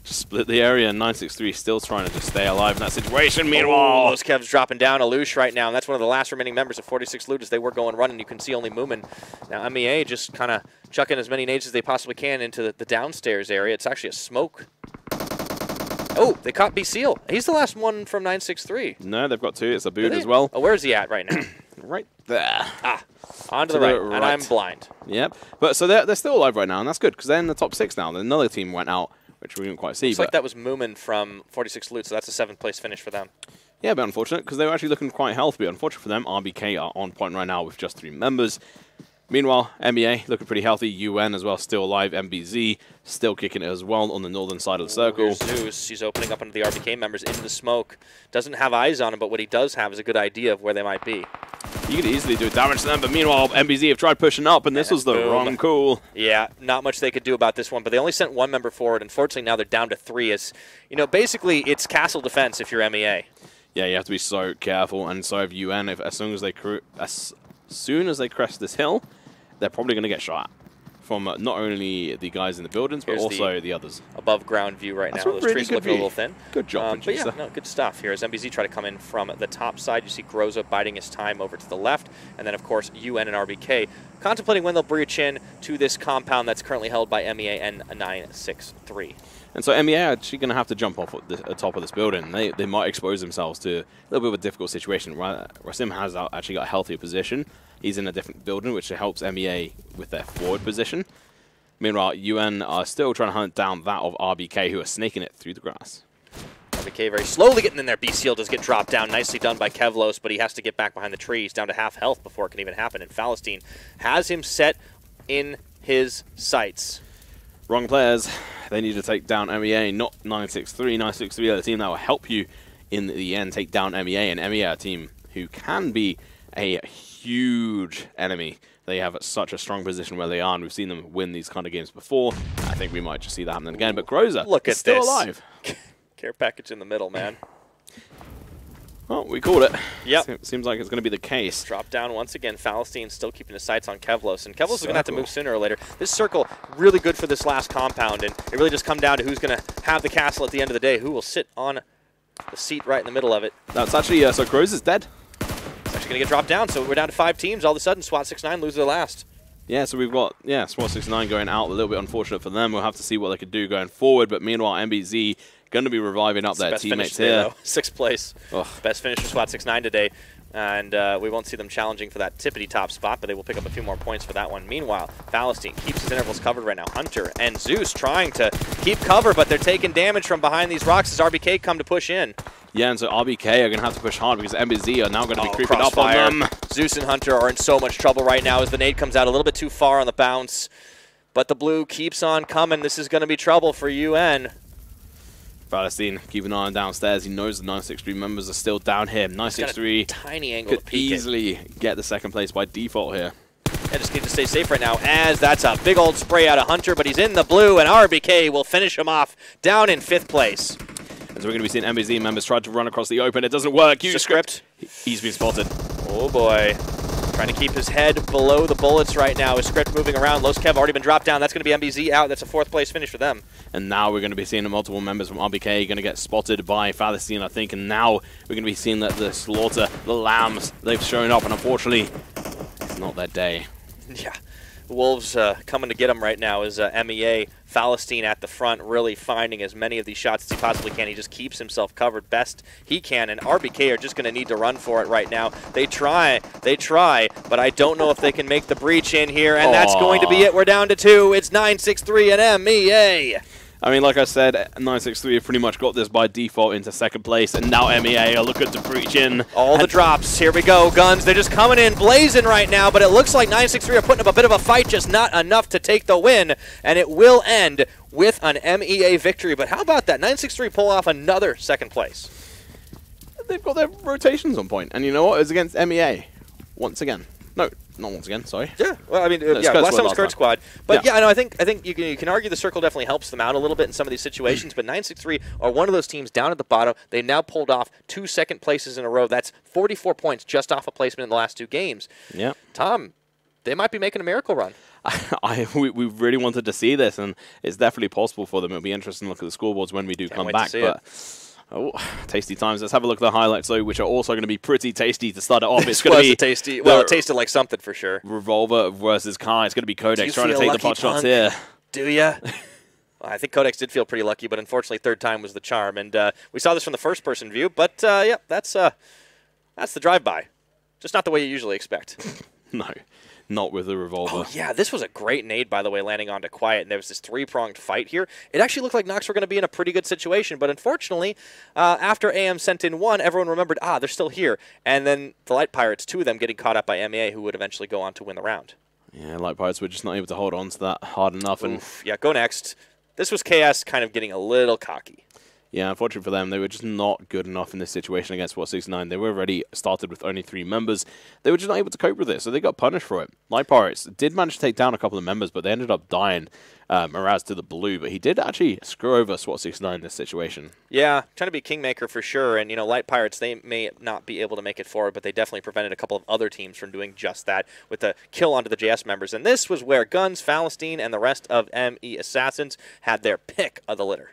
Just split the area, and 963 still trying to just stay alive in that situation. Meanwhile, those Kevs dropping down Alush right now, and that's one of the last remaining members of 46 Loot as they were going running. You can see only Moomin. Now MEA just kind of chucking as many nades as they possibly can into the downstairs area. It's actually a smoke. Oh, they caught B Seal. He's the last one from 963. No, they've got 2. It's a boot as well. Oh, where's he at right now? Right there. Ah, on to the right, and I'm blind. Yep. But so they're still alive right now, and that's good because they're in the top 6 now. Another team went out, which we didn't quite see. Looks like that was Moomin from 46 Loot, so that's a 7th place finish for them. Yeah, a bit unfortunate, because they were actually looking quite healthy. But unfortunate for them, RBK are on point right now with just 3 members. Meanwhile, MEA looking pretty healthy. UN as well, still alive. MBZ still kicking it as well on the northern side of the circle. Here's Zeus. He's opening up into the RBK members into the smoke. Doesn't have eyes on him, but what he does have is a good idea of where they might be. You could easily do damage to them, but meanwhile, MBZ have tried pushing up, and this was the wrong call. Yeah, not much they could do about this one, but they only sent 1 member forward. Unfortunately, now they're down to 3. As you know, basically, it's castle defense if you're MEA. Yeah, you have to be so careful, and so have UN. If as soon as they crest this hill, they're probably going to get shot from not only the guys in the buildings, but also the others. Above ground view right now. Those trees look a little thin. Good job, but yeah, no, good stuff here. As MBZ try to come in from the top side, you see Groza biding his time over to the left, and then of course UN and RBK contemplating when they'll breach in to this compound that's currently held by MEA and 963. And so MEA are actually going to have to jump off at the top of this building. They might expose themselves to a little bit of a difficult situation. Rasim has actually got a healthier position. He's in a different building, which helps MEA with their forward position. Meanwhile, UN are still trying to hunt down that of RBK, who are snaking it through the grass. RBK very slowly getting in there. BCL does get dropped down. Nicely done by Kevlos, but he has to get back behind the trees, down to half health before it can even happen. And Falastine has him set in his sights. Wrong players. They need to take down MEA, not 963. 963 are the team that will help you in the end take down MEA, and MEA are a team who can be a huge enemy. They have such a strong position where they are, and we've seen them win these kind of games before. I think we might just see that happening again. But Groza is still alive. Care package in the middle, man. Well, we called it. Yep. Seems like it's going to be the case. Drop down once again. Falastine still keeping his sights on Kevlos, and Kevlos is going to have to move sooner or later. This circle really good for this last compound, and it really just comes down to who's going to have the castle at the end of the day, who will sit on the seat right in the middle of it. That's actually, so Groza's dead. It's actually going to get dropped down, so we're down to 5 teams. All of a sudden, SWAT 69 loses their last. Yeah, so we've got, SWAT 69 going out. A little bit unfortunate for them. We'll have to see what they could do going forward, but meanwhile, MBZ going to be reviving up their teammates here. 6th place. Ugh. Best finish for SWAT 69 today. And we won't see them challenging for that tippity-top spot, but they will pick up a few more points for that one. Meanwhile, Falastine keeps his intervals covered right now. Hunter and Zeus trying to keep cover, but they're taking damage from behind these rocks as RBK come to push in. Yeah, and so RBK are going to have to push hard because MBZ are now going to be creeping up on them. Zeus and Hunter are in so much trouble right now as the nade comes out a little bit too far on the bounce. But the blue keeps on coming. This is going to be trouble for UN. Falastine keeping an eye on downstairs. He knows the 963 members are still down here. 963 tiny angle could easily get the 2nd place by default here. I just need to stay safe right now, as that's a big old spray out of Hunter, but he's in the blue, and RBK will finish him off down in 5th place. And so we're going to be seeing MBZ members try to run across the open. It doesn't work. Script. He's been spotted. Oh, boy. Trying to keep his head below the bullets right now. His Script moving around. Los Kev already been dropped down. That's going to be MBZ out. That's a 4th place finish for them. And now we're going to be seeing multiple members from RBK going to get spotted by Falastine, I think. And now we're going to be seeing that the slaughter, the lambs, they've shown up. And unfortunately, it's not their day. Yeah. Wolves coming to get him right now is MEA. Falastine at the front, really finding as many of these shots as he possibly can. He just keeps himself covered best he can, and RBK are just going to need to run for it right now. They try, but I don't know if they can make the breach in here, and that's going to be it. We're down to 2. It's 963 and MEA. I mean, like I said, 963 have pretty much got this by default into 2nd place, and now MEA are looking to breach in. All the drops. Here we go. Guns, they're just coming in blazing right now, but it looks like 963 are putting up a bit of a fight, just not enough to take the win, and it will end with an MEA victory. But how about that? 963 pull off another 2nd place. They've got their rotations on point, and you know what? It was against MEA once again. No, not once again, sorry. Yeah, well, I mean, last time was Kurd Squad. But yeah, no, I think you can argue the circle definitely helps them out a little bit in some of these situations, but 963 are one of those teams down at the bottom. They now pulled off 2 2nd places in a row. That's 44 points just off a placement in the last 2 games. Yeah. Tom, they might be making a miracle run. We really wanted to see this, and it's definitely possible for them. It'll be interesting to look at the scoreboards when we do come back. Oh, tasty times. Let's have a look at the highlights, though, which are also going to be pretty tasty to start it off. It's going to be tasty. Well, it tasted like something for sure. Revolver versus Kai. It's going to be Codex trying to take the pot shots here. Do ya? I think Codex did feel pretty lucky, but unfortunately, 3rd time was the charm. And we saw this from the 1st-person view, but yeah, that's the drive-by. Just not the way you usually expect. No. not with the revolver. Oh, yeah, this was a great nade, by the way, landing onto Quiet, and there was this three-pronged fight here. It actually looked like Nox were going to be in a pretty good situation, but unfortunately, after AM sent in one, everyone remembered, they're still here. And then the Light Pirates, 2 of them getting caught up by MEA, who would eventually go on to win the round. Yeah, Light Pirates were just not able to hold on to that hard enough. And yeah, go next. This was KS kind of getting a little cocky. Yeah, unfortunately for them, they were just not good enough in this situation against SWAT69. They were already started with only 3 members. They were just not able to cope with it, so they got punished for it. Light Pirates did manage to take down a couple of members, but they ended up dying. Miraz to the blue, but he did actually screw over SWAT69 in this situation. Yeah, trying to be Kingmaker for sure, and Light Pirates, they may not be able to make it forward, but they definitely prevented a couple of other teams from doing just that with the kill onto the JS members, and this was where Guns, Falastine, and the rest of ME Assassins had their pick of the litter.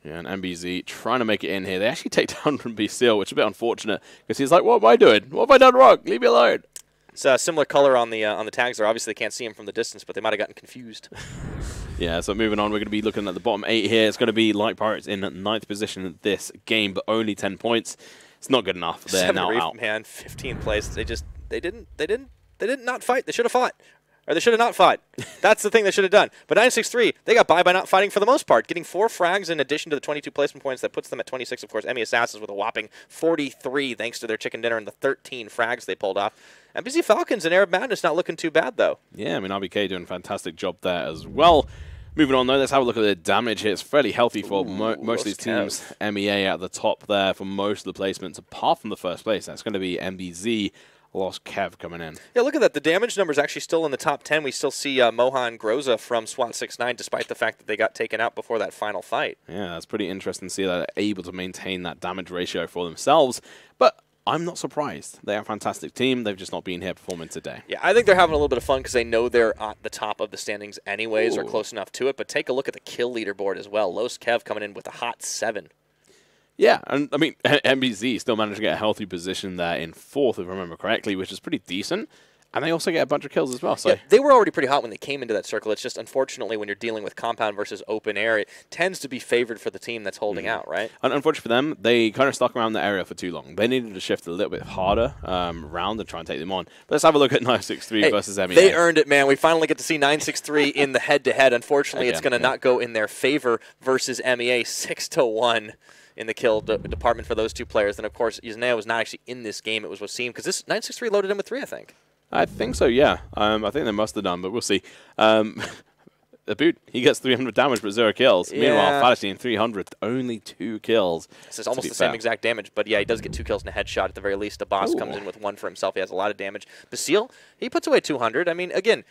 Yeah, and MBZ trying to make it in here. They actually take down from BCL, which is a bit unfortunate, because he's like, what am I doing? What have I done wrong? Leave me alone. It's a similar color on the tags there. Obviously, they can't see him from the distance, but they might have gotten confused. Yeah, so moving on, we're going to be looking at the bottom 8 here. It's going to be Light Pirates in 9th position in this game, but only 10 points. It's not good enough. They're now out. Man, 15th place. They didn't not fight. They should have fought. Or they should have not fought. That's the thing they should have done. But 963, they got by not fighting for the most part, getting 4 frags in addition to the 22 placement points. That puts them at 26, of course. ME Assassins with a whopping 43, thanks to their chicken dinner and the 13 frags they pulled off. MBZ Falcons and Arab Madness not looking too bad, though. Yeah, I mean, RBK doing a fantastic job there as well. Moving on, though, let's have a look at the damage here. It's fairly healthy for most of these teams. MEA at the top there for most of the placements, apart from the first place. That's going to be MBZ. Lost Kev coming in. Yeah, look at that. The damage number's actually still in the top 10. We still see Mohan Groza from SWAT69, despite the fact that they got taken out before that final fight. Yeah, that's pretty interesting to see that they're able to maintain that damage ratio for themselves. But I'm not surprised. They're a fantastic team. They've just not been here performing today. Yeah, I think they're having a little bit of fun because they know they're at the top of the standings anyways, or close enough to it. But take a look at the kill leaderboard as well. Lost Kev coming in with a hot 7. Yeah, and I mean, MBZ still managed to get a healthy position there in 4th, if I remember correctly, which is pretty decent. And they also get a bunch of kills as well. So yeah, they were already pretty hot when they came into that circle. It's just, unfortunately, when you're dealing with compound versus open air, it tends to be favored for the team that's holding out, right? And unfortunately for them, they kind of stuck around the area for too long. They needed to shift a little bit harder round and try and take them on. But let's have a look at 963 versus MEA. They earned it, man. We finally get to see 963 in the head-to-head. Unfortunately, it's going to not go in their favor versus MEA 6-1. In the kill department for those 2 players. Then, of course, Yznea was not actually in this game. It was Wasim, because this 963 loaded in with 3, I think. I think so, yeah. I think they must have done, but we'll see. Aboot, he gets 300 damage but 0 kills. Yeah. Meanwhile, Falastine 300, only 2 kills. This is almost the same exact damage, but yeah, he does get 2 kills and a headshot at the very least. The boss comes in with 1 for himself. He has a lot of damage. Basile, he puts away 200. I mean, again,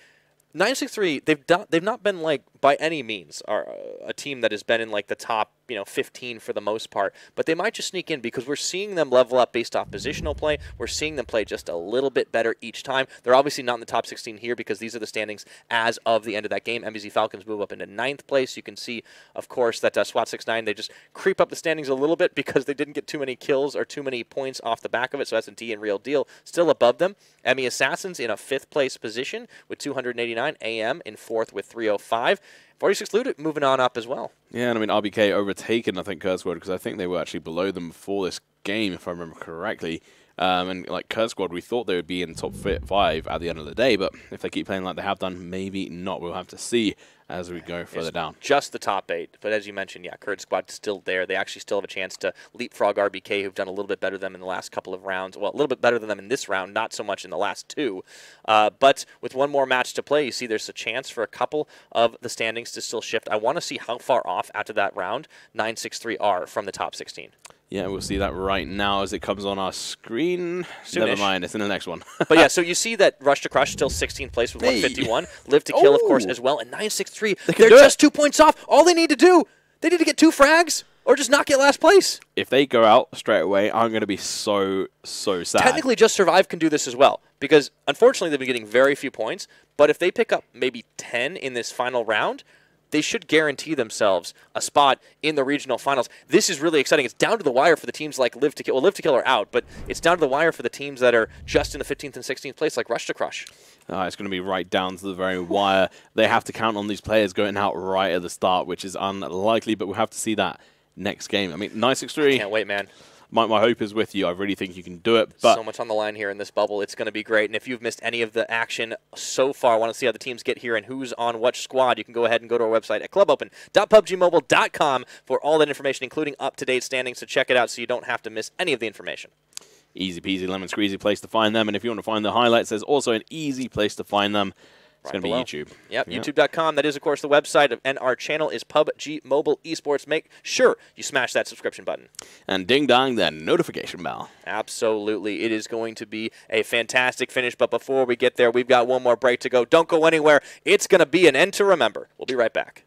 963, they've not been, like, by any means a team that has been in, like, the top 15 for the most part, but they might just sneak in because we're seeing them level up based off positional play. We're seeing them play just a little bit better each time. They're obviously not in the top 16 here because these are the standings as of the end of that game. MBZ Falcons move up into 9th place. You can see, of course, that SWAT69, they just creep up the standings a little bit because they didn't get too many kills or too many points off the back of it, so S&T and Real Deal still above them. ME Assassins in a 5th place position with 289, AM in 4th with 305. 46 Looted moving on up as well. Yeah, and I mean, RBK overtaken, I think, Kurd Squad, because I think they were actually below them before this game, if I remember correctly. And like Kurd Squad, we thought they would be in top 5 at the end of the day, but if they keep playing like they have done, maybe not. We'll have to see as we go further down. Just the top 8, but as you mentioned, yeah, Kurd Squad's still there. They actually still have a chance to leapfrog RBK, who've done a little bit better than them in the last couple of rounds. Well, a little bit better than them in this round, not so much in the last 2. But with 1 more match to play, you see there's a chance for a couple of the standings to still shift. I want to see how far off after that round 963 are from the top 16. Yeah, we'll see that right now as it comes on our screen. Soonish. Never mind, it's in the next one. But yeah, so you see that Rush to Crush still 16th place with 151. Live to Kill, of course, as well. And 963, they're just 2 points off. All they need to do, they need to get 2 frags or just not get last place. If they go out straight away, I'm going to be so sad. Technically, Just Survive can do this as well because, unfortunately, they've been getting very few points. But if they pick up maybe 10 in this final round, they should guarantee themselves a spot in the regional finals. This is really exciting. It's down to the wire for the teams like Live to Kill. Well, Live to Kill are out, but it's down to the wire for the teams that are just in the 15th and 16th place, like Rush to Crush. It's going to be right down to the very wire. They have to count on these players going out right at the start, which is unlikely, but we'll have to see that next game. I mean, 963. Can't wait, man. my hope is with you. I really think you can do it. But so much on the line here in this bubble. It's going to be great. And if you've missed any of the action so far, want to see how the teams get here and who's on which squad, you can go ahead and go to our website at clubopen.pubgmobile.com for all that information, including up-to-date standings. So check it out so you don't have to miss any of the information. Easy peasy, lemon squeezy place to find them. And if you want to find the highlights, there's also an easy place to find them. It's going to be YouTube. Yep, YouTube.com. That is, of course, the website. And our channel is PUBG Mobile Esports. Make sure you smash that subscription button. And ding-dong that notification bell. Absolutely. It is going to be a fantastic finish. But before we get there, we've got one more break to go. Don't go anywhere. It's going to be an end to remember. We'll be right back.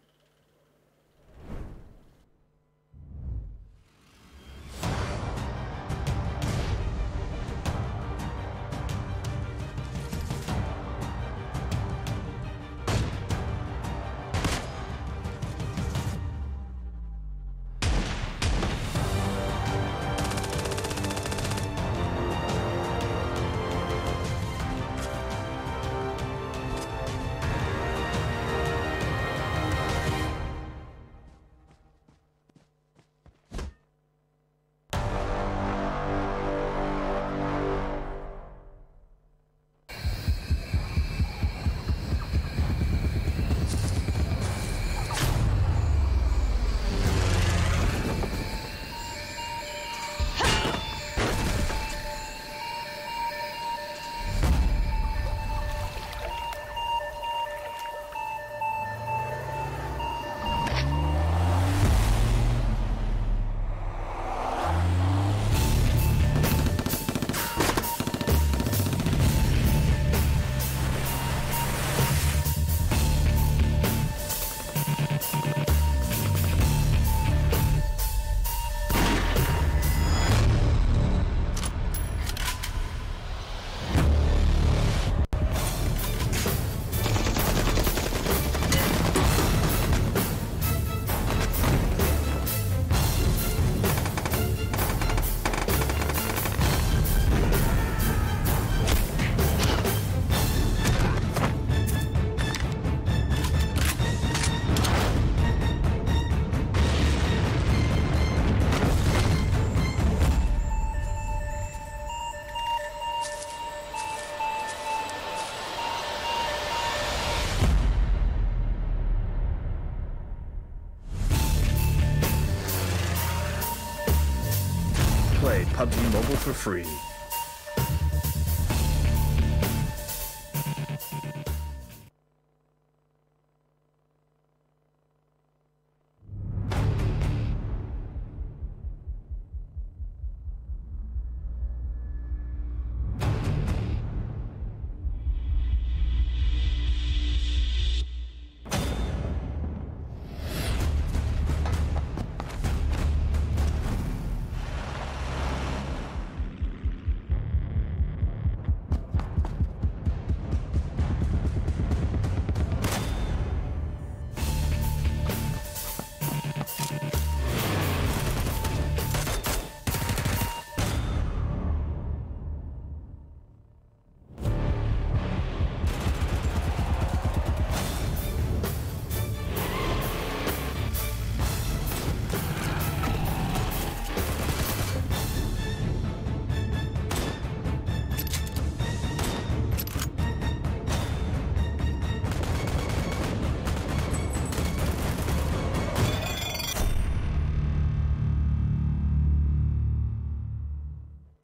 Play PUBG Mobile for free.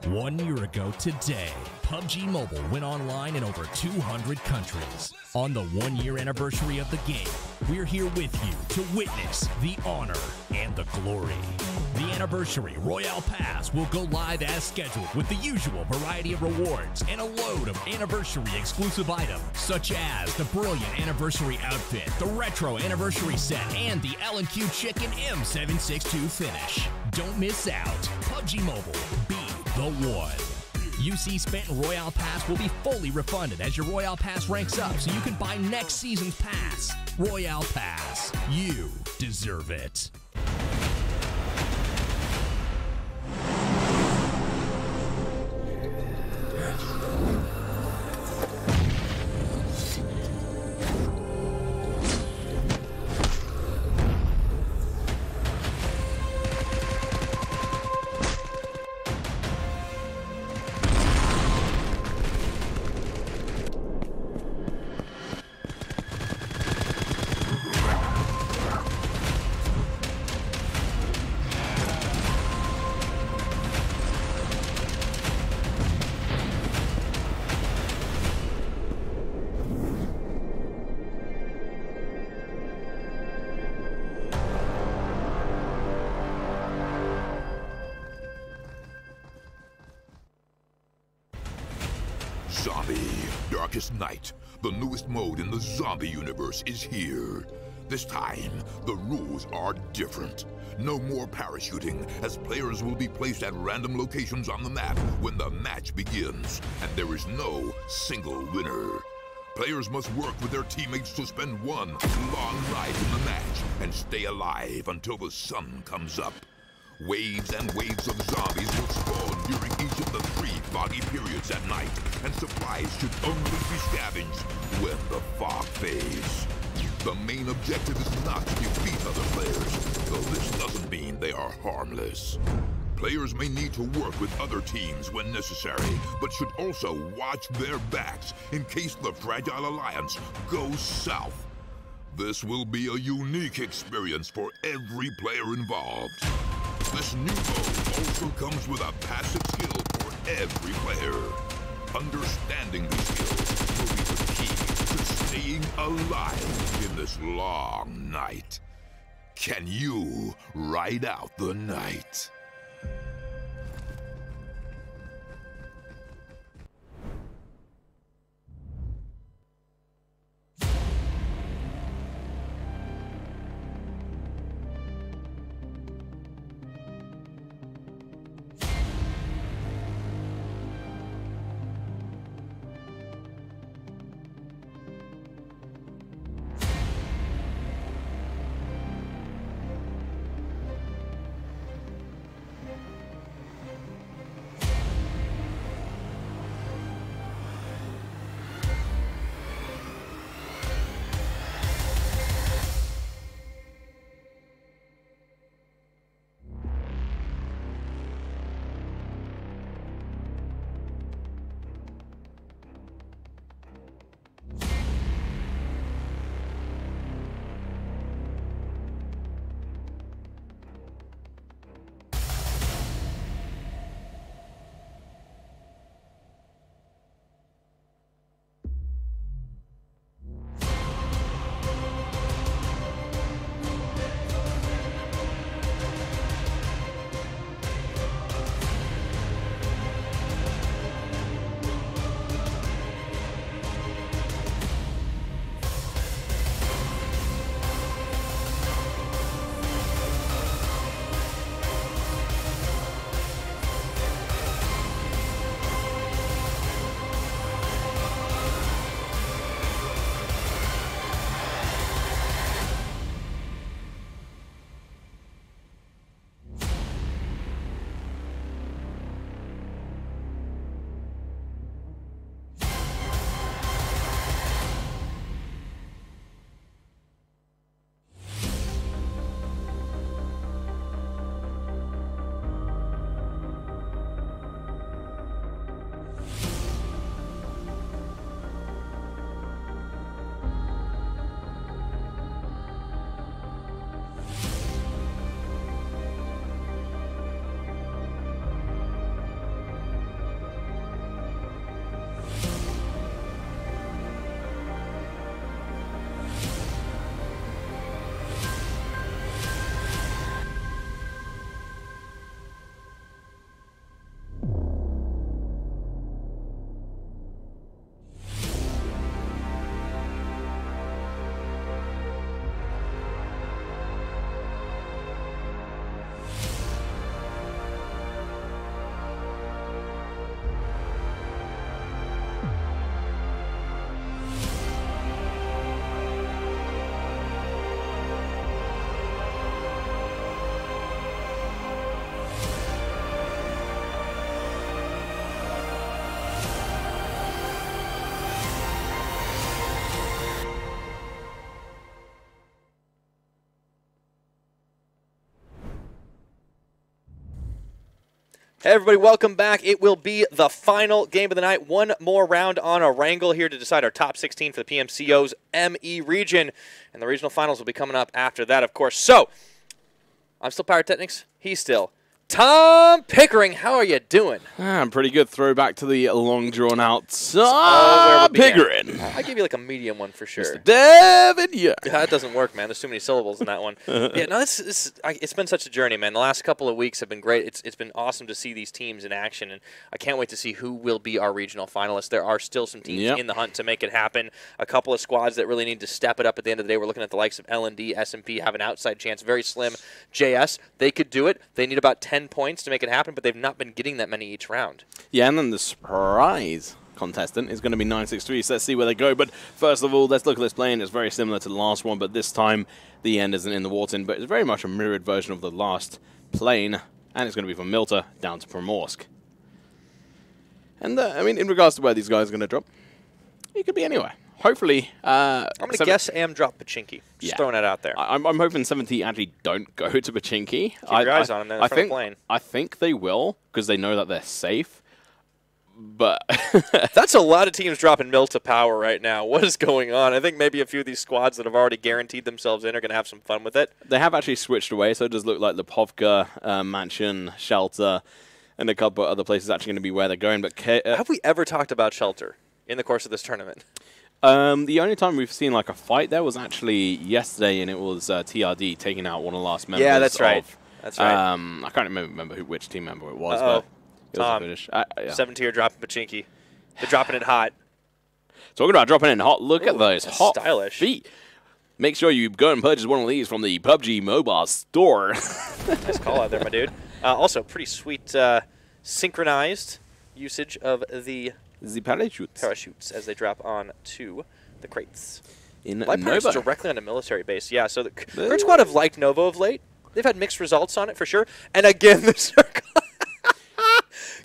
One year ago today, PUBG Mobile went online in over 200 countries. On the one-year anniversary of the game, we're here with you to witness the honor and the glory. The Anniversary Royale Pass will go live as scheduled with the usual variety of rewards and a load of anniversary exclusive items, such as the brilliant anniversary outfit, the retro anniversary set, and the L&Q Chicken M762 finish. Don't miss out. PUBG Mobile, be the one. UC spent in Royale Pass will be fully refunded as your Royale Pass ranks up so you can buy next season's pass. Royale Pass. You deserve it. Darkest Night, the newest mode in the zombie universe, is here. This time, the rules are different. No more parachuting, as players will be placed at random locations on the map when the match begins, and there is no single winner. Players must work with their teammates to spend one long night in the match and stay alive until the sun comes up. Waves and waves of zombies will spawn during each of the 3 foggy periods at night, and supplies should only be scavenged when the fog fades. The main objective is not to defeat other players, though this doesn't mean they are harmless. Players may need to work with other teams when necessary, but should also watch their backs in case the Fragile Alliance goes south. This will be a unique experience for every player involved. This new mode also comes with a passive skill for every player. Understanding these skills will be the key to staying alive in this long night. Can you ride out the night? Hey everybody, welcome back. It will be the final game of the night. One more round on Erangel here to decide our top 16 for the PMCO's ME region. And the regional finals will be coming up after that, of course. So, I'm still Pyrotechnics. He's still Tom Pickering, how are you doing? I'm pretty good. Throwback to the long drawn out Tom Pickering. I give you like a medium one for sure. Mr. David, yeah. That doesn't work, man. There's too many syllables in that one. Yeah, no, it's been such a journey, man. The last couple of weeks have been great. It's been awesome to see these teams in action, and I can't wait to see who will be our regional finalists. There are still some teams in the hunt to make it happen. A couple of squads that really need to step it up at the end of the day. We're looking at the likes of L&D, SMP have an outside chance. Very slim. JS, they could do it. They need about 10 points to make it happen, but they've not been getting that many each round. Yeah, and then the surprise contestant is going to be 963, so let's see where they go. But first of all, let's look at this plane. It's very similar to the last one, but this time the end isn't in the water, but it's very much a mirrored version of the last plane, and it's going to be from Milta down to Primorsk. And, I mean, in regards to where these guys are going to drop, it could be anywhere. Hopefully, I'm going to guess AM drop Pachinki. Just throwing it out there. I'm hoping 70 actually don't go to Pachinki. Keep your eyes on them then in front of the plane. I think they will, because they know that they're safe. But that's a lot of teams dropping Milta power right now. What is going on? I think maybe a few of these squads that have already guaranteed themselves in are going to have some fun with it. They have actually switched away, so it does look like Lipovka, Mansion, Shelter, and a couple of other places actually going to be where they're going. But have we ever talked about Shelter in the course of this tournament? The only time we've seen like a fight there was actually yesterday, and it was TRD taking out one of the last members. Yeah, that's right. That's right. I can't remember which team member it was, but it was a finish. 7 tier dropping Pachinki. They're dropping it hot. Talking about dropping it hot, look at those hot stylish feet. Make sure you go and purchase one of these from the PUBG Mobile store. Nice call out there, my dude. Also, pretty sweet synchronized usage of the parachutes as they drop on to the crates. In Nova. Directly on a military base. Yeah, so the Kurd Squad have liked Nova of late. They've had mixed results on it for sure. And again, the circle.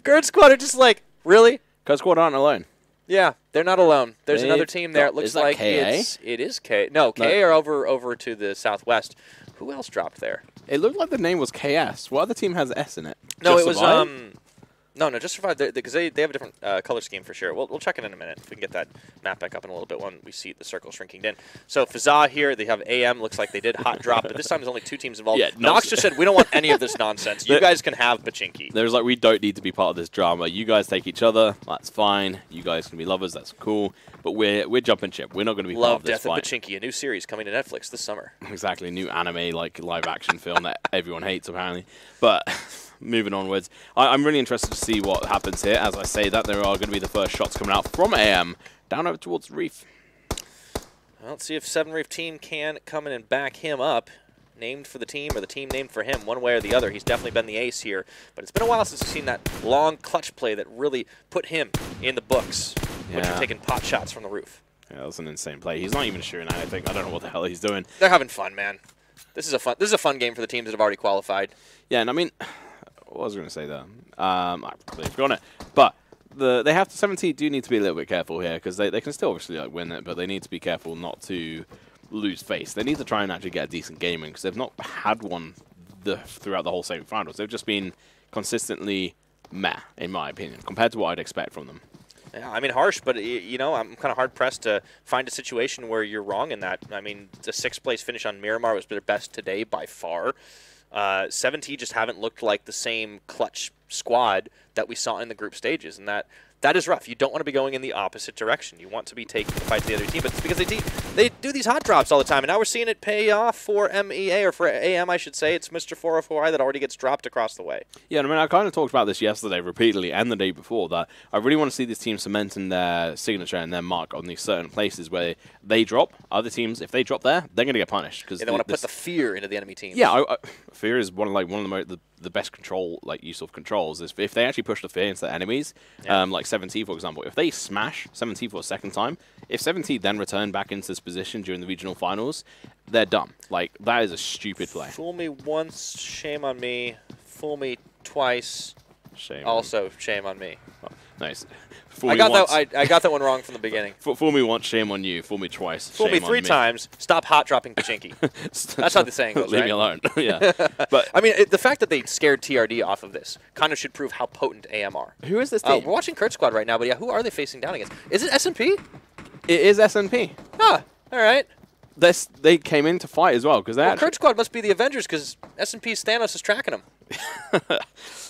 Kurd Squad are just like, really? Kurd Squad aren't alone. Yeah, they're not alone. There's another team there. It looks like KA? it is K. No, KA are over to the southwest. Who else dropped there? It looked like the name was KS. What other team has S in it? No, it was No, Just Survive, because they have a different color scheme for sure. We'll check it in a minute if we can get that map back up in a little bit when we see the circle shrinking in. So Fazza here, they have AM. Looks like they did hot drop, but this time there's only 2 teams involved. Yeah, Nox just said, we don't want any of this nonsense. You guys can have Pachinki. There's like, we don't need to be part of this drama. You guys take each other. That's fine. You guys can be lovers. That's cool. But we're jumping ship. We're not going to be part of this fight. Love, Death, and Pachinki, a new series coming to Netflix this summer. Exactly, new anime, like live-action film that everyone hates, apparently. But moving onwards, I'm really interested to see what happens here. As I say that, there are going to be the first shots coming out from AM down over towards Reef. Well, let's see if 7 Reef team can come in and back him up. Named for the team or the team named for him, one way or the other. He's definitely been the ace here. But it's been a while since we've seen that long clutch play that really put him in the books when you're taking pot shots from the roof. Yeah, that was an insane play. He's not even shooting anything. I don't know what the hell he's doing. They're having fun, man. This is a fun game for the teams that have already qualified. Yeah, and I mean, what was I going to say there? I completely forgot it. But they have to 70 do need to be a little bit careful here because they can still obviously like win it, but they need to be careful not to lose face. They need to try and actually get a decent game in because they've not had one throughout the whole semi-finals. They've just been consistently meh, in my opinion, compared to what I'd expect from them. Yeah, I mean, harsh, but, you know, I'm kind of hard-pressed to find a situation where you're wrong in that. I mean, the 6th place finish on Miramar was their best today by far. 7T just haven't looked like the same clutch squad that we saw in the group stages, and that is rough. You don't want to be going in the opposite direction. You want to be taking the fight to the other team, but it's because they do these hot drops all the time, and now we're seeing it pay off for MEA, or for AM, I should say. It's Mr. 404i that already gets dropped across the way. Yeah, I mean, I kind of talked about this yesterday repeatedly and the day before, that I really want to see this team cementing their signature and their mark on these certain places where they drop. Other teams, if they drop there, they're going to get punished. They want to put the fear into the enemy team. Yeah, fear is one of the best use of controls. Is if they actually push the fear into the enemies, like 7T, for example. If they smash 7T for a second time, if 7T then return back into this position during the regional finals, they're done. Like, that is a stupid play. Fool me once, shame on me. Fool me twice, shame on me. Oh, nice. I got that one wrong from the beginning. Fool me once, shame on you. Fool me twice, fool me 3 times. Stop hot dropping Pachinki. That's how the saying goes, Leave me alone. Yeah. But I mean, the fact that they scared TRD off of this kind of should prove how potent AM are. Who is this team? We're watching Kurd Squad right now, but yeah, who are they facing down against? Is it SMP? It is SMP. Ah, all right. They came in to fight as well because Kurd Squad must be the Avengers because SMP's Thanos is tracking them.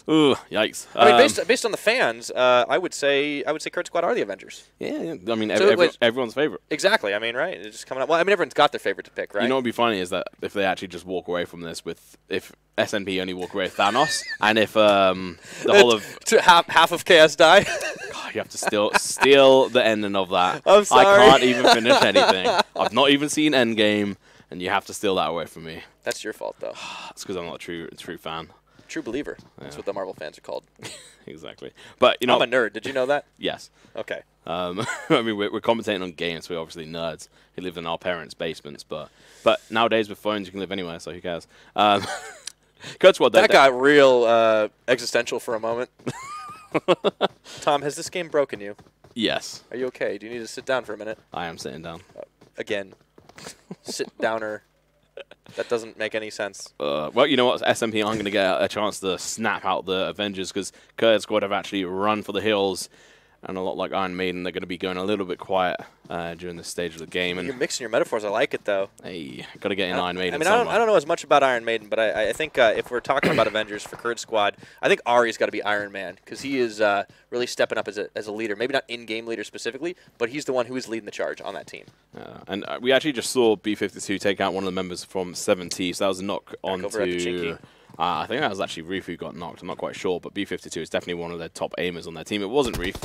Ooh, yikes! I mean, based on the fans, I would say Kurd Squad are the Avengers. Yeah, I mean, So everyone's favorite. Exactly. I mean, right? It's just coming up. Well, I mean, everyone's got their favorite to pick, right? You know what would be funny is that if they actually just walk away from this if SNP only walk away with Thanos, and if the whole of half of Chaos die. God, you have to steal the ending of that. I'm sorry. I can't even finish anything. I've not even seen Endgame, and you have to steal that away from me. That's your fault, though. It's because I'm not a true fan. True believer. That's what the Marvel fans are called. Exactly. But you know, I'm a nerd. Did you know that? Yes. Okay. I mean, we're commentating on games. We're obviously nerds who live in our parents' basements, but nowadays with phones you can live anywhere, so who cares? Kurd Squad. That got real existential for a moment. Tom, has this game broken you? Yes. Are you okay? Do you need to sit down for a minute? I am sitting down. Again. Sit downer. That doesn't make any sense. Well, you know what, SMP, I'm going to get a chance to snap out the Avengers because Kurd Squad have actually run for the hills, and a lot like Iron Maiden, they're going to be going a little bit quiet during this stage of the game. And you're mixing your metaphors. I like it, though. Hey, got to get in Iron Maiden. I mean, I don't know as much about Iron Maiden, but I think if we're talking about Avengers for Kurd Squad, I think Ari's got to be Iron Man because he is really stepping up as a leader. Maybe not in-game leader specifically, but he's the one who is leading the charge on that team. And we actually just saw B52 take out one of the members from 7T, so that was a knock onto... I think that was actually Reef who got knocked. I'm not quite sure, but B52 is definitely one of their top aimers on their team. It wasn't Reef.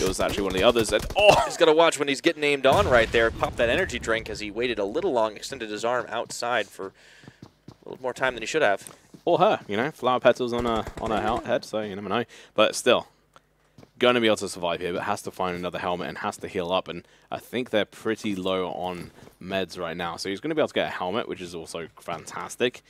It was actually one of the others. And, he's got to watch when he's getting aimed on right there. Pop that energy drink as he waited a little long, extended his arm outside for a little more time than he should have. Or her, you know, flower petals on her head, so you never know. But still, going to be able to survive here, but has to find another helmet and has to heal up. And I think they're pretty low on meds right now. So he's going to be able to get a helmet, which is also fantastic.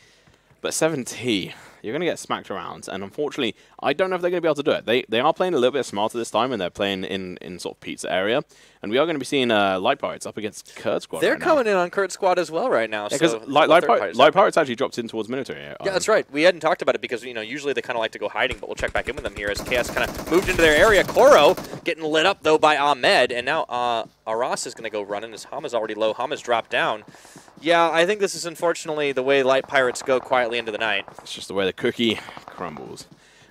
But 7T, you're going to get smacked around, and unfortunately, I don't know if they're going to be able to do it. They are playing a little bit smarter this time, and they're playing in sort of pizza area, and we are going to be seeing Light Pirates up against Kurd Squad. They're coming in on Kurd Squad as well right now. Because so Light Pirates actually dropped in towards military. Yeah, that's right. We hadn't talked about it because usually they kind of like to go hiding, but we'll check back in with them here as Chaos kind of moved into their area. Koro getting lit up though by Ahmed, and now Aras is going to go running as Hama's already low. Hama's dropped down. Yeah, I think this is unfortunately the way Light Pirates go quietly into the night. It's just the way the cookie crumbles.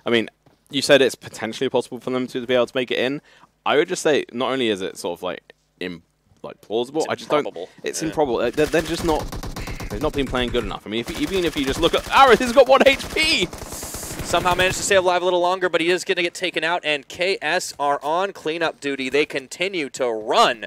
I mean, you said it's potentially possible for them to be able to make it in. I would just say not only is it sort of like plausible, I just don't. It's improbable. They're just not. They've not been playing good enough. I mean, even if you just look at Aris, he's got 1 HP. Somehow managed to stay alive a little longer, but he is going to get taken out. And KS are on cleanup duty. They continue to run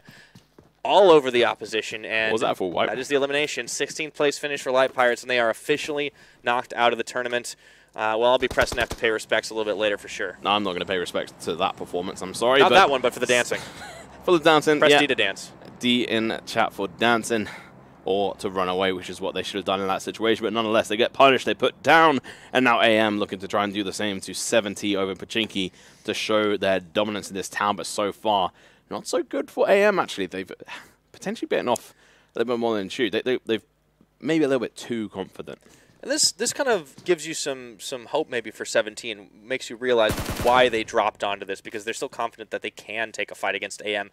all over the opposition, and what was that for? White? That is the elimination. 16th place finish for Light Pirates, and they are officially knocked out of the tournament. Well, I'll be pressing to have to pay respects a little bit later for sure. No, I'm not going to pay respects to that performance. I'm sorry. Not that one, but for the dancing. For the dancing, press yeah. D to dance. D in chat for dancing, or to run away, which is what they should have done in that situation. But nonetheless, they get punished. They put down, and now AM looking to try and do the same to 7T over Pachinki to show their dominance in this town. But so far, not so good for AM, actually. They've potentially bitten off a little bit more than shoot. They've maybe a little bit too confident. And this kind of gives you some hope maybe for 17, makes you realize why they dropped onto this, because they're still confident that they can take a fight against AM.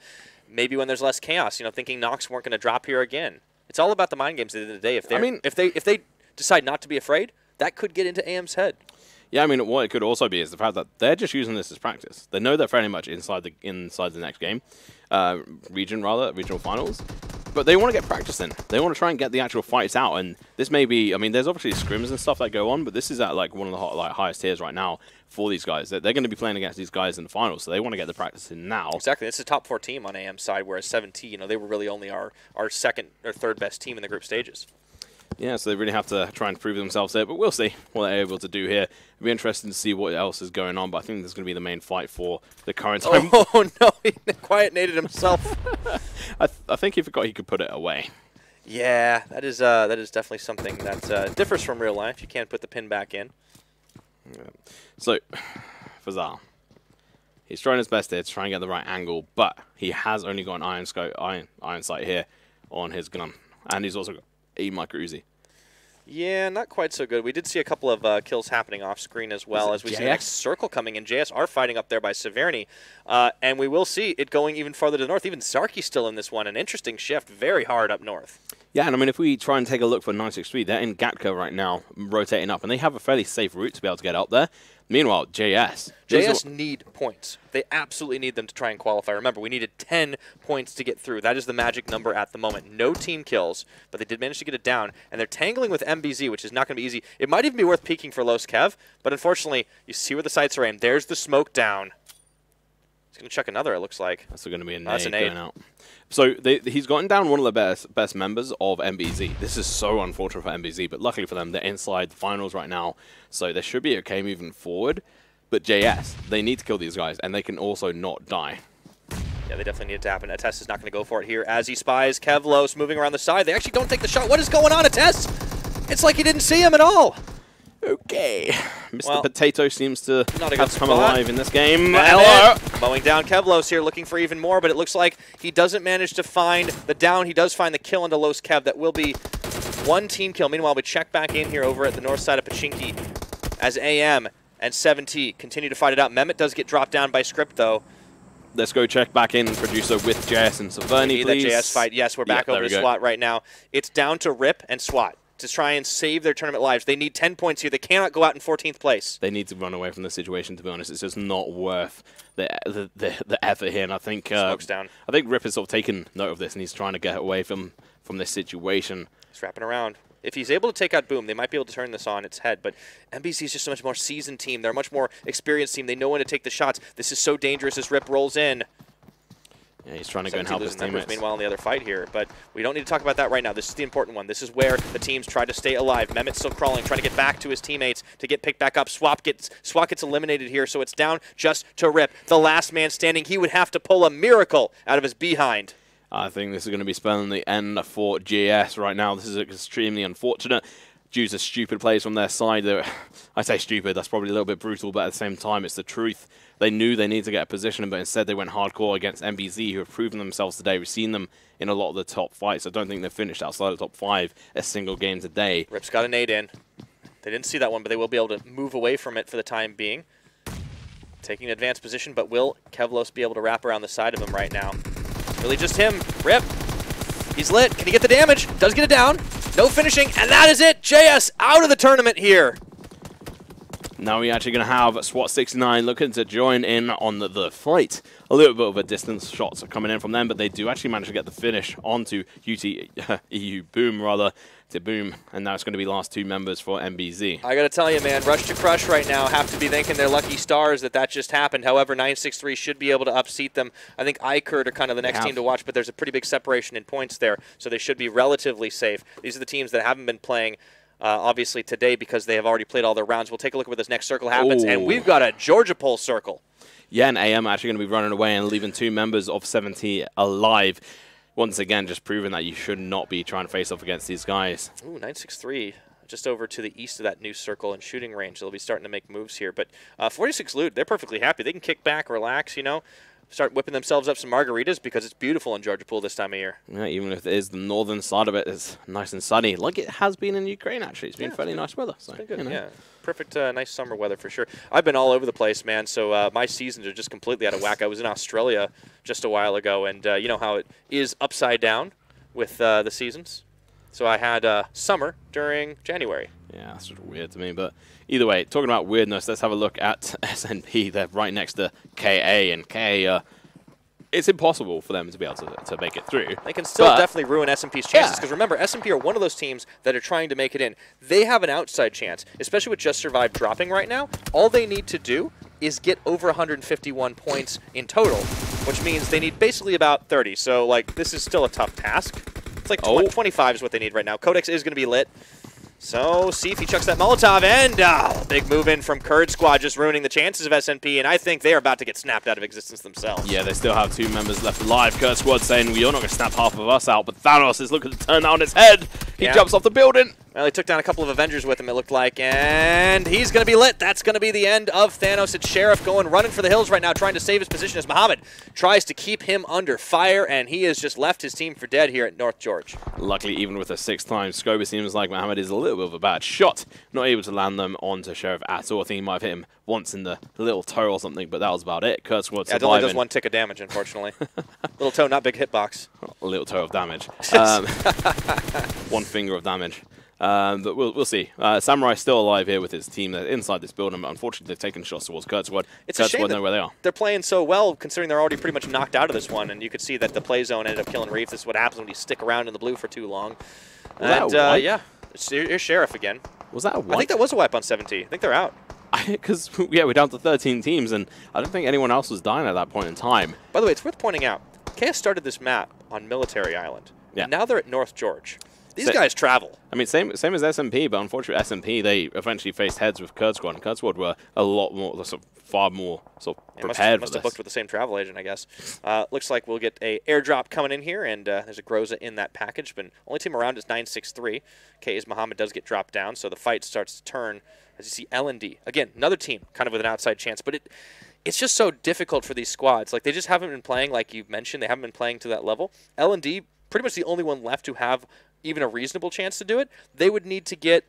Maybe when there's less chaos, thinking Nox weren't going to drop here again. It's all about the mind games at the end of the day. If they decide not to be afraid, that could get into AM's head. Yeah, I mean, what it could also be is the fact that they're just using this as practice. They know they're fairly much inside the next game, regional finals, but they want to get practice in. They want to try and get the actual fights out, and this may be, I mean, there's obviously scrims and stuff that go on, but this is at like one of the highest tiers right now for these guys. They're going to be playing against these guys in the finals, so they want to get the practice in now. Exactly. It's a top 4 team on AM's side, whereas 7T, they were really only our second or third best team in the group stages. Yeah, so they really have to try and prove themselves there, but we'll see what they're able to do here. It'll be interesting to see what else is going on, but I think there's going to be the main fight for the current time. Oh, no, he quiet-nated himself. I think he forgot he could put it away. Yeah, that is definitely something that differs from real life. You can't put the pin back in. Yeah. So, Fazal, he's trying his best here to try and get the right angle, but he has only got an iron sight here on his gun, and he's also got a micro Uzi. Yeah, not quite so good. We did see a couple of kills happening off screen as well, as we see the next circle coming in. JS are fighting up there by Severny, and we will see it going even farther to the north. Even Zarky's still in this one. An interesting shift, very hard up north. Yeah, and I mean, if we try and take a look for 963, they're in Gatka right now, rotating up, and they have a fairly safe route to be able to get up there. Meanwhile, JS need points. They absolutely need them to try and qualify. Remember, we needed 10 points to get through. That is the magic number at the moment. No team kills, but they did manage to get it down, and they're tangling with MBZ, which is not going to be easy. It might even be worth peeking for Los Kev, but unfortunately, you see where the sights are aimed. There's the smoke down. He's going to chuck another, it looks like. That's going to be a nade going out. So he's gotten down one of the best members of MBZ. This is so unfortunate for MBZ, but luckily for them, they're inside the finals right now, so they should be okay moving forward. But JS, they need to kill these guys, and they can also not die. Yeah, they definitely need it to happen. Atess is not going to go for it here as he spies Kevlos moving around the side. They actually don't take the shot. What is going on, Atess? It's like he didn't see him at all. Okay. Mr. Potato seems to have come alive in this game. Hello! Mowing down Kevlos here, looking for even more, but it looks like he doesn't manage to find the down. He does find the kill onto Los Kev. That will be one team kill. Meanwhile, we check back in here over at the north side of Pachinki as AM and 7T continue to fight it out. Mehmet does get dropped down by Script, though. Let's go check back in, producer, with JS and Saverni, please. That JS fight. Yes, we're back over to SWAT right now. It's down to Rip and SWAT to try and save their tournament lives. They need 10 points here. They cannot go out in 14th place. They need to run away from the situation, to be honest. It's just not worth the effort here. And I think Smoke's down. I think Rip has sort of taken note of this, and he's trying to get away from this situation. He's wrapping around. If he's able to take out Boom, they might be able to turn this on its head. But MBC is just a much more seasoned team. They're a much more experienced team. They know when to take the shots. This is so dangerous as Rip rolls in. Yeah, he's trying to go and help his teammates. Meanwhile, in the other fight here, but we don't need to talk about that right now. This is the important one. This is where the teams try to stay alive. Mehmet's still crawling, trying to get back to his teammates to get picked back up. SWAT gets eliminated here, so it's down just to Rip. The last man standing. He would have to pull a miracle out of his behind. I think this is going to be spelling the end for GS right now. This is extremely unfortunate due to stupid plays from their side. I say stupid, that's probably a little bit brutal, but at the same time, it's the truth. They knew they needed to get a position, but instead they went hardcore against MBZ, who have proven themselves today. We've seen them in a lot of the top fights. I don't think they've finished outside the top 5 a single game today. Rip's got a nade in. They didn't see that one, but they will be able to move away from it for the time being. Taking an advanced position, but will Kevlos be able to wrap around the side of him right now? Really just him. Rip. He's lit. Can he get the damage? Does get it down. No finishing, and that is it. JS out of the tournament here. Now we're actually going to have SWAT 69 looking to join in on the fight. A little bit of a distance shots are coming in from them, but they do actually manage to get the finish onto EU Boom, rather, to Boom. And now it's going to be last 2 members for MBZ. I got to tell you, man, Rush to Crush right now have to be thanking their lucky stars that just happened. However, 963 should be able to upseat them. I think iKurd are kind of the next team to watch, but there's a pretty big separation in points there, so they should be relatively safe. These are the teams that haven't been playing obviously today because they have already played all their rounds. We'll take a look at where this next circle happens, and we've got a Georgia Pole circle. Yeah, and AM actually going to be running away and leaving 2 members of 70 alive. Once again, just proving that you should not be trying to face off against these guys. Ooh, 963 just over to the east of that new circle in shooting range. They'll be starting to make moves here. But 46 Loot, they're perfectly happy. They can kick back, relax, you know, start whipping themselves up some margaritas because it's beautiful in Georgia Pool this time of year. Yeah, even if it is the northern side of it, it's nice and sunny, like it has been in Ukraine, actually. It's been fairly nice weather. So, it's been good, you know. yeah. Perfect, nice summer weather for sure. I've been all over the place, man, so my seasons are just completely out of whack. I was in Australia just a while ago, and you know how it is upside down with the seasons. So I had summer during January. Yeah, that's sort of weird to me. But either way, talking about weirdness, let's have a look at SNP. They're right next to KA, and KA, it's impossible for them to be able to make it through. They can still definitely ruin SNP's chances, because remember, SMP are one of those teams that are trying to make it in. They have an outside chance, especially with Just Survive dropping right now. All they need to do is get over 151 points in total, which means they need basically about 30. So, like, this is still a tough task. It's like 25 is what they need right now. Codex is going to be lit. So, see if he chucks that Molotov, and big move in from Kurd Squad, just ruining the chances of SNP, and I think they are about to get snapped out of existence themselves. Yeah, they still have 2 members left alive. Kurd Squad saying, well, you're not going to snap half of us out, but Thanos is looking to turn that on his head. He jumps off the building. Well, he took down a couple of Avengers with him, it looked like, and he's going to be lit. That's going to be the end of Thanos. It's Sheriff running for the hills right now, trying to save his position as Muhammad tries to keep him under fire, and he has just left his team for dead here at North George. Luckily, even with a 6-time scope, it seems like Muhammad is a little bit of a bad shot. Not able to land them onto Sheriff at all. I think he might have hit him once in the little toe or something, but that was about it. Kurd Squad surviving. It only does 1 tick of damage, unfortunately. Little toe, not big hitbox. A little toe of damage. 1 finger of damage. But we'll see. Samurai still alive here with his team. They're inside this building, but unfortunately they've taken shots towards Kurd Squad. It's Kurd a shame Squad know where they are. They're playing so well, considering they're already pretty much knocked out of this one, and you could see that the play zone ended up killing Reef. This is what happens when you stick around in the blue for too long. And yeah, here's Sheriff again. Was that a wipe? I think that was a wipe on 17. I think they're out. Because, yeah, we're down to 13 teams, and I don't think anyone else was dying at that point in time. By the way, it's worth pointing out, KS started this map on Military Island. Yeah. And now they're at North George. These guys travel. I mean, same as SMP, but unfortunately SMP, they eventually faced heads with Kurd Squad, and Kurd Squad were a lot more, far more prepared must have booked with the same travel agent, I guess. Looks like we'll get a airdrop coming in here, and there's a Groza in that package, but only team around is 963. K's Muhammad does get dropped down, so the fight starts to turn as you see L&D. Again, another team kind of with an outside chance, but it's just so difficult for these squads. Like, they just haven't been playing, like you mentioned, they haven't been playing to that level. L&D, pretty much the only one left to have even a reasonable chance to do it. They would need to get,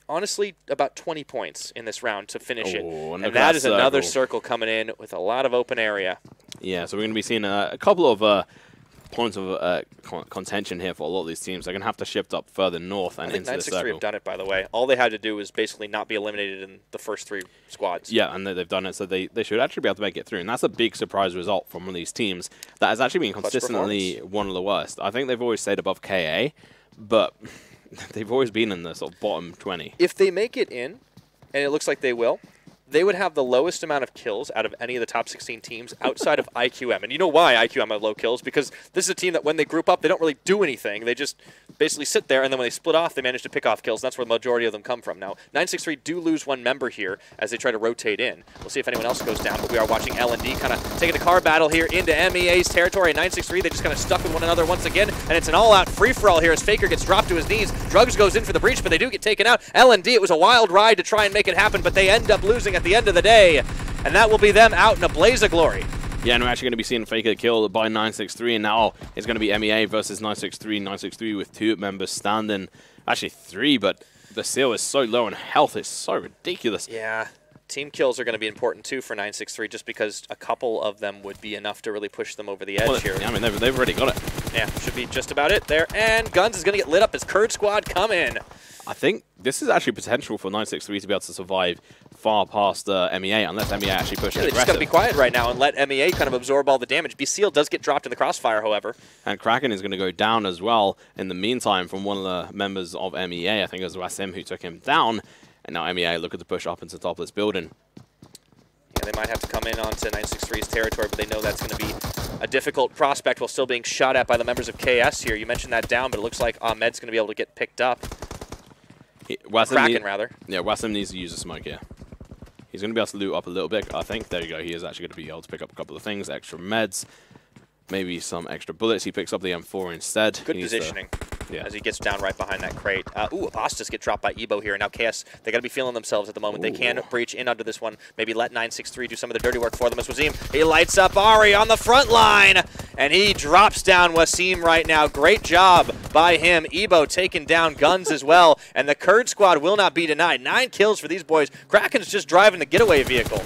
honestly, about 20 points in this round to finish it. And that is another circle coming in with a lot of open area. Yeah, so we're going to be seeing a couple of points of contention here for a lot of these teams. They're going to have to shift up further north and into the circle. 963 have done it, by the way. All they had to do was basically not be eliminated in the first 3 squads. Yeah, and they've done it, so they should actually be able to make it through. And that's a big surprise result from one of these teams that has actually been consistently one of the worst. I think they've always stayed above KA, but they've always been in the sort of bottom 20. If they make it in, and it looks like they will, they would have the lowest amount of kills out of any of the top 16 teams outside of IQM. And you know why IQM have low kills? Because this is a team that when they group up, they don't really do anything. They just basically sit there, and then when they split off, they manage to pick off kills. That's where the majority of them come from. Now, 963 do lose 1 member here as they try to rotate in. We'll see if anyone else goes down, but we are watching L&D kind of taking the car battle here into MEA's territory. And 963, they just kind of stuck with one another once again, and it's an all-out free-for-all here as Faker gets dropped to his knees. Drugs goes in for the breach, but they do get taken out. L&D, it was a wild ride to try and make it happen, but they end up losing at the end of the day. And that will be them out in a blaze of glory. Yeah, and we're actually going to be seeing Faker killed by 963, and now it's going to be MEA versus 963. 963 with 2 members standing. Actually 3, but the seal is so low and health is so ridiculous. Yeah, team kills are going to be important too for 963 just because a couple of them would be enough to really push them over the edge here. Yeah, I mean, they've already got it. Yeah, should be just about it there. And Guns is going to get lit up as Kurd Squad come in. I think this is actually potential for 963 to be able to survive far past MEA unless MEA actually pushes aggressive. They just got to be quiet right now and let MEA kind of absorb all the damage. BCL does get dropped in the crossfire, however. And Kraken is going to go down as well in the meantime from one of the members of MEA. I think it was Wasim who took him down. And now MEA looking to push up into the top of this building. Yeah, they might have to come in onto 963's territory, but they know that's going to be a difficult prospect while still being shot at by the members of KS here. You mentioned that down, but it looks like Ahmed's going to be able to get picked up. Kraken, rather. Yeah, Wasim needs to use a smoke here. He's going to be able to loot up a little bit, I think. There you go. He is actually going to be able to pick up a couple of things, extra meds, maybe some extra bullets. He picks up the M4 instead. Good positioning. As he gets down right behind that crate. Apostas get dropped by Ebo here. Now KS, they got to be feeling themselves at the moment. They can breach in under this one. Maybe let 963 do some of the dirty work for them as Wasim. He lights up Ari on the front line, and he drops down Wasim right now. Great job by him. Ebo taking down Guns as well, and the Kurd Squad will not be denied. 9 kills for these boys. Kraken's just driving the getaway vehicle.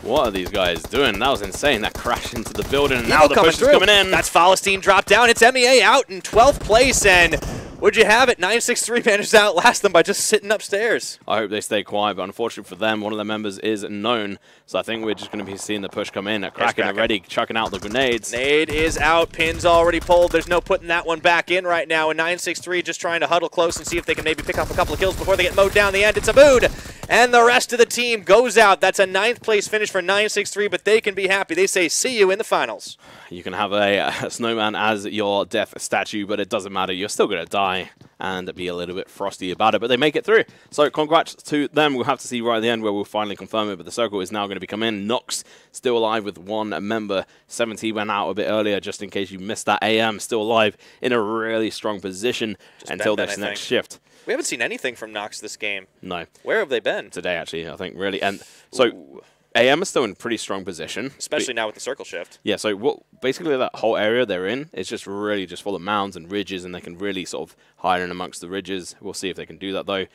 What are these guys doing? That was insane. That crash into the building, and now the push is coming in. That's Falcons dropped down. It's MEA out in 12th place, and would you have it? 963 managed to outlast them by just sitting upstairs. I hope they stay quiet, but unfortunately for them, one of their members is known, so I think we're just going to be seeing the push come in. Kraken already chucking out the grenades. Nade is out. Pin's already pulled. There's no putting that one back in right now, and 963 just trying to huddle close and see if they can maybe pick up a couple of kills before they get mowed down the end. It's Abood, and the rest of the team goes out. That's a 9th place finish for 963, but they can be happy. They say, see you in the finals. You can have a snowman as your death statue, but it doesn't matter. You're still going to die and be a little bit frosty about it, but they make it through. So congrats to them. We'll have to see right at the end where we'll finally confirm it, but the circle is now going to be come in. Nox still alive with 1 member. 70 went out a bit earlier just in case you missed that. AM still alive in a really strong position until this next shift. We haven't seen anything from Nox this game. No. Where have they been? Today, actually, I think, really. And so AM is still in pretty strong position. Especially now with the circle shift. Yeah, so basically that whole area they're in is just really just full of mounds and ridges, and they can really sort of hide in amongst the ridges. We'll see if they can do that, though.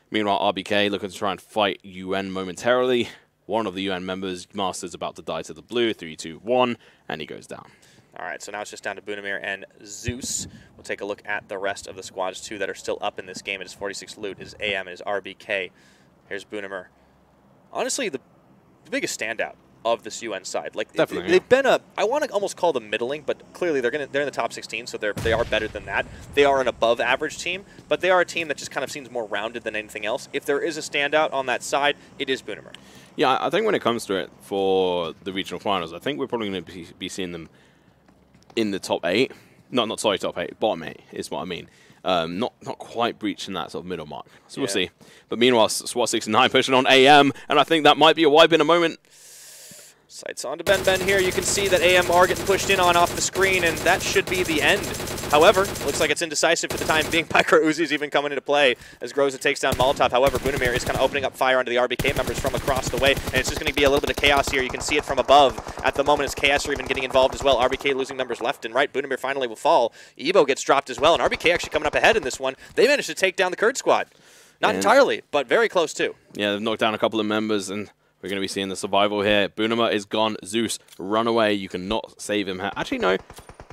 Meanwhile, RBK looking to try and fight UN momentarily. One of the UN members, Master's, about to die to the blue. 3, 2, 1, and he goes down. All right, so now it's just down to Bunamir and Zeus. We'll take a look at the rest of the squads, too, that are still up in this game. It is 46 Loot, it is AM, it is RBK. Here's Bunamir. Honestly, the biggest standout of this UN side. Like, definitely, they've been I want to almost call them middling, but clearly they're in the top 16, so they are better than that. They are an above average team, but they are a team that just kind of seems more rounded than anything else. If there is a standout on that side, it is Bunamir. Yeah, I think when it comes to it for the regional finals, I think we're probably going to be seeing them in the top 8. Not sorry, top 8. Bottom 8 is what I mean. Not quite breaching that sort of middle mark. So we'll see. But meanwhile, SWAT 69 pushing on AM, and I think that might be a wipe in a moment. Sights on to Ben here. You can see that AM are getting pushed in on off the screen, and that should be the end. However, looks like it's indecisive for the time being. Micro Uzi's even coming into play as Groza takes down Molotov. However, Bunamir is kind of opening up fire onto the RBK members from across the way, and it's just going to be a little bit of chaos here. You can see it from above at the moment as KS are even getting involved as well. RBK losing members left and right. Bunamir finally will fall. Evo gets dropped as well, and RBK actually coming up ahead in this one. They managed to take down the Kurd Squad. Not entirely, but very close too. Yeah, they've knocked down a couple of members, and we're going to be seeing the survival here. Bunamir is gone. Zeus, run away. You cannot save him. Actually, no.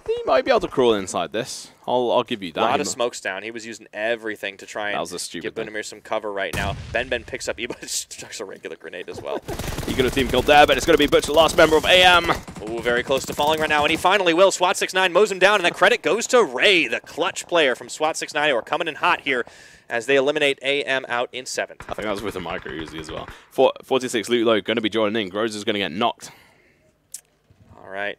He might be able to crawl inside this. I'll give you that. A lot of smokes down. He was using everything to try and give Bunamir some cover right now. Ben picks up Ebo, chucks a regular grenade as well. HeadHunterr killed there, but it's going to be Butch, the last member of AM. Ooh, very close to falling right now, and he finally will. SWAT 69 mows him down, and the credit goes to Ray, the clutch player from SWAT 69, who are coming in hot here as they eliminate AM out in 7th. I think that was with a micro Uzi as well. 46 Loot, though, going to be joining in. Groza is going to get knocked. All right.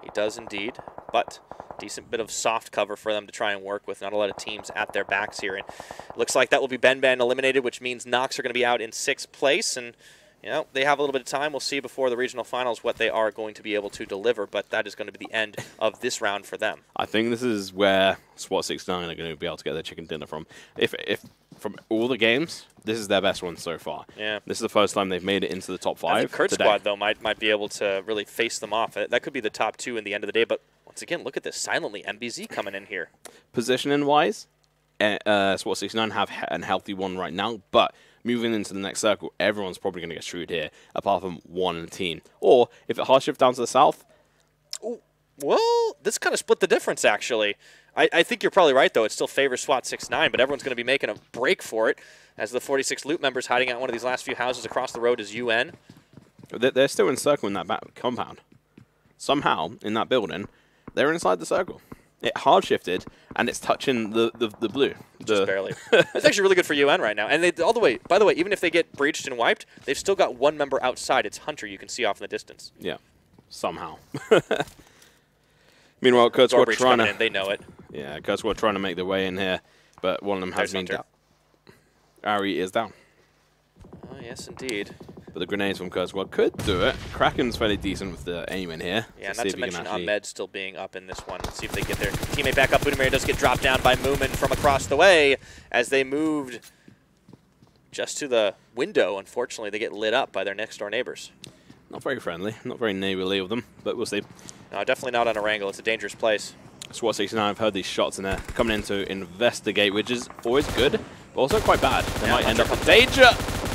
He does indeed, but decent bit of soft cover for them to try and work with. Not a lot of teams at their backs here. And it looks like that will be Ben eliminated, which means Nox are going to be out in 6th place. And, you know, they have a little bit of time. We'll see before the regional finals what they are going to be able to deliver, but that is going to be the end of this round for them. I think this is where SWAT 69 are going to be able to get their chicken dinner from. If from all the games, this is their best one so far. Yeah. This is the first time they've made it into the top 5. I think Kurd Squad, though, might be able to really face them off. That could be the top 2 in the end of the day, but once again, look at this silently. MBZ coming in here. Positioning-wise, SWAT 69 have a healthy one right now, but moving into the next circle, everyone's probably going to get screwed here, apart from one team. Or, if it hard shift down to the south... Ooh, well, this kind of split the difference, actually. I think you're probably right, though. It still favors SWAT 69, but everyone's going to be making a break for it, as the 46 Loot members hiding out one of these last few houses across the road is UN. They're still encircling that back compound. Somehow, in that building, they're inside the circle. It hard shifted, and it's touching the blue. Just barely. It's actually really good for UN right now. And they all the way. By the way, even if they get breached and wiped, they've still got one member outside. It's Hunter. You can see off in the distance. Yeah, somehow. Meanwhile, Kurd Squad trying to. They know it. Yeah, Kurd Squad trying to make their way in here, but one of them has been down. Ari is down. Oh yes, indeed. But the grenades from Kurd Squad could do it. Kraken's fairly decent with the aim in here. Yeah, not to mention Ahmed still being up in this one. Let's see if they get their teammate back up. Bunamir does get dropped down by Moomin from across the way as they moved just to the window. Unfortunately, they get lit up by their next-door neighbors. Not very friendly, not very neighborly of them, but we'll see. No, definitely not on Erangel. It's a dangerous place. SWAT 69, I've heard these shots in there coming in to investigate, which is always good, but also quite bad. They might end up in danger.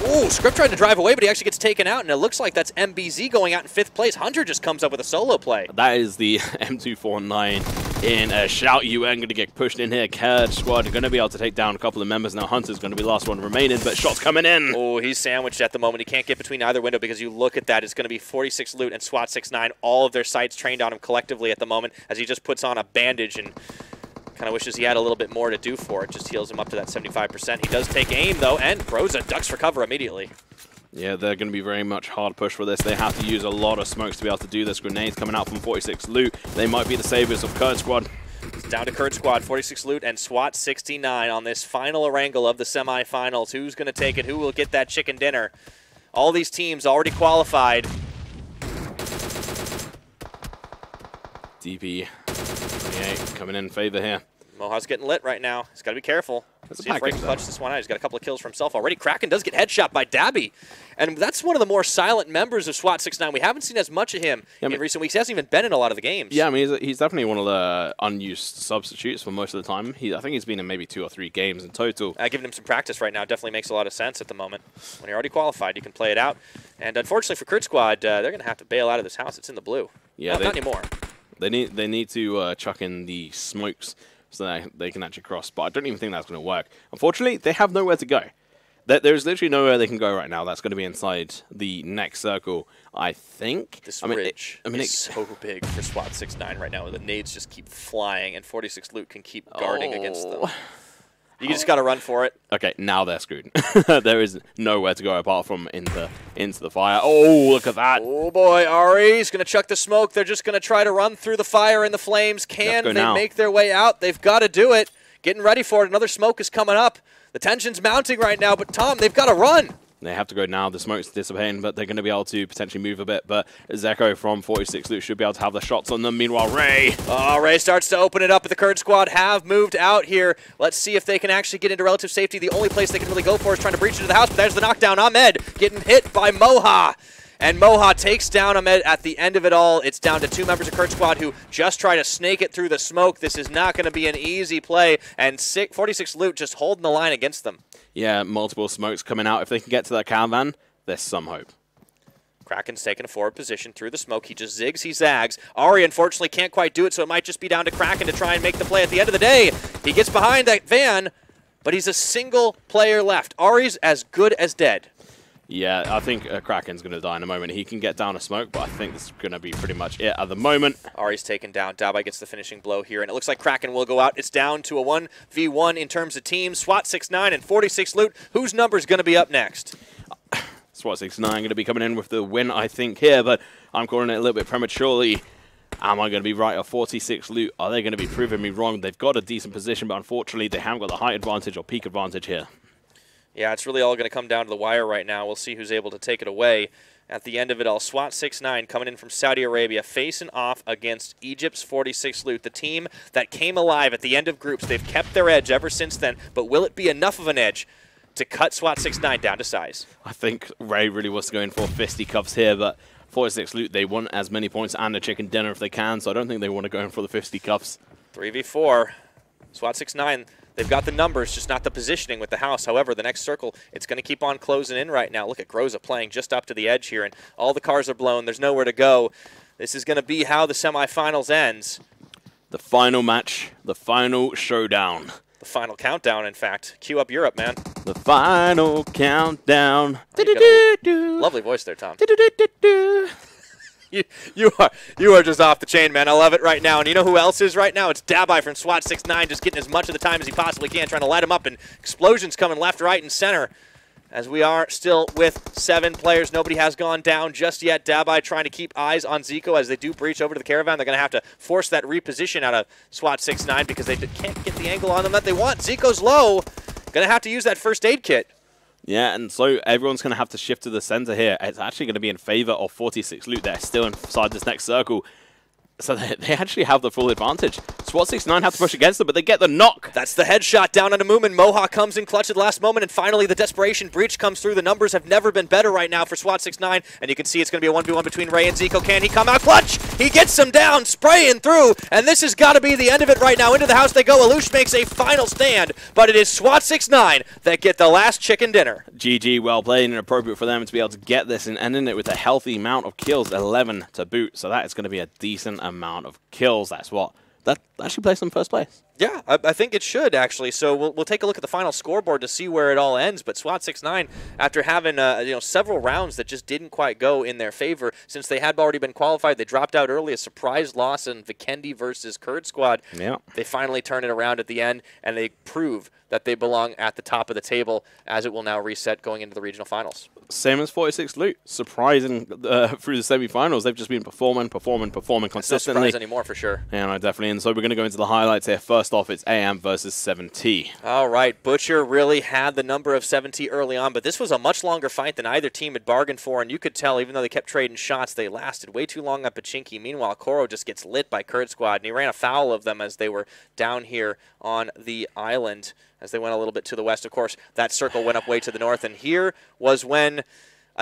Ooh, Script tried to drive away, but he actually gets taken out, and it looks like that's MBZ going out in 5th place. Hunter just comes up with a solo play. That is the M249 in a shout. UN going to get pushed in here. Kurd Squad are going to be able to take down a couple of members. Now Hunter's going to be the last one remaining, but shots coming in. Oh, he's sandwiched at the moment. He can't get between either window because you look at that. It's going to be 46 Loot and SWAT 69. All of their sights trained on him collectively at the moment as he just puts on a bandage and kind of wishes he had a little bit more to do for it. Just heals him up to that 75%. He does take aim, though, and Groza ducks for cover immediately. Yeah, they're going to be very much hard push for this. They have to use a lot of smokes to be able to do this. Grenades coming out from 46 Loot. They might be the saviors of Kurd Squad. It's down to Kurd Squad, 46 Loot, and SWAT 69 on this final Erangel of the semifinals. Who's going to take it? Who will get that chicken dinner? All these teams already qualified. DP 28 coming in favor here. Moha's getting lit right now. He's got to be careful. See if Ray can clutch this one out. He's got a couple of kills for himself already. Kraken does get headshot by Dabby. And that's one of the more silent members of SWAT 69. We haven't seen as much of him in recent weeks. He hasn't even been in a lot of the games. Yeah, I mean, he's definitely one of the unused substitutes for most of the time. I think he's been in maybe 2 or 3 games in total. Giving him some practice right now definitely makes a lot of sense at the moment. When you're already qualified, you can play it out. And unfortunately for Kurd Squad, they're going to have to bail out of this house. It's in the blue. Yeah, not anymore. They need to chuck in the smokes so that they can actually cross. But I don't even think that's going to work. Unfortunately, they have nowhere to go. There's literally nowhere they can go right now. That's going to be inside the next circle, I think. This ridge is so big for SWAT 69 right now. The nades just keep flying, and 46 Loot can keep guarding against them. You just got to run for it. Okay, now they're screwed. There is nowhere to go apart from into the fire. Oh, look at that. Oh, boy. Ari's going to chuck the smoke. They're just going to try to run through the fire and the flames. Can they make their way out? They've got to do it. Getting ready for it. Another smoke is coming up. The tension's mounting right now, but Tom, they've got to run. They have to go now. The smoke's dissipating, but they're going to be able to potentially move a bit. But Zeko from 46 Loot should be able to have the shots on them. Meanwhile, Ray. Oh, Ray starts to open it up, but the Kurd Squad have moved out here. Let's see if they can actually get into relative safety. The only place they can really go for is trying to breach into the house, but there's the knockdown. Ahmed getting hit by Moha. And Moha takes down Ahmed at the end of it all. It's down to 2 members of Kurd Squad who just try to snake it through the smoke. This is not going to be an easy play. And 46 Loot just holding the line against them. Yeah, multiple smokes coming out. If they can get to that caravan, there's some hope. Kraken's taking a forward position through the smoke. He just zigs, he zags. Ari, unfortunately, can't quite do it, so it might just be down to Kraken to try and make the play at the end of the day. He gets behind that van, but he's a single player left. Ari's as good as dead. Yeah, I think Kraken's going to die in a moment. He can get down a smoke, but I think this is going to be pretty much it at the moment. Ari's taken down. Dabai gets the finishing blow here, and it looks like Kraken will go out. It's down to a 1v1 in terms of teams. SWAT 69 and 46 Loot. Whose number is going to be up next? SWAT 69 going to be coming in with the win, I think, here, but I'm calling it a little bit prematurely. Am I going to be right? Or 46 Loot, are they going to be proving me wrong? They've got a decent position, but unfortunately, they haven't got the height advantage or peak advantage here. Yeah, it's really all going to come down to the wire right now. We'll see who's able to take it away at the end of it all. SWAT 69 coming in from Saudi Arabia, facing off against Egypt's 46 Loot, the team that came alive at the end of groups. They've kept their edge ever since then, but will it be enough of an edge to cut SWAT 69 down to size? I think Ray really was going for fisticuffs here, but 46 Loot, they want as many points and a chicken dinner if they can, so I don't think they want to go in for the fisticuffs. 3v4. SWAT 69. They've got the numbers, just not the positioning with the house. However, the next circle, it's going to keep on closing in right now. Look at Groza playing just up to the edge here, and all the cars are blown. There's nowhere to go. This is going to be how the semifinals ends. The final match, the final showdown. The final countdown, in fact. Cue up Europe, man. The final countdown. Lovely voice there, Tom. You are just off the chain, man. I love it right now. And you know who else is right now? It's Dabai from SWAT 69, just getting as much of the time as he possibly can, trying to light him up, and explosions coming left, right, and center. As we are still with 7 players, nobody has gone down just yet. Dabai trying to keep eyes on Zico as they do breach over to the caravan. They're going to have to force that reposition out of SWAT 69 because they can't get the angle on them that they want. Zico's low. Going to have to use that first aid kit. Yeah, and so everyone's going to have to shift to the center here. It's actually going to be in favor of 46 Loot. They're still inside this next circle. So they actually have the full advantage. SWAT 69 have to push against them, but they get the knock. That's the headshot down on Moomin. Moha comes in clutch at the last moment, and finally the desperation breach comes through. The numbers have never been better right now for SWAT 69, and you can see it's going to be a 1v1 between Ray and Zico. Can he come out clutch? He gets him down, spraying through, and this has got to be the end of it right now. Into the house they go. Alush makes a final stand, but it is SWAT 69 that get the last chicken dinner. GG, well played, and appropriate for them to be able to get this and ending it with a healthy amount of kills, 11 to boot. So that is going to be a decent amount of kills. That's what that actually places them first place. Yeah, I think it should, actually. So we'll take a look at the final scoreboard to see where it all ends. But SWAT 69, after having several rounds that just didn't quite go in their favor, since they had already been qualified, they dropped out early. A surprise loss in Vikendi versus Kurd Squad. Yeah. They finally turn it around at the end, and they prove that they belong at the top of the table, as it will now reset going into the regional finals. Same as 46 Loot. Surprising through the semifinals. They've just been performing consistently. It's no surprise anymore, for sure. Yeah, no, definitely. And so we're going to go into the highlights here. First off, it's AM versus 7T. All right, Butcher really had the number of 7T early on, but this was a much longer fight than either team had bargained for, and you could tell, even though they kept trading shots, they lasted way too long on Pachinki. Meanwhile, Koro just gets lit by Kurd Squad, and he ran afoul of them as they were down here on the island. as they went a little bit to the west. Of course, that circle went up way to the north, and here was when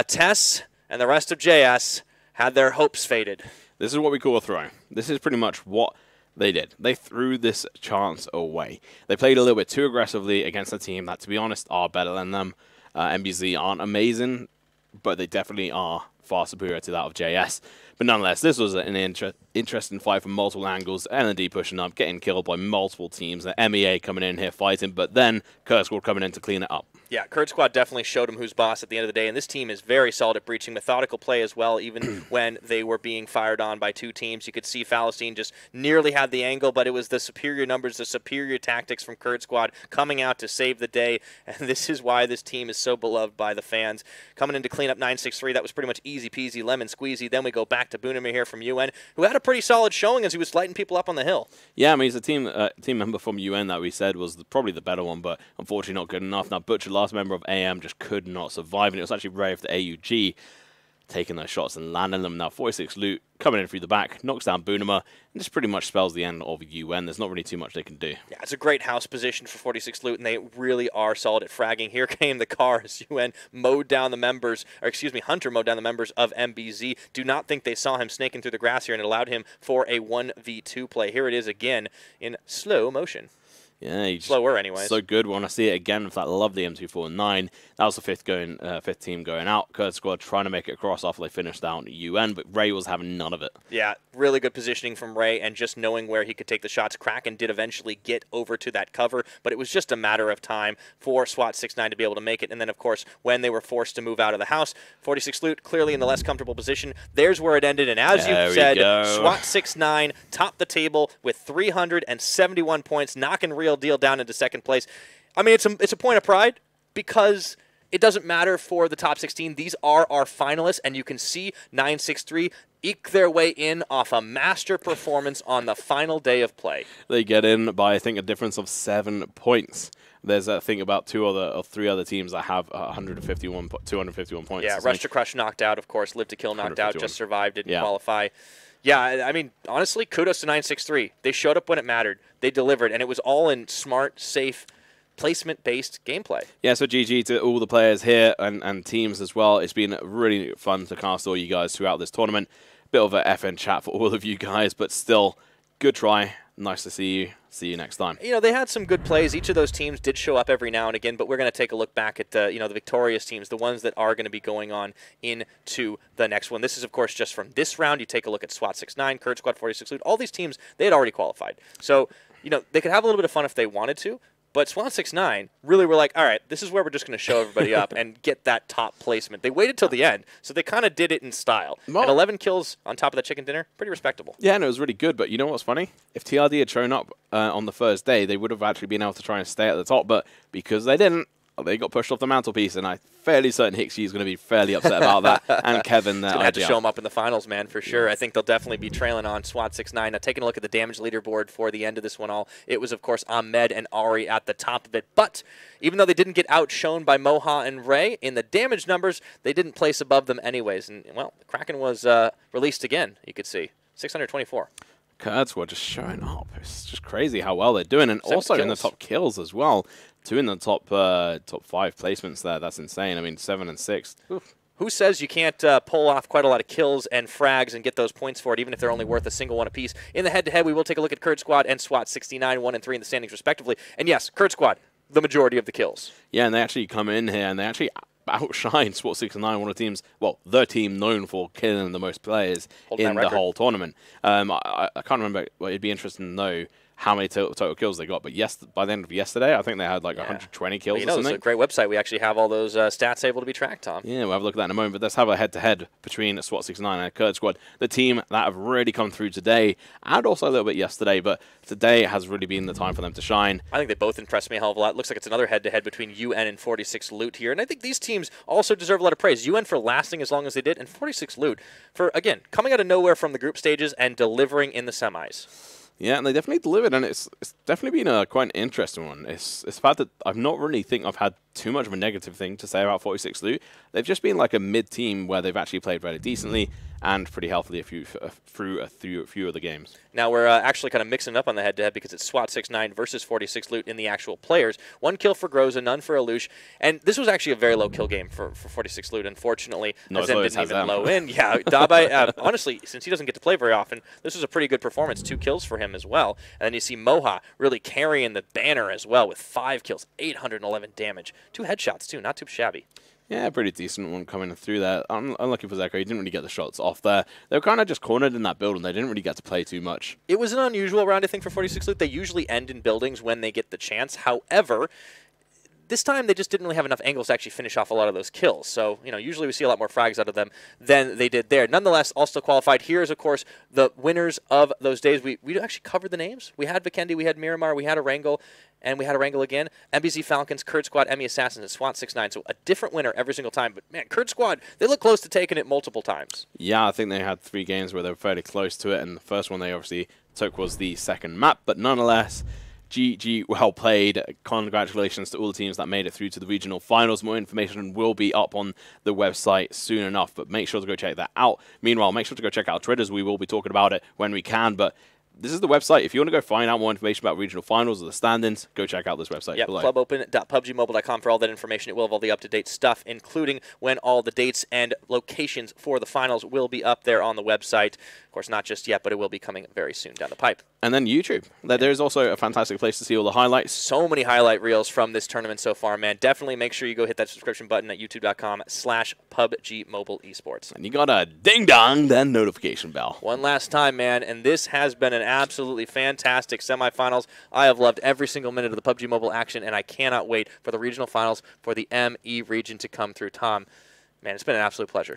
Tess and the rest of JS had their hopes faded. This is what we call a throw. This is pretty much what they did. They threw this chance away. They played a little bit too aggressively against a team that, to be honest, are better than them. MBZ aren't amazing, but they definitely are far superior to that of JS. But nonetheless, this was an interesting fight from multiple angles. L&D pushing up, getting killed by multiple teams. The MEA coming in here fighting, but then Kurd Squad coming in to clean it up. Yeah, Kurd Squad definitely showed him who's boss at the end of the day, and this team is very solid at breaching, methodical play as well, even when they were being fired on by two teams. You could see Falcons just nearly had the angle, but it was the superior numbers, the superior tactics from Kurd Squad coming out to save the day, and this is why this team is so beloved by the fans. Coming in to clean up 963, that was pretty much easy peasy, lemon squeezy. Then we go back to Boonamir here from UN, who had a pretty solid showing as he was lighting people up on the hill. Yeah, I mean, he's a team member from UN that we said was probably the better one, but unfortunately not good enough. Now, Butcher, last member of AM, just could not survive, and it was actually Ray of the AUG taking those shots and landing them. Now 46 loot coming in through the back, knocks down Boonamir, and this pretty much spells the end of UN. There's not really too much they can do. Yeah, it's a great house position for 46 loot, and they really are solid at fragging. Here came the car as UN mowed down the members, or excuse me, Hunter mowed down the members of MBZ. Do not think they saw him snaking through the grass here, and it allowed him for a 1v2 play. Here it is again in slow motion. Yeah, he's slower anyways. So good. Want to see it again with that lovely M249. That was the fifth team going out. Kurd Squad trying to make it across after they finished down UN, but Ray was having none of it. Yeah, really good positioning from Ray and just knowing where he could take the shots. Kraken did eventually get over to that cover, but it was just a matter of time for SWAT 69 to be able to make it. And then, of course, when they were forced to move out of the house, 46 loot clearly in the less comfortable position. There's where it ended. And as you said, SWAT 69 topped the table with 371 points, knocking Real Deal down into second place. I mean, it's a point of pride because it doesn't matter for the top 16. These are our finalists, and you can see 963 eke their way in off a master performance on the final day of play. They get in by, I think, a difference of 7 points. There's a thing about three other teams that have 251 points. Yeah, Rush to Crush knocked out, of course. Live to Kill knocked out, just survived, didn't qualify. Yeah, I mean, honestly, kudos to 963. They showed up when it mattered. They delivered, and it was all in smart, safe, placement-based gameplay. Yeah, so GG to all the players here and teams as well. It's been really fun to cast all you guys throughout this tournament. Bit of a FN chat for all of you guys, but still, good try. Nice to see you. See you next time. You know, they had some good plays. Each of those teams did show up every now and again, but we're going to take a look back at the victorious teams, the ones that are going to be going on into the next one. This is, of course, just from this round. You take a look at SWAT 69, Kurd Squad 46 loot. All these teams, they had already qualified. So, you know, they could have a little bit of fun if they wanted to. But SWAT 69 really were like, all right, this is where we're just going to show everybody up and get that top placement. They waited till the end, so they kind of did it in style. And 11 kills on top of that chicken dinner, pretty respectable. Yeah, and it was really good. But you know what's funny? If TRD had shown up on the first day, they would have actually been able to try and stay at the top. But because they didn't, they got pushed off the mantelpiece, and I'm fairly certain Hixie is going to be fairly upset about that. And Kevin, going to have to show them up in the finals, man, for sure. I think they'll definitely be trailing on SWAT 69. Now, taking a look at the damage leaderboard for the end of this one all, it was, of course, Ahmed and Ari at the top of it. But even though they didn't get outshone by Moha and Ray, in the damage numbers, they didn't place above them anyways. And, well, the Kraken was released again, you could see. 624. Kurd Squad just showing up. It's just crazy how well they're doing. And also in the top kills as well. 2 in the top 5 placements there. That's insane. I mean, 7 and 6. Oof. Who says you can't pull off quite a lot of kills and frags and get those points for it, even if they're only worth a single one apiece? In the head-to-head, we will take a look at Kurd Squad and SWAT 69, 1 and 3 in the standings, respectively. And yes, Kurd Squad, the majority of the kills. Yeah, and they actually come in here and they actually outshine SWAT 69, one of the teams, well, the team known for killing the most players in the whole tournament. I can't remember. Well, it'd be interesting to know how many total kills they got, but by the end of yesterday, I think they had like 120 kills or something. It's a great website. We actually have all those stats able to be tracked, Tom. Yeah, we'll have a look at that in a moment, but let's have a head-to-head between SWAT 69 and Kurd Squad, the team that have really come through today, and also a little bit yesterday, but today has really been the time for them to shine. I think they both impressed me a hell of a lot. Looks like it's another head-to-head between UN and 46 Loot here, and I think these teams also deserve a lot of praise. UN for lasting as long as they did, and 46 Loot for, again, coming out of nowhere from the group stages and delivering in the semis. Yeah, and they definitely delivered, and it's definitely been quite an interesting one. It's the fact that I've not really think I've had too much of a negative thing to say about 46 Loot. They've just been like a mid-team where they've actually played very decently, and pretty healthily through a few of the games. Now we're actually kind of mixing it up on the head-to-head because it's SWAT 6-9 versus 46 Loot in the actual players. 1 kill for Groza, none for Alush, and this was actually a very low kill game for 46 Loot. Unfortunately, Azem didn't even low in. Yeah, Dabai, honestly, since he doesn't get to play very often, this was a pretty good performance. 2 kills for him as well. And then you see Moha really carrying the banner as well with 5 kills, 811 damage. 2 headshots too, not too shabby. Yeah, pretty decent one coming through there. Unlucky for Zeko, he didn't really get the shots off there. They were kind of just cornered in that building. They didn't really get to play too much. It was an unusual round, I think, for 46 Loot. They usually end in buildings when they get the chance. However, this time they just didn't really have enough angles to actually finish off a lot of those kills. So, you know, usually we see a lot more frags out of them than they did there. Nonetheless, also qualified. Here's, of course, the winners of those days. We actually covered the names. We had Vikendi, we had Miramar, we had Erangel, and we had Erangel again. MBZ Falcons, Kurd Squad, ME Assassins, and SWAT 6-9. So a different winner every single time. But, man, Kurd Squad, they look close to taking it multiple times. Yeah, I think they had 3 games where they were fairly close to it, and the first one they obviously took was the second map. But nonetheless, GG, well played. Congratulations to all the teams that made it through to the regional finals. More information will be up on the website soon enough, but make sure to go check that out. Meanwhile, make sure to go check out Twitters. We will be talking about it when we can, but this is the website. If you want to go find out more information about regional finals or the stand-ins, go check out this website. Yeah, clubopen.pubgmobile.com for all that information. It will have all the up-to-date stuff, including when all the dates and locations for the finals will be up there on the website. Of course, not just yet, but it will be coming very soon down the pipe. And then YouTube. There's also a fantastic place to see all the highlights. So many highlight reels from this tournament so far, man. Definitely make sure you go hit that subscription button at youtube.com/PUBGMOBILE. And you got a ding-dong, then notification bell. One last time, man, and this has been an absolutely fantastic semifinals. I have loved every single minute of the PUBG Mobile action, and I cannot wait for the regional finals for the ME region to come through. Tom, man, it's been an absolute pleasure.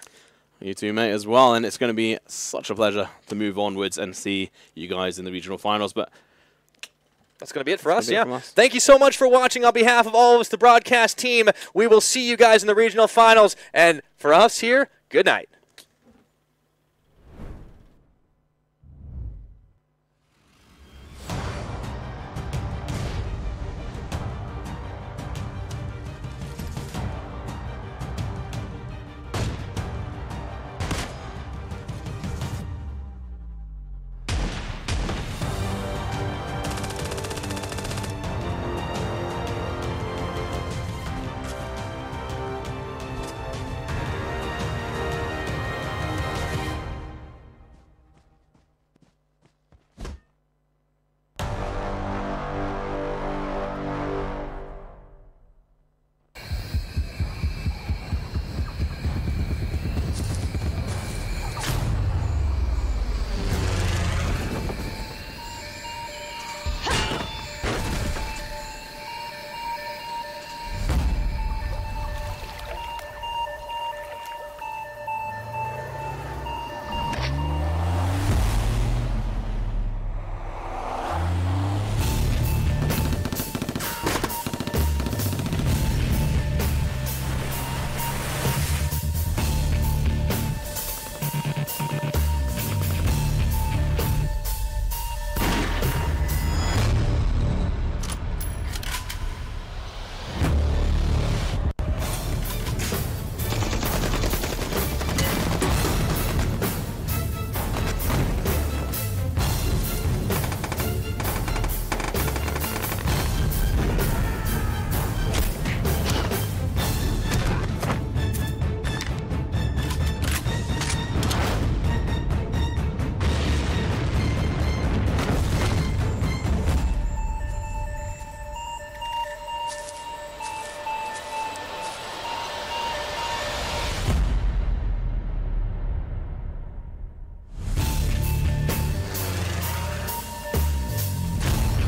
You too, mate, as well. And it's going to be such a pleasure to move onwards and see you guys in the regional finals. But that's going to be it for us, yeah. Thank you so much for watching. On behalf of all of us, the broadcast team, we will see you guys in the regional finals. And for us here, good night.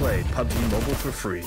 Play PUBG Mobile for free.